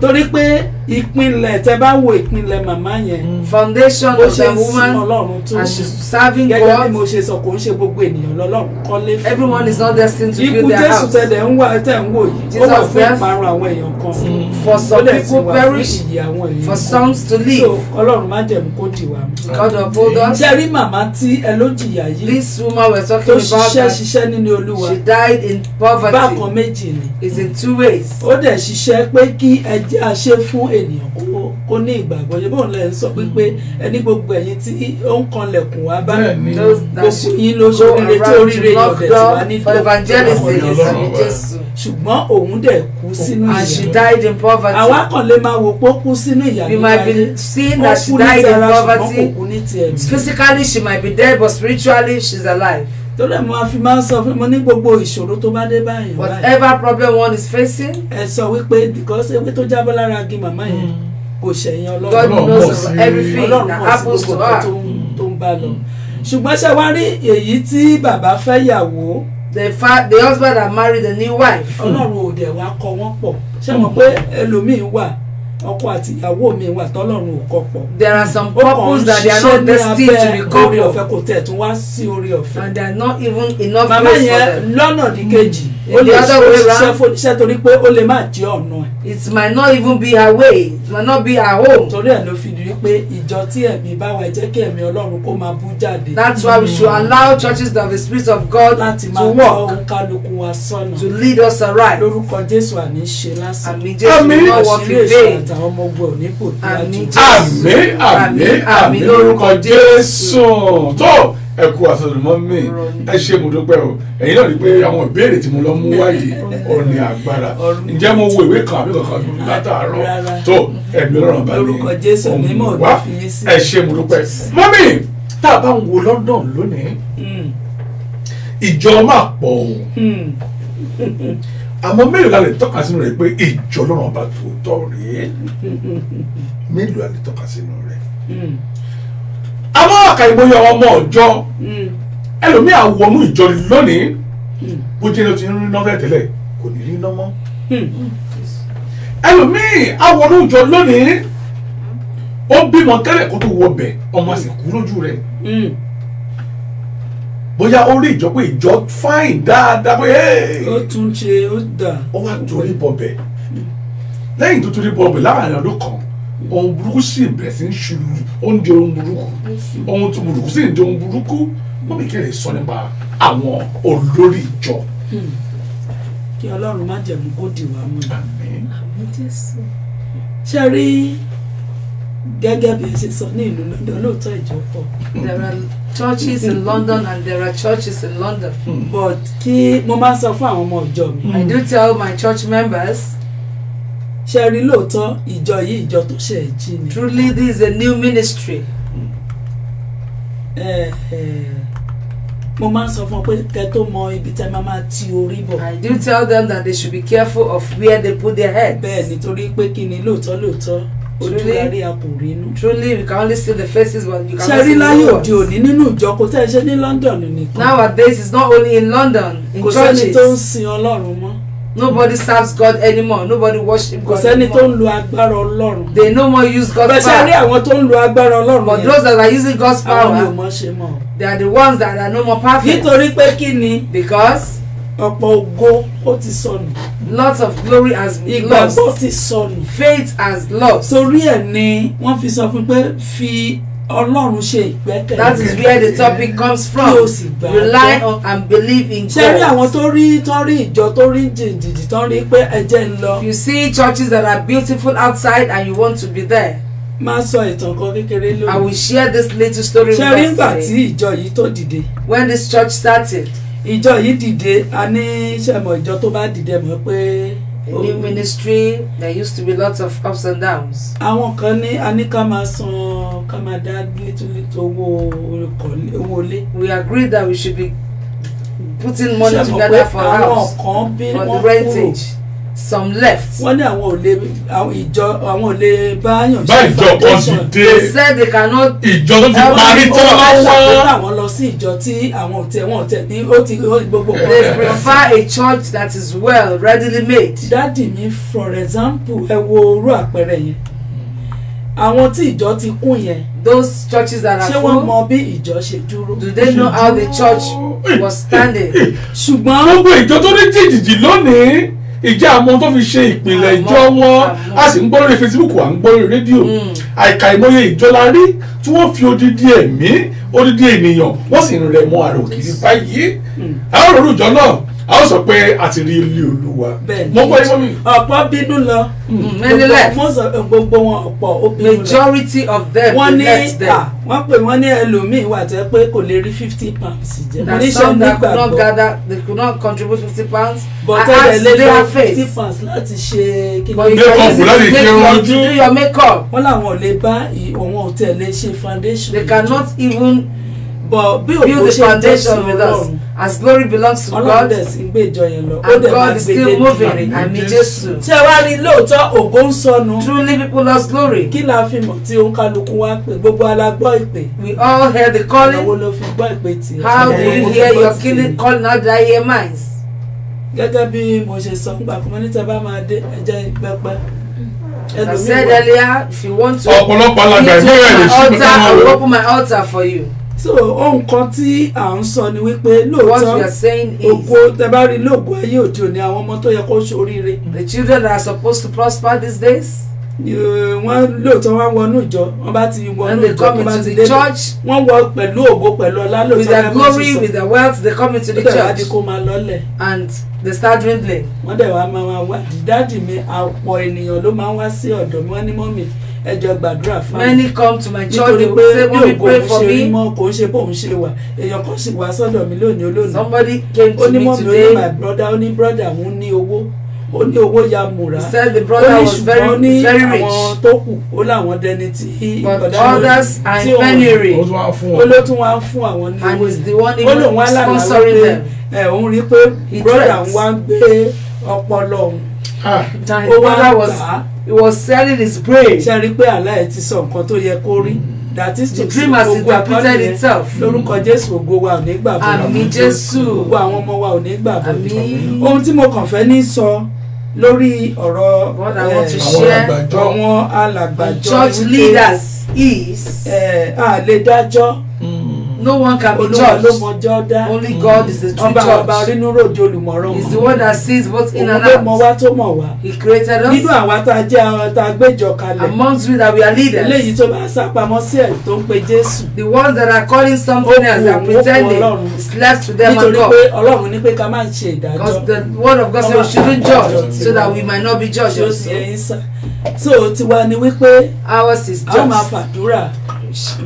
S2: torí pé ìpìlẹ̀ tẹ́ bá wo ìpìlẹ̀ màmá yẹn.
S1: foundation of the woman
S2: and
S1: she's serving God.
S2: gẹ́gẹ́ bí mo ṣe sọ kò ń ṣe gbogbo ènìyàn lọ́lọ́run kọ́lé fún.
S1: everyone is not destined to build their house.
S2: ikú Jésù tẹ̀lé ń wá tẹ̀ ń wò yìí ó wà fún ìparun àwọn èèyàn kan.
S1: for some people perish for some to live.
S2: so Ọlọ́run má jẹ̀mú kó dì wá.
S1: God uphold us.
S2: ṣe rí màmá tí ẹ ló jìyà yìí.
S1: this woman we're talking about
S2: tó ṣiṣẹ́ nínú Olúwa.
S1: she died in poverty.
S2: bákan méjì ni.
S1: it's in two ways.
S2: ó dẹ̀ ṣiṣẹ́ pé kí ẹ jẹ́ àṣẹ fún ènìyàn kó ní ìgbàgbọ́ ṣe bóun lẹ sọ pé ẹni gbogbo ẹ̀yin tí ó ń kanlẹ̀kùn wá bá gbogbo yín ló ṣoríire tí oríire yọ̀dẹ̀ tí wá ní
S1: evangelism.
S2: ṣùgbọ́n òun dẹ̀ kú sínú ìyà.
S1: and she died in poverty.
S2: àwa kan lè máa wò pé ó kú sínú ìyà.
S1: you might be seeing that she died in poverty. physically she might be dead but spiritually she's alive.
S2: torí ẹ̀ mo fi máa ń sọ fún mi ní gbogbo ìṣòro tó bá dé báyìí.
S1: whatever problem one is facing.
S2: ẹ sọ wípé because ewé tó jábọ́ lára agi màmá yẹn kò ṣẹ̀yìn Ọlọ́run.
S1: God knows everything that happens to her.
S2: tó ń bá lọ. ṣùgbọ́n ṣe wá rí èyí tí bàbá fẹ́ yàwó.
S1: the husband that married the new wife.
S2: Ọlọ́run ò dẹ̀ wá kọ wọ́n pọ̀ ṣé mọ̀ pé ẹlòmíín wà ọkọ àti ìyàwó mi wà tọ́lọ́run ò kọ pọ̀.
S1: There are some couples that they are not destined to be
S2: orí
S1: coupled.
S2: ọ̀fẹ́ kò tẹ̀ tún wá sí orí ọ̀fẹ́.
S1: And they are not even enough
S2: màmá
S1: grace for
S2: yẹn
S1: them.
S2: lọ́nà díkejì ó
S1: In
S2: lè
S1: the other way
S2: ṣiṣẹ́
S1: round,
S2: fóníṣẹ́ torí pé ó lè má jẹ́ ọ̀nà ẹ̀.
S1: it might not even be her way. It might not be her home.
S2: torí ẹ̀ ló fi di pé ìjọ tí ẹ̀mí bá wà jẹ́ kí ẹ̀mí Ọlọ́run kó máa bú jáde.
S1: That's why we should allow churches that have the Spirit of God
S2: láti
S1: to
S2: máa tọ́
S1: walk,
S2: kálukú wa sọ́nà.
S1: to lead us aright.
S2: lórúkọ Jésù àní ṣe lásán.
S1: Àmín Jésù will not walk in
S2: àṣírí èṣù
S1: vain.
S2: àtàwọn ọmọ ogun ò ní kò tó
S1: Àmín
S2: wájú.
S3: àmín lórúkọ Jésù. tó ẹ kú àsọdùmọ́ mi ẹ ṣe mo dúpẹ́ o ẹ̀yin náà rí i pé àwọn ìbéèrè tí mo lọ mú wáyé ó ní agbára ǹjẹ́ mo wo ìwé kan àbí kankan látàárọ̀ tó ẹ̀mí Ọlọ́run bá ní òun wá ẹ ṣe mo dúpẹ́. mọ́mí tá a bá ń wo London lónìí ìjọ máa pọ̀ o àmọ́ mélòó la lè tọ́ka sínú rẹ̀ pé ìjọ Ọlọ́run bá tòótọ́ rèé mélòó la lè tọ́ka sínú rẹ̀. àwọn àkàìmọye àwọn ọmọ ọjọ́ ẹlòmíà wọnú ìjọ lónìí bó jẹ́ ló ti ń rí nọ́fẹ̀ tẹ́lẹ̀ kò ní rí nọ́mọ́. ẹlòmíì àwọnú ìjọ lónìí ó bímọ tẹ́lẹ̀ kó tó wọ bẹ̀ ọmọ sì kú lójú rẹ̀. bóyá ó rí ìjọ pé ìjọ fáìn dáadáa pé
S2: ó tún ṣe ó dà.
S3: ó wá torí bọ̀bẹ̀ lẹ́yìn tó torí bọ̀bẹ̀ láàárín ọdún kan ohun burúkú sì bẹ̀rẹ̀ sí ń ṣubú ó ń di ohun burúkú ohun tó burúkú sì ń di ohun burúkú wọ́n bí kẹ́lẹ́ sọ nípa àwọn olórí ìjọ.
S2: kí Ọlọ́run má jẹ̀mú kó dì wá mú.
S3: àmín.
S2: ṣe rí gẹ́gẹ́ bí ẹ ṣe sọ ní ìlú London lóòótọ́ ìjọ pọ̀.
S1: There are churches in London and there are churches in London.
S2: But kí mo máa sọ fún àwọn ọmọ ìjọ mi.
S1: I do tell my church members,
S2: ṣe rí lóòótọ́ ìjọ yìí ìjọ tó ṣe jí ni.
S1: truly this is a new ministry.
S2: mo máa ń sọ fún ọ pé kẹ́ tó mọ ibi tẹ́ máa ti orí bọ̀.
S1: I do tell them that they should be careful of where they put their heads.
S2: bẹ́ẹ̀ nítorí pé kí ni lóòótọ́ ojúlárí a kò rí inú.
S1: Truly we can only see the faces but you
S2: ṣe
S1: cannot
S2: rí
S1: see
S2: láyé
S1: the
S2: òde
S1: words.
S2: òní nínú ìjọ kò tẹ́ ẹ ṣe ní London nìkan.
S1: Nowadays it's not only in London, in
S2: kò sẹ́ni tó ń
S1: churches.
S2: sin Ọlọ́run mọ́.
S1: Nobody serves God anymore. Nobody worship
S2: kò
S1: God
S2: sẹ́ni tó ń
S1: anymore.
S2: lo agbára Ọlọ́run.
S1: They no more use God's
S2: bẹ́ẹ̀ ṣe rí
S1: power.
S2: àwọn tó ń lo agbára Ọlọ́run
S1: But
S2: yẹn,
S1: those that are using God's
S2: àwọn ni ò
S1: power,
S2: mọ̀ ṣe mọ̀.
S1: they are the ones that are no more perfect.
S2: nítorí pé kí ni
S1: Because
S2: ọ̀pọ̀ ògo ó ti sọnù.
S1: lots of glory has been lost.
S2: ìgbàgbọ́ ti sọnù.
S1: Faith has lost.
S2: torí ẹ̀ ni wọ́n fi sọ fún pé fi Ọlọ́run ṣe ìgbẹ́kẹ̀lé.
S1: That is where the topic comes from.
S2: Kí o sì gbàgbọ́.
S1: Rely on and believe in
S2: ṣe rí àwọn
S1: God.
S2: tó rí ìjọ tó rí jìnjìnjì tó rí pé ẹ̀jẹ̀ ń lọ.
S1: If you see churches that are beautiful outside and you want to be there,
S2: máa sọ ìtàn kan kékeré
S1: I will
S2: lónìí.
S1: share this little story with
S2: ṣe rí
S1: us
S2: nígbà tí
S1: today.
S2: ìjọ yìí tó dìde.
S1: When this church started,
S2: ìjọ yìí dìde a ní ṣẹ̀mọ̀ ìjọ tó bá dìde mọ̀ pé
S1: a new ministry, there used to be lots of ups and downs.
S2: àwọn kan ní a ní ká máa san ká máa dá létúlétú owó ilé.
S1: We agreed that we should be putting money
S2: Ṣé mọ̀
S1: together
S2: pé
S1: for
S2: àwọn
S1: house,
S2: kan bí
S1: for
S2: wọ́n
S1: the
S2: kúrò.
S1: rentage. Some left.
S2: wọ́n ní àwọn ò lè báyàn
S3: bá ìjọ kan
S1: They
S3: dìde
S1: said they cannot.
S3: ìjọ tó ti parí tó
S2: wọ́n
S3: wá wá.
S2: àwọn lọ sí ìjọ tí àwọn ò tẹ̀ ní ó ti gbogbo
S1: They prefer a church that is well, readily made.
S2: dádì mi for example ẹ wo orú àpẹẹrẹ yẹn àwọn tí ìjọ ti kún yẹn
S1: Those churches that
S2: ṣé
S1: are
S2: wọ́n
S1: full,
S2: mọ bí ìjọ ṣe dúró.
S1: do they know how the church was standing?
S2: ṣùgbọ́n
S3: gbogbo ìjọ tó ní jìjìjì lónìí ìjà àmọ́ tó fi ṣe ìpìlẹ̀ ìjọ wọn a sì ń gbọ́ lórí Facebook à ń gbọ́ lórí rédíò àìkà ìmọye ìjọ la rí tí wọ́n fi odidi ẹ̀mí odidi ènìyàn wọ́n sì ń rẹ̀ mọ́ ara òkìrí báyìí àwọn olùjọ náà a ó sọ pé a ti rí ilé Olúwa mo gbọ́ yín mọ́ mi.
S2: ọ̀pọ̀ bínú lọ
S1: Many left.
S2: gbogbo wọn ọ̀pọ̀ ó bínú lọ.
S1: Majority of them
S2: wọ́n
S1: they
S2: ní
S1: left them.
S2: wọ́n pè wọ́n ní ẹlòmíín wà tẹ́ pé kò lè rí £50 jẹ.
S1: That some that could not gather, they could not contribute £50.
S2: but
S1: I
S2: ẹ
S1: asked,
S2: lè
S1: they
S2: lọ
S1: have
S2: £50
S1: faith.
S2: láti ṣe kí
S1: But you
S3: Make up,
S1: can use it
S3: láti
S1: to
S3: ṣe
S1: make
S3: ojú.
S1: do your makeup.
S2: wọ́n làwọn ò lè bá òun ò tẹ̀ lè ṣe foundation.
S1: They cannot even
S2: but bí
S1: build
S2: òkú
S1: the
S2: ṣe
S1: foundation with us. As glory belongs to
S2: Ọlọ́run
S1: God,
S2: dẹ̀ sí gbé ìjọ yẹn lọ.
S1: and God is still moving. I mean, Jesus.
S2: ṣé wàá rí lóòótọ́ ògo ń sọnù.
S1: Truly, people lost glory.
S2: kí la fi mọ̀ tí òǹkàlùkù wá pé gbogbo alágbọ́ ìpè.
S1: We all heard the
S2: Ọ̀nà wo
S1: calling.
S2: ló fi gbọ́ ìpè tì?
S1: How do you hear your calling? How did I hear mine?
S2: Gẹ́gẹ́ bí mo ṣe sọ nígbà kan ní tẹ́ bá máa dé ẹjẹ́ pẹ́pẹ́.
S1: As I said earlier, if you want to
S3: ọ̀pọ̀lọpọ̀ alàgbà
S1: into
S3: ìbéèrè
S1: my
S3: lè ṣí
S1: altar, I will open my altar for you.
S2: so ohun kan tí à ń sọ ni wípé
S1: What we are
S2: lóòótọ́
S1: saying is
S2: ògo tẹ bá rí lóògùn ayé òde òní àwọn ọmọ tó yẹ kó ṣoríire
S1: the children that are supposed to prosper these days,
S2: wọ́n lóòótọ́ wọ́n wọnú ìjọ wọ́n bá ti
S1: when
S2: wọnú
S1: they
S2: ìjọ
S1: come
S2: tó bá
S1: into
S2: ti
S1: the
S2: dé
S1: church
S2: wọ́n wọ pẹ̀lú ògo pẹ̀lú ọlá
S1: with
S2: lóòótọ́
S1: their
S2: ẹ máa
S1: glory,
S2: ṣe
S1: with their wealth, they come into the
S2: sọ wá di
S1: church
S2: kó máa lọ́lẹ̀
S1: and they start dwindling.
S2: wọ́n dẹ̀ wá máa wá dáàdì mi àpọ̀ ènìyàn ló máa ń wá sí ọ̀dọ̀ mi wọ́n ní mọ́mì ẹ jọ̀ọ́ gbàdúrà fún mi
S1: Many come to my church,
S2: nítorí
S1: they
S2: pé
S1: will say,
S2: bí
S1: Mommy,
S2: ògo
S1: pray
S2: òun
S1: for
S2: ṣe rí
S1: me.
S2: mọ́ kò ń ṣe bóun ṣe wà èèyàn kan sì wá sọ́dọ̀ mi lónìí olónìí
S1: Somebody came
S2: ó
S1: to
S2: ní
S1: me
S2: mọ́mì ó ní my
S1: today.
S2: brother ó ní brother òun ní owó ó ní owó ya múra
S1: He said the
S2: ó
S1: brother
S2: ní
S1: was
S2: ṣùgbọ́n
S1: very,
S2: ní
S1: very
S2: àwọn
S1: rich,
S2: tó kù ó láwọn dẹni tí
S1: but
S2: ìbọ̀dá
S1: others are
S2: tí
S1: in
S2: òun
S1: penury,
S3: ó tún wá fún
S2: ó
S3: wọn.
S2: ló tún wá ń fún àwọn ní
S1: and
S2: owó
S1: is
S2: yìí
S1: the one
S2: ó lòun wá
S1: even
S2: lálàá
S1: sponsoring
S2: wípé
S1: them.
S2: òun rí pé
S1: He
S2: brother
S1: threats.
S2: òun wá ń gbé ọpọlọ òun
S3: Ah,
S1: And
S2: ó
S1: his
S2: wá
S1: brother
S2: ń
S1: was,
S2: tà á
S1: he was selling his brain.
S2: ṣe rí pé àlá ẹ̀ ti sọ nǹkan tó yẹ kó rí that is to
S1: The dream has
S2: gbogbo
S1: interpreted
S2: àkọọ́lẹ̀
S1: itself.
S2: lórúkọ Jésù ògo wa ò ní gbà bọ́
S1: Àmín Jésù.
S2: gbogbo àwọn ọmọ wa ò ní gbà bọ́
S1: Àmín.
S2: ohun tí mo kàn fẹ́ ní sọ lórí ọ̀rọ̀
S1: What I want to
S3: àwọn
S1: share,
S3: àgbàjọ
S2: àwọn alàgbàjọ
S1: church
S2: wípé,
S1: leaders is
S2: a lè dájọ́
S1: no one can be
S2: Olúwa ló
S1: judged.
S2: mọjọ́ dá
S1: Only God is the true
S2: ọba
S1: judge.
S2: rínú ròde olùmọ̀ràn
S1: He's the one that sees both in
S2: òun
S1: and
S2: ló mọ
S1: out.
S2: wá tó mọ̀ wá
S1: He created
S2: nínú
S1: us.
S2: àwa tá a jẹ́ àwọn tá a gbéjọ kalẹ̀
S1: Amongst we that we are
S2: eléyìí
S1: leaders,
S2: tó bá sápamọ́ sí ẹ̀ tó ń pe Jésù
S1: the ones that are calling something else, that are pretending, is left to them and
S2: nítorí pé
S1: God.
S2: Ọlọ́run ní pé ká má ṣe ìdájọ́
S1: Because the word of God says we shouldn't judge, so that we might not be judged.
S2: tí ó sì ẹyin sá so tiwa ni wípé
S1: Ours is
S2: a máa
S1: just.
S2: fàdúrà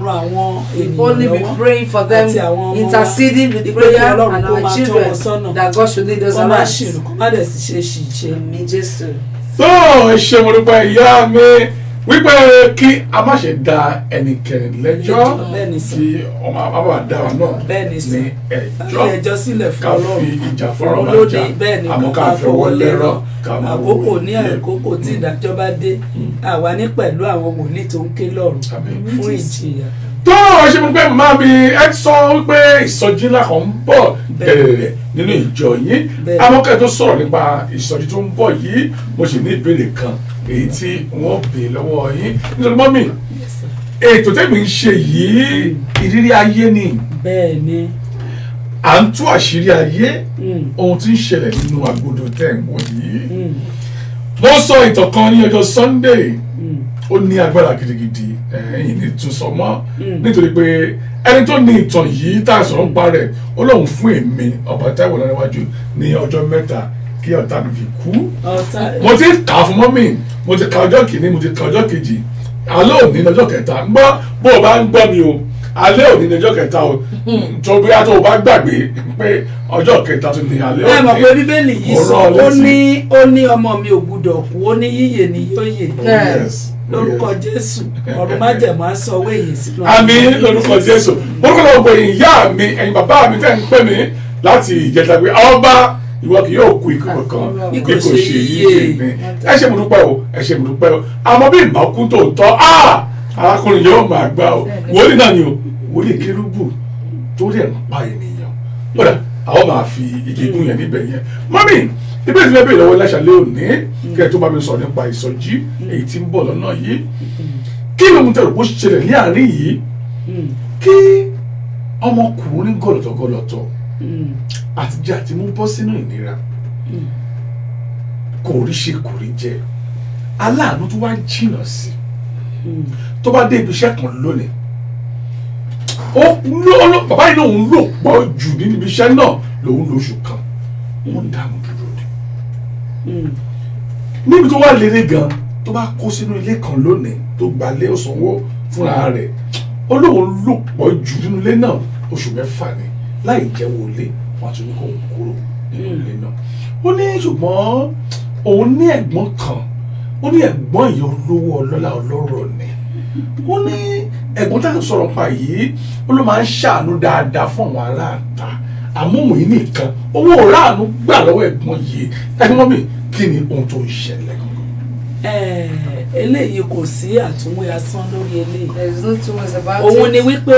S2: ran àwọn
S1: We only
S2: ènìyàn
S1: be
S2: lọ́wọ́
S1: praying for them,
S2: àti àwọn ọmọ wa.
S1: interceding with
S2: Ìpè
S1: prayer
S2: kí Ọlọ́run
S1: and
S2: kó
S1: our
S2: máa tọ́ wọn
S1: children,
S2: sọ́nà.
S1: that God should lead us
S2: kó má
S1: aright.
S2: ṣìrù kó má dẹ̀ sì ṣe ṣìṣe.
S1: Àmín Jésù.
S3: tó ẹ ṣe mo dúpẹ́ ìyá mi wípé kí a má ṣe da ẹnikẹ́ni lẹ́jọ́
S2: bẹ́ẹ̀ ni sọ
S3: kí ọmọ àbábà dá wa náà
S2: bẹ́ẹ̀ ni sọ
S3: ní
S2: fi
S3: ẹjọ́
S2: ẹjọ́ sílẹ̀ fún
S3: ká fi
S2: Ọlọ́run
S3: ìjà fọ́rọ̀
S2: Òun
S3: máa
S2: ló
S3: jà
S2: ní bẹ́ẹ̀ ni
S3: àmọ́ ká fọwọ́ lẹ́rọ̀ ká máa wo
S2: àkókò ní
S3: ìyẹ́.
S2: àkókò tí ìdájọ́ bá dé àwa ní pẹ̀lú àwọn wòlíì tó ń ké lọ́run
S3: Àmín.
S2: fún ìjìyà.
S3: tó ẹ ṣe mo dúpẹ́ màmá mi ẹ sọ wípé ìsọjí ńlá kan ń bọ̀ gẹ̀rẹ̀rẹ̀ nínú ìjọ yìí
S2: Bẹ́ẹ̀.
S3: àwọn kẹ́ẹ̀ tó sọ̀rọ̀ nípa ìsọjí tó ń bọ̀ yìí mo sì ní ìbéèrè kan èyí tí wọ́n bèè lọ́wọ́ yín nítorí mọ́mì ètò tẹ́mi ń ṣe yìí ìrírí ayé ni
S2: bẹ́ẹ̀ ni
S3: à ń tú àṣírí ayé ohun tí ń ṣẹlẹ̀ nínú agbódò tẹ̀ ń wọ̀ yìí mo sọ ìtàn kan ní ọjọ́ Sunday ó ní agbára gidigidi ẹ̀yìn ní tún sọ mọ́ nítorí pé ẹni tó ní ìtàn yìí tá a sọ̀rọ̀ ń pa rẹ̀ ó lóun fún èmi ọba Táíwò Ọlárẹ̀wájú ní ọjọ́ mẹ́ta kí ọ̀tá mi fi kú
S2: ọ̀tá
S3: mo ti kà á fún mọ́mì mo ti ka ọjọ́ kìíní mo ti ka ọjọ́ kejì alẹ́ òní ní ọjọ́ kẹta ń gbọ́ bó o bá ń gbọ́ mi o alẹ́ òní ní ọjọ́ kẹta o tó bí a tó o bá gbàgbé pé ọjọ́ kẹta tó ní alẹ́
S2: ẹ mọ̀ pé
S3: òní
S2: Bíbélì yìí
S3: Ó
S2: sọ
S3: rán ọ létí.
S2: ó ní ọmọ mi ò gbúdọ̀ kú ó ní yíyè ni yóò yè
S3: Yes.
S2: lórúkọ Jésù ọ̀run májẹ̀mú á sọ owó èyí sínú
S3: àmín lórúkọ Jésù orúkọ náà gbọ́ ẹ̀yin ìyá mi ẹ̀yin bàbá mi tẹ́ ń pè mí láti ìjẹta pé ọba ìwọ kì yóò kú ikú kankan bí kò ṣe yíyé mi ẹ ṣé mo dúpẹ́ o ẹ ṣé mo dúpẹ́ o àmọ́ bí ìbá kú tòótọ́ arákùnrin yóò máa gbà o wòlíì náà ni o wòlíì kérúbù tó lè ń pa ènìyàn kódà àwọn máa fi ìgégún yẹn níbẹ̀ yẹn mọ́mí ibẹ̀ tí wọ́n bèèrè lọ́wọ́ láṣàlẹ̀ òní kẹ́ ẹ̀ tó bá mi sọ̀rọ̀ nípa ìsọjí èyí tí ń bọ̀ lọ́nà yìí kí ló ń tẹ̀rù bó ṣẹlẹ̀ ní àárín yìí kí ọmọkùnrin gọ̀lọ̀tọ̀ àtijọ́ àti mú bọ́ sínú ìnira kò rí ṣe kò rí jẹ aláàánú tó wá jìnnà sí tó bá dé ibi iṣẹ́ kan lónìí bàbá yìí lòun lò pọ̀ jù nínú ibi iṣẹ́ náà lòun lóṣù kan wọ́n dààmú dúró ni níbi tó wà lérè gan tó bá kó sínú ilé kan lónìí tó gbalé òsanwó fúnra rẹ̀ ó lóun lò pọ̀ jù nínú ilé náà oṣù mẹ́fà ni láì jẹ́ wọlé wọn tún ní kó kúrò nínú ilé náà ó ní ṣùgbọ́n òun ní ẹ̀gbọ́n kan ó ní ẹ̀gbọ́n ìyá olówó ọlọ́lá ọlọ́rọ̀ ni ó ní ẹ̀gbọ́n tá à ń sọ̀rọ̀ pa yìí ó ló máa ń ṣàánú dáadáa fún àwọn aráàta àmúhùn yìí nìkan owó òráàánú gbà lọ́wọ́ ẹ̀gbọ́n yìí ẹ̀gbọ́n mi kí ni ohun tó ń ṣẹlẹ̀ gangan.
S2: eléyìí kò sí àtúnwé asán lórí eléyìí.
S1: There is no two ways about
S2: òun
S1: it.
S2: ni wípé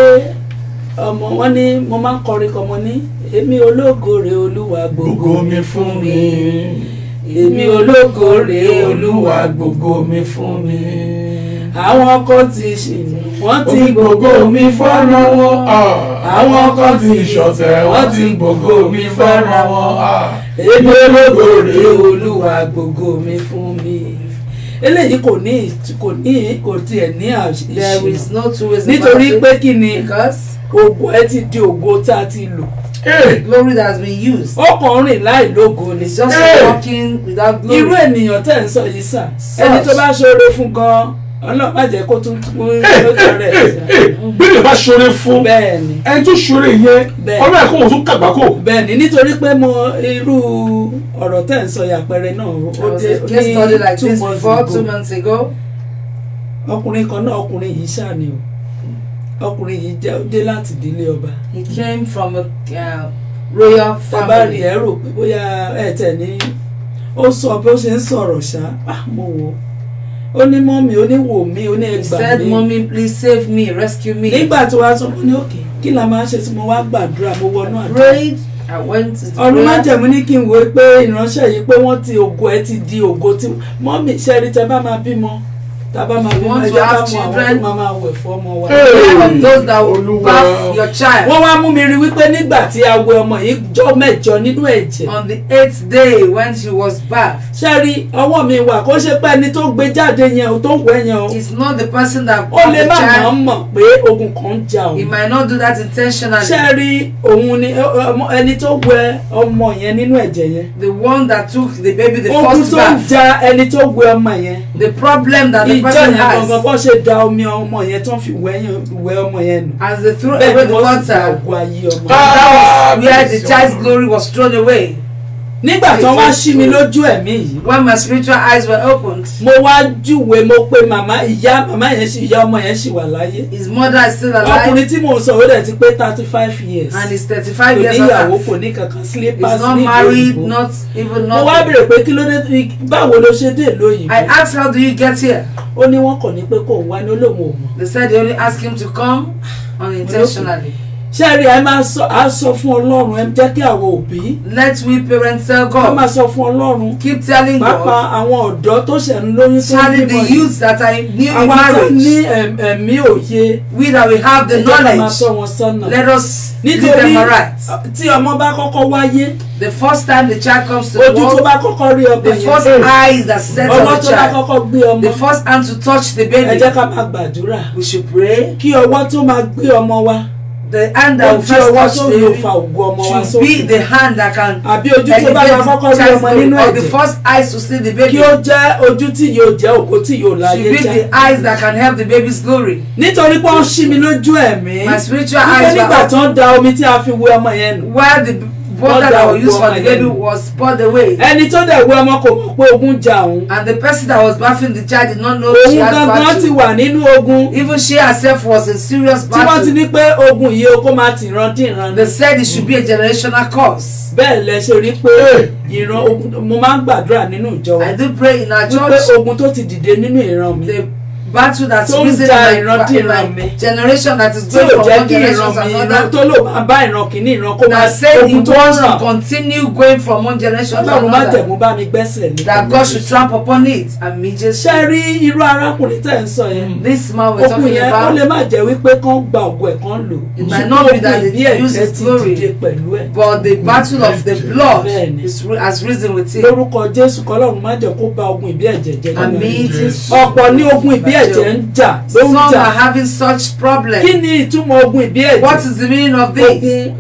S2: ọmọ wọn ní mo máa ń kọrin kan mo ní èmi ológo rè olúwa
S3: gbogbo mi fún mi
S2: èmi ológo rèé olúwa gbogbo mi fún mi. Àwọn kan ti ṣìnà wọ́n ti gbogbo mi fọ́nà wọn. Àwọn kan ti ṣọ̀tẹ̀ wọ́n ti gbogbo mi fọ́nà wọn. Èmi ológo rèé olúwa gbogbo mi fún mi. Eléyìí kò tiẹ̀ ní àṣìṣe.
S1: There is no two ways about it.
S2: Nítorí pé kí ni
S1: Because
S2: ògo ẹ ti di ògo tá a ti lò.
S1: the glory that has been used.
S2: Ó kàn rìn láì lógo ni.
S1: It's just walking without glory.
S2: Irú ènìyàn tẹ̀ ń sọ yìí sà. Ẹni tó bá ṣoore fún gan-an Ọlọ́run má jẹ́ kó tún lójú rẹ̀.
S3: Bílẹ̀ bá ṣoore fún
S2: Bẹ́ẹ̀ni.
S3: ẹni tó ṣoore yẹn Ọlọ́run ẹ̀kọ́ wọn tún kàgbákò.
S2: Bẹ́ẹ̀ni nítorí pé mo irú ọ̀rọ̀ tẹ̀ ń sọ yàpẹrẹ náà
S1: I was a case study like this before 2 months ago.
S2: Ọkùnrin kan náà ọkùnrin yìí ṣáà ni o. Ọkùnrin yìí jẹ́ ó dé láti ìdílé ọba.
S1: He came from a royal
S2: Bàbá
S1: family.
S2: rẹ̀ rò pé bóyá ẹ̀ tẹ̀ ní ó sọ bí ó ṣe ń sọ̀rọ̀ ṣá mo wò ó ní mọ́mì ó ní wò mí ó ní
S1: He
S2: ẹgbàá
S1: said,
S2: mi.
S1: "Mommy, please save me, rescue me."
S2: Nígbà tí wàá sọ fún ní òkè kí la máa ṣe tí mo wá gbàdúrà mo wọnú àdúrà.
S1: Prayed. I went to the
S2: Ọ̀run
S1: prayer.
S2: májẹ̀mú ní kí n wò ó pé ìránṣẹ́ yìí pé wọ́n ti ògo ẹ ti di ògo tí mọ́mì ṣẹ́rí tẹ bá máa bímọ tá bá máa bímọ
S1: want to
S2: ẹjọ́ bá
S1: have
S2: mọ àwọn
S1: children?
S2: tó máa wẹ̀ fún ọmọ wa.
S1: Of those that will
S3: Olúwa.
S1: birth your child.
S2: Wọ́n wá mú mi rí wípé nígbà tí a wẹ ọmọ yìí jọ́ mẹ́jọ nínú ẹ̀jẹ̀.
S1: On the 8th day when she was birthed,
S2: Ṣẹ́rí ọwọ́ mi wà kó ṣe pé ẹni tó gbé jáde yẹn o tó wẹ̀ yẹn o.
S1: it's not the person that
S2: Ó
S1: birthed
S2: lè
S1: the
S2: má máa
S1: child.
S2: mọ̀ pé ogun kan ń jà
S1: He
S2: òun.
S1: might not do that intentionally.
S2: Ṣẹ́rí òun ni ẹni tó wẹ ọmọ yẹn nínú ẹ̀jẹ̀ yẹn.
S1: The one that took the baby the
S2: Ogun
S1: first
S2: tó ń
S1: birth.
S2: ja ẹni tó wẹ ọmọ yẹn.
S1: The problem that the
S2: Ìjọ
S1: person
S2: yẹn gangan
S1: has,
S2: bó ṣe da omi ọmọ yẹn tó ń fi wẹ ọmọ yẹn nù.
S1: as they threw
S2: Bẹ́ẹ̀
S1: away
S2: ni
S1: the
S2: wọ́n sì da
S1: water,
S2: ògo ayé ọmọ.
S1: that was where the child's glory was thrown away.
S2: Nígbà tó wá ṣí mi lójú ẹ̀mí yìí.
S1: When my spiritual eyes were opened,
S2: Mo wá júwe mo pe màmá ìyá ọmọ yẹn ṣì wà láyé.
S1: his mother is still alive
S2: Ọkùnrin tí mò ń sọ ó dẹ̀ ti pé 35 years.
S1: and he's 35
S2: Kò
S1: years
S2: níyàwó
S1: old.
S2: kò ní kankan
S1: He's
S2: slippers
S1: not
S2: ní
S1: married,
S2: ìlú òyìnbó.
S1: not even
S2: Mo wá
S1: nothing.
S2: béèrè pé kí ló dé báwo ló ṣe dé ìlú òyìnbó.
S1: I asked, how do you get here?
S2: Ó ní wọ́n kàn ní pé kò ń wá ní olóhùn òmò.
S1: They said they only asked him to come unintentionally.
S2: Ṣẹ́rí ẹ máa sọ fún Ọlọ́run ẹ jẹ́ kí àwọn òbí.
S1: Let we parents tell
S2: Ká máa
S1: God.
S2: sọ fún Ọlọ́run.
S1: Keep telling
S2: Pàápàá
S1: God.
S2: àwọn ọ̀dọ́ tó ṣẹ̀ ń lóyún tó ń
S1: Charlie,
S2: bímọ
S1: the
S2: yìí.
S1: youths that are new in
S2: Àwọn tó ní
S1: marriage,
S2: ẹ̀mí òye.
S1: we that we have the
S2: Ẹ jẹ́ ká máa
S1: knowledge,
S2: tọ́ wọn sọ́nà.
S1: let us lead
S2: Nítorí
S1: them aright.
S2: tí ọmọ bá kọ́kọ́ wáyé
S1: The first time the child comes to the
S2: ojú tó
S1: world,
S2: bá kọ́kọ́ rí ọmọ
S1: the first
S2: yẹn
S1: eyes that set
S2: ọmọ
S1: on the
S2: tó bá
S1: child,
S2: kọ́kọ́ gbé ọmọ
S1: the first hand to touch the
S2: ẹ
S1: baby,
S2: jẹ́ ká máa gbàdúrà
S1: we should pray.
S2: kí ọwọ́ tó máa gbé ọmọ wa
S1: The hand that will
S2: ojú
S1: first
S2: ọwọ́
S1: touch
S2: tó
S1: the
S2: yóò
S1: baby
S2: fa ògo ọmọ wa
S1: should be
S2: sókè
S1: the hand that can
S2: àbí ojú tó bá máa kọ́kọ́ rí
S1: child's
S2: ọmọ
S1: glory,
S2: nínú
S1: or the
S2: ẹ̀jẹ̀
S1: first eyes to see the
S2: kí
S1: baby
S2: ó jẹ́ ojú tí yóò jẹ́ ògo tí yóò láyé
S1: should be
S2: já
S1: the eyes that can help the baby's glory.
S2: nítorí pé wọ́n ṣí mi lójú ẹ̀mí
S1: My spiritual
S2: wípé
S1: eyes
S2: nígbà
S1: were
S2: tó ń da omi tí a fi wẹ ọmọ yẹn nù
S1: while the water that was used for the baby was poured away,
S2: ẹni tó dẹ̀ wẹ ọmọ kò mọ̀ pé ogun jà òun
S1: and the person that was bathing the child did not know she
S2: òun
S1: has
S2: gangan ti
S1: battle.
S2: wà nínú ogun
S1: Even she herself was in serious
S2: tí wọ́n ti
S1: battle.
S2: ní pé ogun yìí o kó máa tìran dìran
S1: They said it should be a generational curse.
S2: bẹ́ẹ̀ lẹ ṣe rí pé ìran ogun mo máa ń gbàdúrà nínú ìjọ wa
S1: I do pray in our
S2: wípé
S1: church,
S2: ogun tó ti dìde nínú ìran mi
S1: the battle that's
S2: Tó ń
S1: risen
S2: ja
S1: in
S2: ìran dí
S1: in
S2: ìran mi.
S1: my generation that is
S2: tí
S1: going
S2: ò
S1: from
S2: jẹ́
S1: one
S2: kí
S1: generation
S2: ìran
S1: to
S2: mi ìran
S1: another,
S2: tó lò máa bá ìran kìíní ìran kó máa
S1: that said he
S2: ogun tó ń
S1: wants to
S2: ràn
S1: continue going from one generation to
S2: Ọlọ́run má
S1: another,
S2: jẹ̀mú bá mi gbẹ́sẹ̀ lé
S1: that God should trample upon it. And me just
S2: ṣe rí irú arákùnrin tẹ̀ ń sọ yẹn
S1: this man we're
S2: ogun
S1: talking
S2: yẹn ó lè
S1: about,
S2: má jẹ́ wípé kán gba ògo ẹ̀ kán lò
S1: It might not be that
S2: ogun
S1: they
S2: ìbí
S1: use
S2: ẹ̀jẹ̀
S1: his
S2: ti
S1: glory,
S2: dìde pẹ̀lú ẹ̀
S1: but the battle of the blood
S2: Bẹ́ẹ̀ni.
S1: has risen with it.
S2: lórúkọ Jésù kọ́lọ́run má jẹ́ kó ba ogun ìbí ẹ̀jẹ̀ jẹ́
S1: And
S2: nínú
S1: me
S2: ẹ̀.
S1: just
S2: ọ̀pọ̀ ní ogun ìbí ẹ̀jẹ̀ ń jà ló ń
S1: some
S2: jà
S1: are having such problem.
S2: kí ni ìtumọ̀ ogun ìbí ẹ̀jẹ̀
S1: What is the meaning of this?
S2: ogun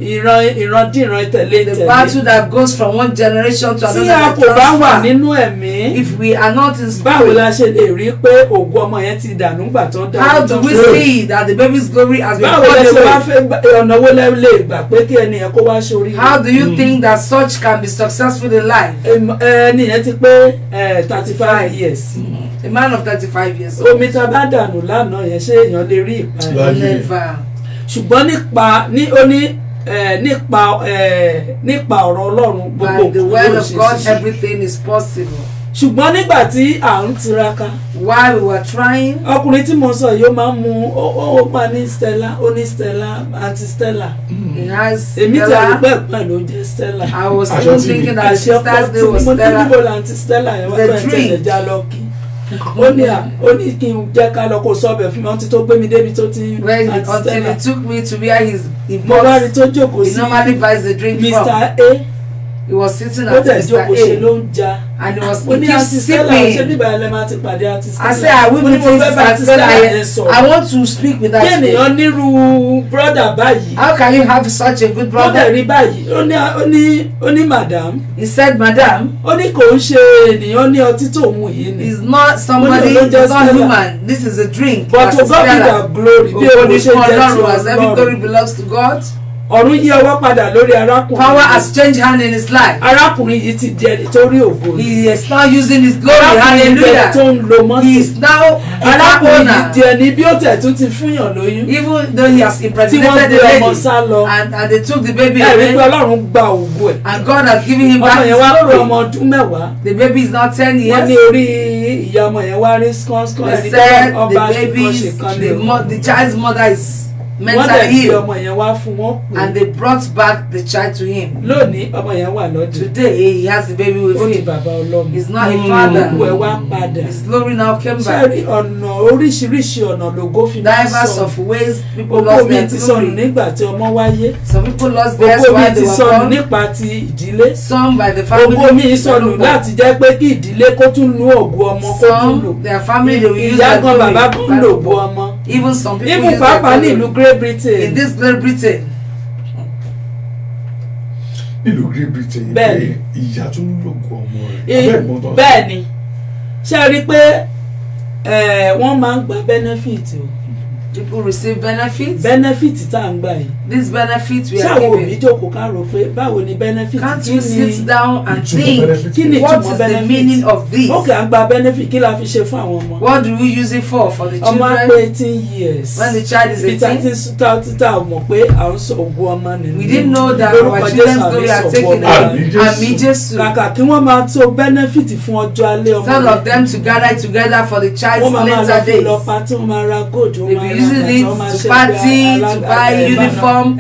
S2: ìrandíran tẹ̀lé
S1: The
S2: tẹ̀lé
S1: battle that goes from one generation to
S2: tí
S1: another.
S2: a kò bá wà
S1: transfer.
S2: nínú ẹ̀mí
S1: If we are not in
S2: báwo la
S1: spirit,
S2: ṣe lè rí pé ògo ọmọ yẹn ti dànù gbà tó ń dànù
S1: how do we see that the baby's glory has been
S2: báwo lẹ
S1: poured
S2: ṣe wá
S1: away?
S2: fẹ́ ọ̀nà wo lẹ lè gbà pé kí ẹni yẹn kó wá sórí
S1: How do you think that such can be successful in life?
S2: ẹni yẹn ti pé 35 years
S1: A man of 35 years old.
S2: omi tá a bá dànù lánàá yẹn ṣé èèyàn lè rí ìpa ẹ̀
S3: Láyé.
S1: Never.
S2: ṣùgbọ́n nípa ọ̀rọ̀ Ọlọ́run gbogbo
S1: By the
S2: nǹkan
S1: word
S2: ló
S1: of
S2: ṣe
S1: God,
S2: ṣiṣẹ́.
S1: everything is possible.
S2: ṣùgbọ́n nígbà tí à ń tiraka.
S1: while we were trying.
S2: ọkùnrin tí mo sọ yìí ó máa ń mu ó máa ní Stella ó ní Stella àti Stella.
S1: he has Stella.
S2: èmi tí a rí pẹ́ pẹ́ ló jẹ́ Stella.
S1: I was even thinking that sister's name was Stella.
S2: mo ní àǹtí Stella yẹn wá pẹ́ tẹ̀lé já lọ kí. ó ní kí n jẹ́ ká lọ kó sọ́ọ̀bẹ̀ fún mi ọtí tó gbé mi débi tó ti
S1: àǹtí Stella. Until he took me to where he
S2: mo wá rí tó jókòó sí.
S1: he normally buys the drink from.
S2: Mr. A.
S1: He was sitting at Mr. A. And he was sipping. I said, I will meet Stella. I want to speak with that
S2: brother.
S1: How can you have such a good brother?
S2: Madam.
S1: He said, Madam. He's not somebody, he's not human. This is a drink.
S2: But to God be the glory.
S1: As every glory belongs to God.
S2: ọ̀run yí ọwọ́ padà lórí arákùnrin.
S1: Power has changed hand in his life.
S2: arákùnrin yìí ti di ẹni tó rí ògo.
S1: he is now using his glory. Hallelujah.
S2: tó ń lo mọ́tò.
S1: he is now
S2: arákùnrin yìí di ẹni bí ó tẹ̀ tún ti fúnyàn lóyún.
S1: even though he has impregnated the lady. and they took the baby away.
S2: ẹ̀rí pé Ọlọ́run gba ògo ẹ̀.
S1: and God has given him back his glory.
S2: ọmọ yẹn wá pé ọmọ ọdún mẹ́wàá.
S1: the baby is now 10 years.
S2: wọ́n ní orí ìyá ọmọ yẹn wá rí skọ́nskọ́n.
S1: they said the child's mother is mentally ill. And they brought back the child to him. Today he has the baby with him. He's not a father. His glory now came back. Diverse of ways people lost their glory. Some people lost theirs while they were born. Some by the family. Some their family they will use their glory. Even some people use their glory.
S2: Britain.
S1: In this Great Britain.
S3: nílùú Great Britain
S2: bẹ́ẹ̀ni
S3: ìyá tún lògùn ọmọ rẹ̀
S2: bẹ́ẹ̀ni ṣe rí pé wọ́n máa ń gba benefit o.
S1: people receive benefits.
S2: benefit tá à ń gbà yìí.
S1: this benefit we are
S2: giving. ṣáà wo òbí jókòó ká rò pé báwo ni benefit.
S1: can't you sit down and think what is the meaning of this.
S2: okay à ń gba benefit kí la fi ṣe fún àwọn ọmọ.
S1: what do we use it for the children.
S2: ọmọ pé 18 years.
S1: when the child is 18.
S2: títà mọ̀ pé à ń sọ ògùn ọmọ nínú.
S1: we didn't know that our children's glory are taken away. àmì Jésù.
S2: kàkà kí wọ́n máa tó benefit fún ọjọ́ alẹ́ ọmọ.
S1: some of them to gather together for the child's later days.
S2: wọ́n máa lọ pàtí wọ́n máa ra gold wọ́n máa ra
S1: using it to party, to buy uniform.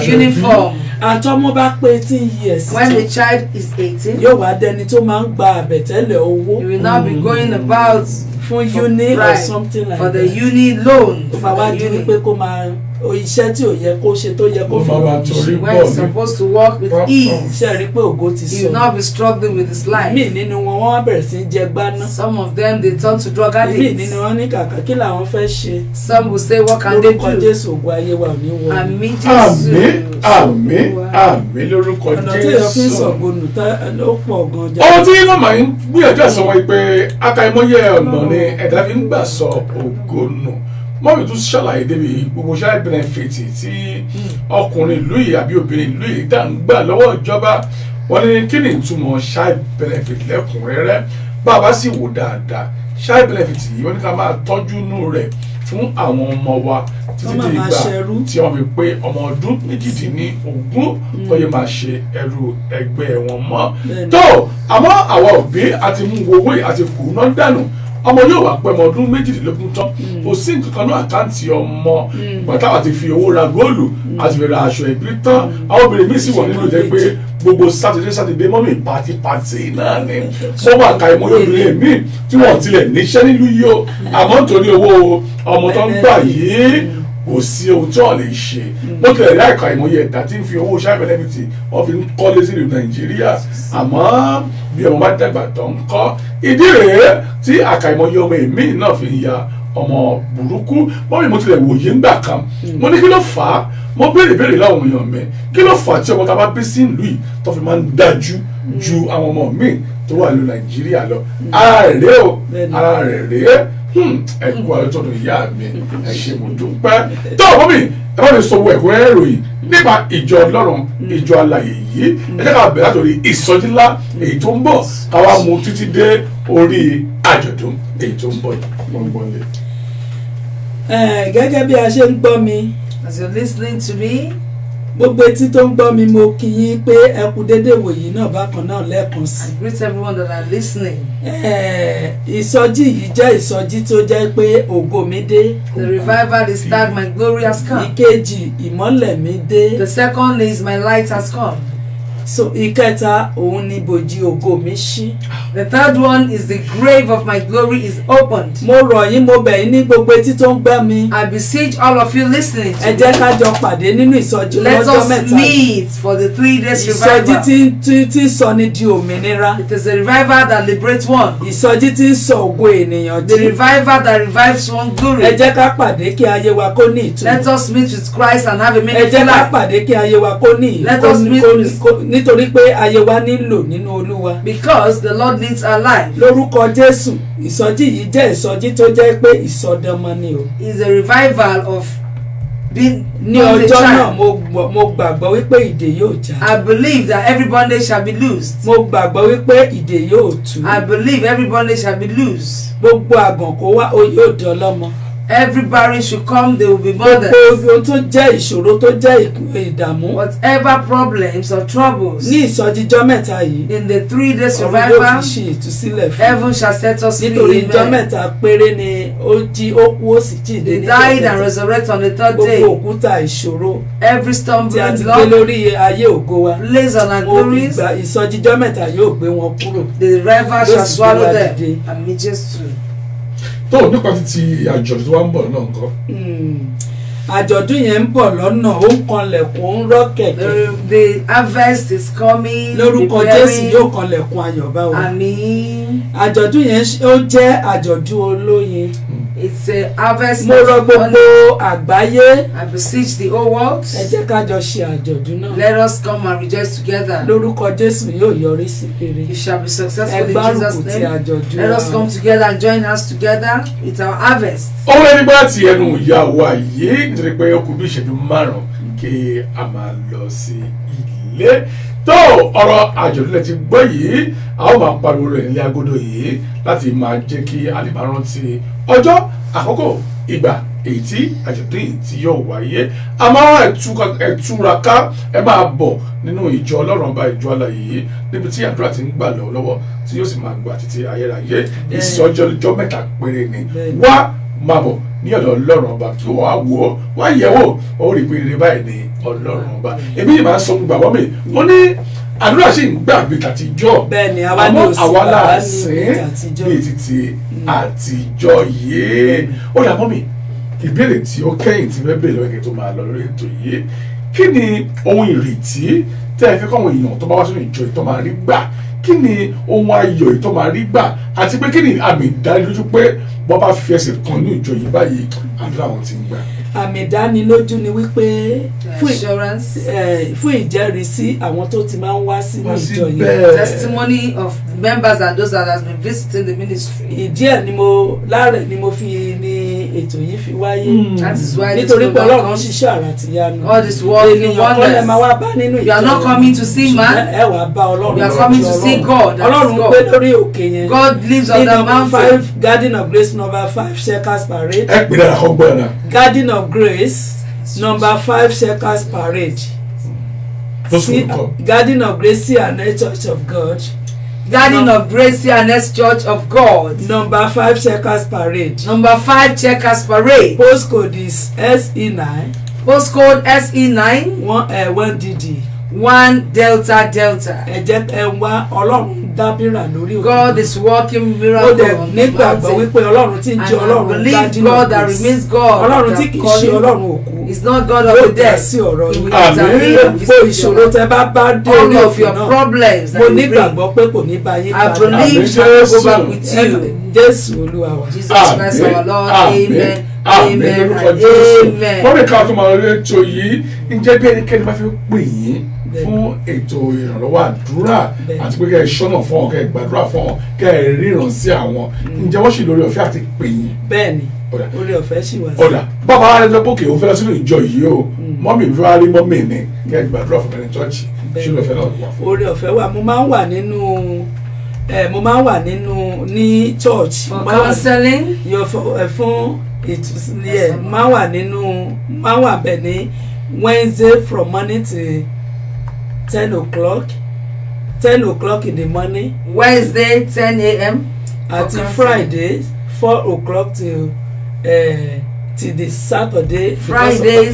S1: Uniform.
S2: Àtọ́mọ́ bá pé 18 years.
S1: When the child is 18.
S2: Yóò wá dẹni tó máa ń gba àbẹ̀tẹ́lẹ̀ owó.
S1: He will now be going about
S2: fún uni or something like
S1: for
S2: that.
S1: the uni loan.
S2: Ó máa wá di wípé kó máa iṣẹ́ tí ò yẹ kó ṣe tó yẹ kó fi
S3: wọ́n ṣe.
S1: when he's supposed to work with ease.
S2: Ṣé rí pé ògo ti sọ.
S1: he will not be struggling with his life.
S2: Míì nínú wọn wọ́n wá bẹ̀rẹ̀ sí jẹ gbaná.
S1: some of them they turn to drug addicts.
S2: Míì nínú wọn ní kàkà kí làwọn fẹ́ ṣe.
S1: some will say what can they do.
S2: lórúkọ Jésù ògo ayé wa ò ní wọ.
S1: àmín Jésù.
S3: àmín lórúkọ Jésù.
S2: ọ̀nà tí èèyàn fi ń sọ̀gbọnù ó pọ̀ gan-an.
S3: ohun tí màmá ń gbìyànjú àsọwọ́ pé akáyémọ́yé ọ̀nà ni ẹ̀dá fi ń gbà sọ ògo nù. mọ́mí tún ṣàlàyé débi gbogbo ṣáà benefit tí ọkùnrin ìlú yìí àbí obìnrin ìlú yìí dá ń gbà lọ́wọ́ ìjọba wọ́n ní kí ni ìtumọ̀ ṣáà benefit lẹ́kùnrẹ́rẹ́ bàbá sì wò dáadáa ṣáà benefit yìí wọ́n ní ká máa tọ́jú inú rẹ̀ fún àwọn ọmọ wa títí di ìgbà tí wọ́n fi pé ọmọ ọdún méjìdínlógún tó yẹ máa ṣe ẹrú ẹgbẹ́ wọn mọ́ tó àmọ́ àwa òbí àti mú owó àti kù náà dànù ọmọ yóò wá pẹ́ ọmọ ọdún méjìdínlógún tán kò sí nǹkan kan náà àkáǹtì ọmọ ìgbà táwa ti fi owó ra góòlù àti fi ra aṣọ ìbí tán àwọn obìnrin mi sì wọ̀ nínú jẹ́ pé gbogbo sátidé mọ́mì pàtí náà ni wọ́n máa ka ìmọ̀ obìnrin mi tí wọ́n tilẹ̀ níṣẹ́ nílùú yìí o àmọ́ nítorí owó ọmọ tó ń gbà yìí kò sí ohun tí wọ́n lè ṣe bó tilẹ̀ rí àìka ìmọ̀ye ẹ̀dá tí ń fi owó ṣáà bẹ́lẹ́mìtì wọ́n fi ń kọ́lé sí ìlú Nàìjíríà àmọ́ bí ọmọ bá dàgbà tó ń kọ́ ìdí rèé tí àka ìmọ̀ye ọmọ èmi náà fi ń ya ọmọ burúkú mọ́mí mo tilẹ̀ wòye ńgbà kan mo ní kí ló fà á mo béèrè lọ́wọ́ èèyàn mi kí ló fà á tí ọmọ tá a bá bí sí ìlú yìí tó fi máa ń dájú ju àwọn ọmọ míì tó wà ní Nàìjíríà lọ ara rẹ̀ rèé o ara rẹ̀ rèé ẹkú àlọ́tọ̀dọ̀ ìyá mi ẹ ṣé mo dúpẹ́ tó ọmọ mi ẹ bá mi sọ owó ẹ̀kọ́ ìròyìn nípa ìjọ Ọlọ́run ìjọ alààyè yìí ẹ jẹ́ ká bẹ̀rẹ̀ látòrí ìsọjí ńlá èyí tó ń bọ̀ káwá mú títí dé orí àjọ̀dún èyí tó ń bọ̀ gbọ̀ngbọ̀n lé.
S2: gẹ́gẹ́ bí a ṣe ń gbọ́ mi.
S1: as you're listening to me.
S2: gbogbo etí tó ń gbọ́ mi mo kí yín pé ẹ kú dédé wòyí náà bákan náà lẹ́ẹ̀kan sí.
S1: I greet everyone that are listening.
S2: Ìsọjí yìí jẹ́ ìsọjí tó jẹ́ pé ògo mi dé.
S1: The revival is that my glory has come.
S2: Ìkejì ìmọ́lẹ̀ mi dé.
S1: The second is my light has come.
S2: So ìkẹta òun ni bòjì ògo mi ṣí.
S1: The third one is the grave of my glory is opened.
S2: Mo rọ̀ yín mo bẹ̀ yín ní gbogbo etí tó ń gbọ́ mi.
S1: I beseech all of you listening to
S2: ẹ jẹ́ ká jọ pàdé nínú ìsọjí lọ́jọ́ mẹ́ta.
S1: Let us meet for the 3 days revival.
S2: Ìsọjí tí sọ ni di òmìnira.
S1: It is a revival that liberates one.
S2: Ìsọjí tí ń sọ ògo ènìyàn jí.
S1: The revival that revives one glory.
S2: Ẹ jẹ́ ká pàdé kí ayé wa kó ní ìtumọ̀.
S1: Let us meet with Christ and have a meaningful life.
S2: Ẹ jẹ́ ká pàdé kí ayé wa kó ní
S1: Let us meet with
S2: nítorí pé ayé wa nílò nínú Olúwa.
S1: Because the Lord needs our life.
S2: Lórúkọ Jésù ìsọjí yìí jẹ́ ìsọjí tó jẹ́ pé ìsọdọmọ ni o.
S1: Is a revival of being
S2: ní ọjọ́ náà mo gbàgbọ́ wípé ìdè yóò já.
S1: I believe that every bondage shall be loosed.
S2: Mo gbàgbọ́ wípé ìdè yóò tú.
S1: I believe every bondage shall be loosed.
S2: Gbogbo àgàn kó wá ó yóò di ọlọ́mọ.
S1: Every barren should come, they will be mothers.
S2: Gbogbo ohun tó jẹ́ ìṣòro tó jẹ́ ìdààmú.
S1: Whatever problems or troubles.
S2: Ní ìsọjíjọ́ mẹ́ta yìí.
S1: In the 3 days
S2: revival. Ọ̀run yóò fi ṣe ìtúsílẹ̀ fún.
S1: Heaven shall set us free.
S2: Nítorí ìjọ́ mẹ́ta péré ni ó jí ó kú ó sì jíǹde
S1: ní ìjọ́ mẹ́ta. He died and resurrected on the 3rd day.
S2: Gbogbo òkúta ìṣòro.
S1: Every stumbling block.
S2: Tí a ti gbé lórí ayé ògo wa.
S1: Lays on our glories.
S2: Ìsọjíjọ́ mẹ́ta yóò gbé wọn kúrò.
S1: The revival shall swallow them. Àmín Jésù.
S3: Tó nípa títí àjọ̀dún tó wá ń bọ̀ náà nǹkan.
S2: Àjọ̀dún yẹn ń bọ̀ lọ́nà ó ń kanlẹ̀kùn ó ń rọ́ kẹ̀kẹ́.
S1: The harvest is coming.
S2: Lórúkọ Jésù yóò kanlẹ̀kùn ayọ̀ bá wa.
S1: Àmín.
S2: Àjọ̀dún yẹn ó jẹ́ àjọ̀dún olóyin.
S1: It's a harvest.
S2: Mo rọ̀ gbogbo àgbáyé.
S1: I beseech the whole world.
S2: Ẹ jẹ́ ká jọ ṣe àjọ̀dún náà.
S1: Let us come and rejoice together.
S2: Lórúkọ Jésù yóò yọrí sí rere.
S1: You shall be successful in Jesus' name. Let us come together and join us together with our harvest.
S3: Ọwọ́ ẹni bá ti ẹnu ìyá wa yìí nítorí pé ó kù bí ìṣẹ́jú márùn-ún kí a máa lọ sí ilé. Tó ọ̀rọ̀ àjọ̀dún lẹ ti gbọ́ yìí a ó máa pariwo rẹ̀ nílé agodo yìí láti máa jẹ́ kí a lè máa rántí ọjọ́ àkókò ìgbà èyí tí àjọ̀dún yìí tí yóò wáyé. Àmọ́ ẹ̀túraká ẹ máa bọ̀ nínú ìjọ Ọlọ́run ọba ìjọ alààyè níbi tí àdúrà ti ń gbà lọ́wọ́ tí yóò sì máa gbà títí ayérayé. Ìsọjọ́ mẹ́ta péré ni wá máa bọ̀ ní ọ̀dọ̀ Ọlọ́run ọba kí wọ́n á wò ó wá yẹ̀ wò ó rí pé rere báyìí ní Ọlọ́run ọba. Èmi yìí máa ń sọ fún gbàgbọ́ mi mo ní àdúrà sì ń gbà bí tàtijọ́ àmọ́ àwa láàsín bí títí àtijọ́ yìí. Ó dà mọ́ mi ìbéèrè tí ó kẹ́yìn tí fẹ́ bèèrè lọ́wọ́ kí n tó máa lọ lórí ètò yìí kí ni ohun ìrètí tẹ́ ẹ fẹ́ kọ́ àwọn èèyàn tó bá wá sínú ìjọ ìtọ́ máa rí gbà kí ni ohun ayọ̀ ìtọ́ máa rí gbà àti pé kí ni àmì ìdánilójú pé wọ́n bá fi ẹsẹ̀ kan ní ìjọ yìí báyìí àdúrà wọn ti ń gbà.
S2: Àmì ìdánilójú ni wípé fún ìjẹ́rìísí àwọn tó ti máa ń wá sínú ìjọ yìí.
S1: Testimony of the members and those that has been visiting the ministry.
S2: Ìdí ẹ̀ ni mo fi ní ètò yìí fi wáyé.
S1: That is why
S2: nítorí pé Ọlọ́run ṣiṣẹ́ àrà ti yanu.
S1: All this working wonders.
S2: Ènìyàn kọ́lẹ̀ máa wá bá nínú ìjọ.
S1: You are not coming to see man.
S2: Ẹ wàá bá Ọlọ́run.
S1: You are coming to see God.
S2: Ọlọ́run gbé lórí òkè yẹn.
S1: God lives on the mountain.
S2: Garden of Grace number 5 Shekers Parade.
S3: Ẹ pè dára kọ́ gbọ́ ẹ̀dá.
S2: Garden of Grace number 5 Shekers Parade. Garden of Grace C&S Church of God.
S1: Garden of Grace C&S Church of God.
S2: Number 5 Checkers Parade.
S1: Number 5 Checkers Parade.
S2: Postcode is SE9.
S1: Postcode SE9.
S2: 1DD.
S1: 1 Delta Delta.
S2: Ẹ jẹ́ ẹ wá Ọlọ́run dábìrà lórí òkè.
S1: God is working miracle on the mountain.
S2: Nígbàgbọ́ wípé Ọlọ́run tí ń jẹ́ Ọlọ́run
S1: believe God that remains God.
S2: Ọlọ́run tí kì í ṣe Ọlọ́run òkú.
S1: Is not God of the dead.
S2: Sí ọ̀rọ̀ yìí.
S1: Àmín.
S2: Gbogbo ìṣòro tẹ́ bá dé
S1: all of your problems.
S2: Mo nígbàgbọ́ pé kò ní bá yín
S1: padà. I believe God will go back with you.
S2: Jésù Olúwa wa.
S1: Jesus Christ our Lord. Amen. Amen. Amen.
S3: Wọ́n lè ká tó máa rí ètò yìí ǹjẹ́ bí ẹnikẹ́ni bá fi pè yín fún ètò ìrànlọ́wọ́ àdúrà àti pé kẹ́ ẹ ṣọ́nà fún wọn kẹ́ ẹ gbàdúrà fún wọn kẹ́ ẹ ríran sí àwọn ǹjẹ́ wọ́n sì lórí ọ̀fẹ́ àti pè yín.
S2: Bẹ́ẹ̀ni orí ọ̀fẹ́ sì wá sí.
S3: Ọ̀dà bàbá wa lọ bókè òun fẹ́ lọ sínú ìjọ yìí o mọ́mì fẹ́ wá rí mọ́mì ní kẹ́ ẹ gbàdúrà fún ẹni chọ́ọ̀chì ṣílò ọ̀fẹ́ náà wà fún.
S2: Orí ọ̀fẹ́ wà mo máa ń wà nínú ní church.
S1: For counseling.
S2: Fún ìtúsílẹ̀ máa wà bẹ̀ ní Wednesday from morning till 10 o'clock in the morning.
S1: Wednesday 10 a.m.
S2: Àti Friday 4 o'clock till the Saturday.
S1: Fridays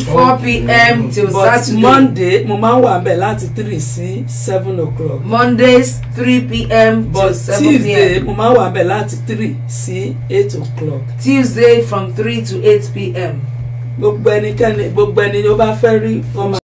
S1: 4 p.m. till
S2: but
S1: Saturday.
S2: Monday mo máa ń wà ńbẹ̀ láti 3 sí 7 o'clock.
S1: Mondays 3 p.m. till 7 p.m.
S2: Tuesday mo máa ń wà ńbẹ̀ láti 3 sí 8 o'clock.
S1: Tuesday from 3 to 8 p.m.
S2: Gbogbo ẹni ó bá fẹ́ rí ọmọ.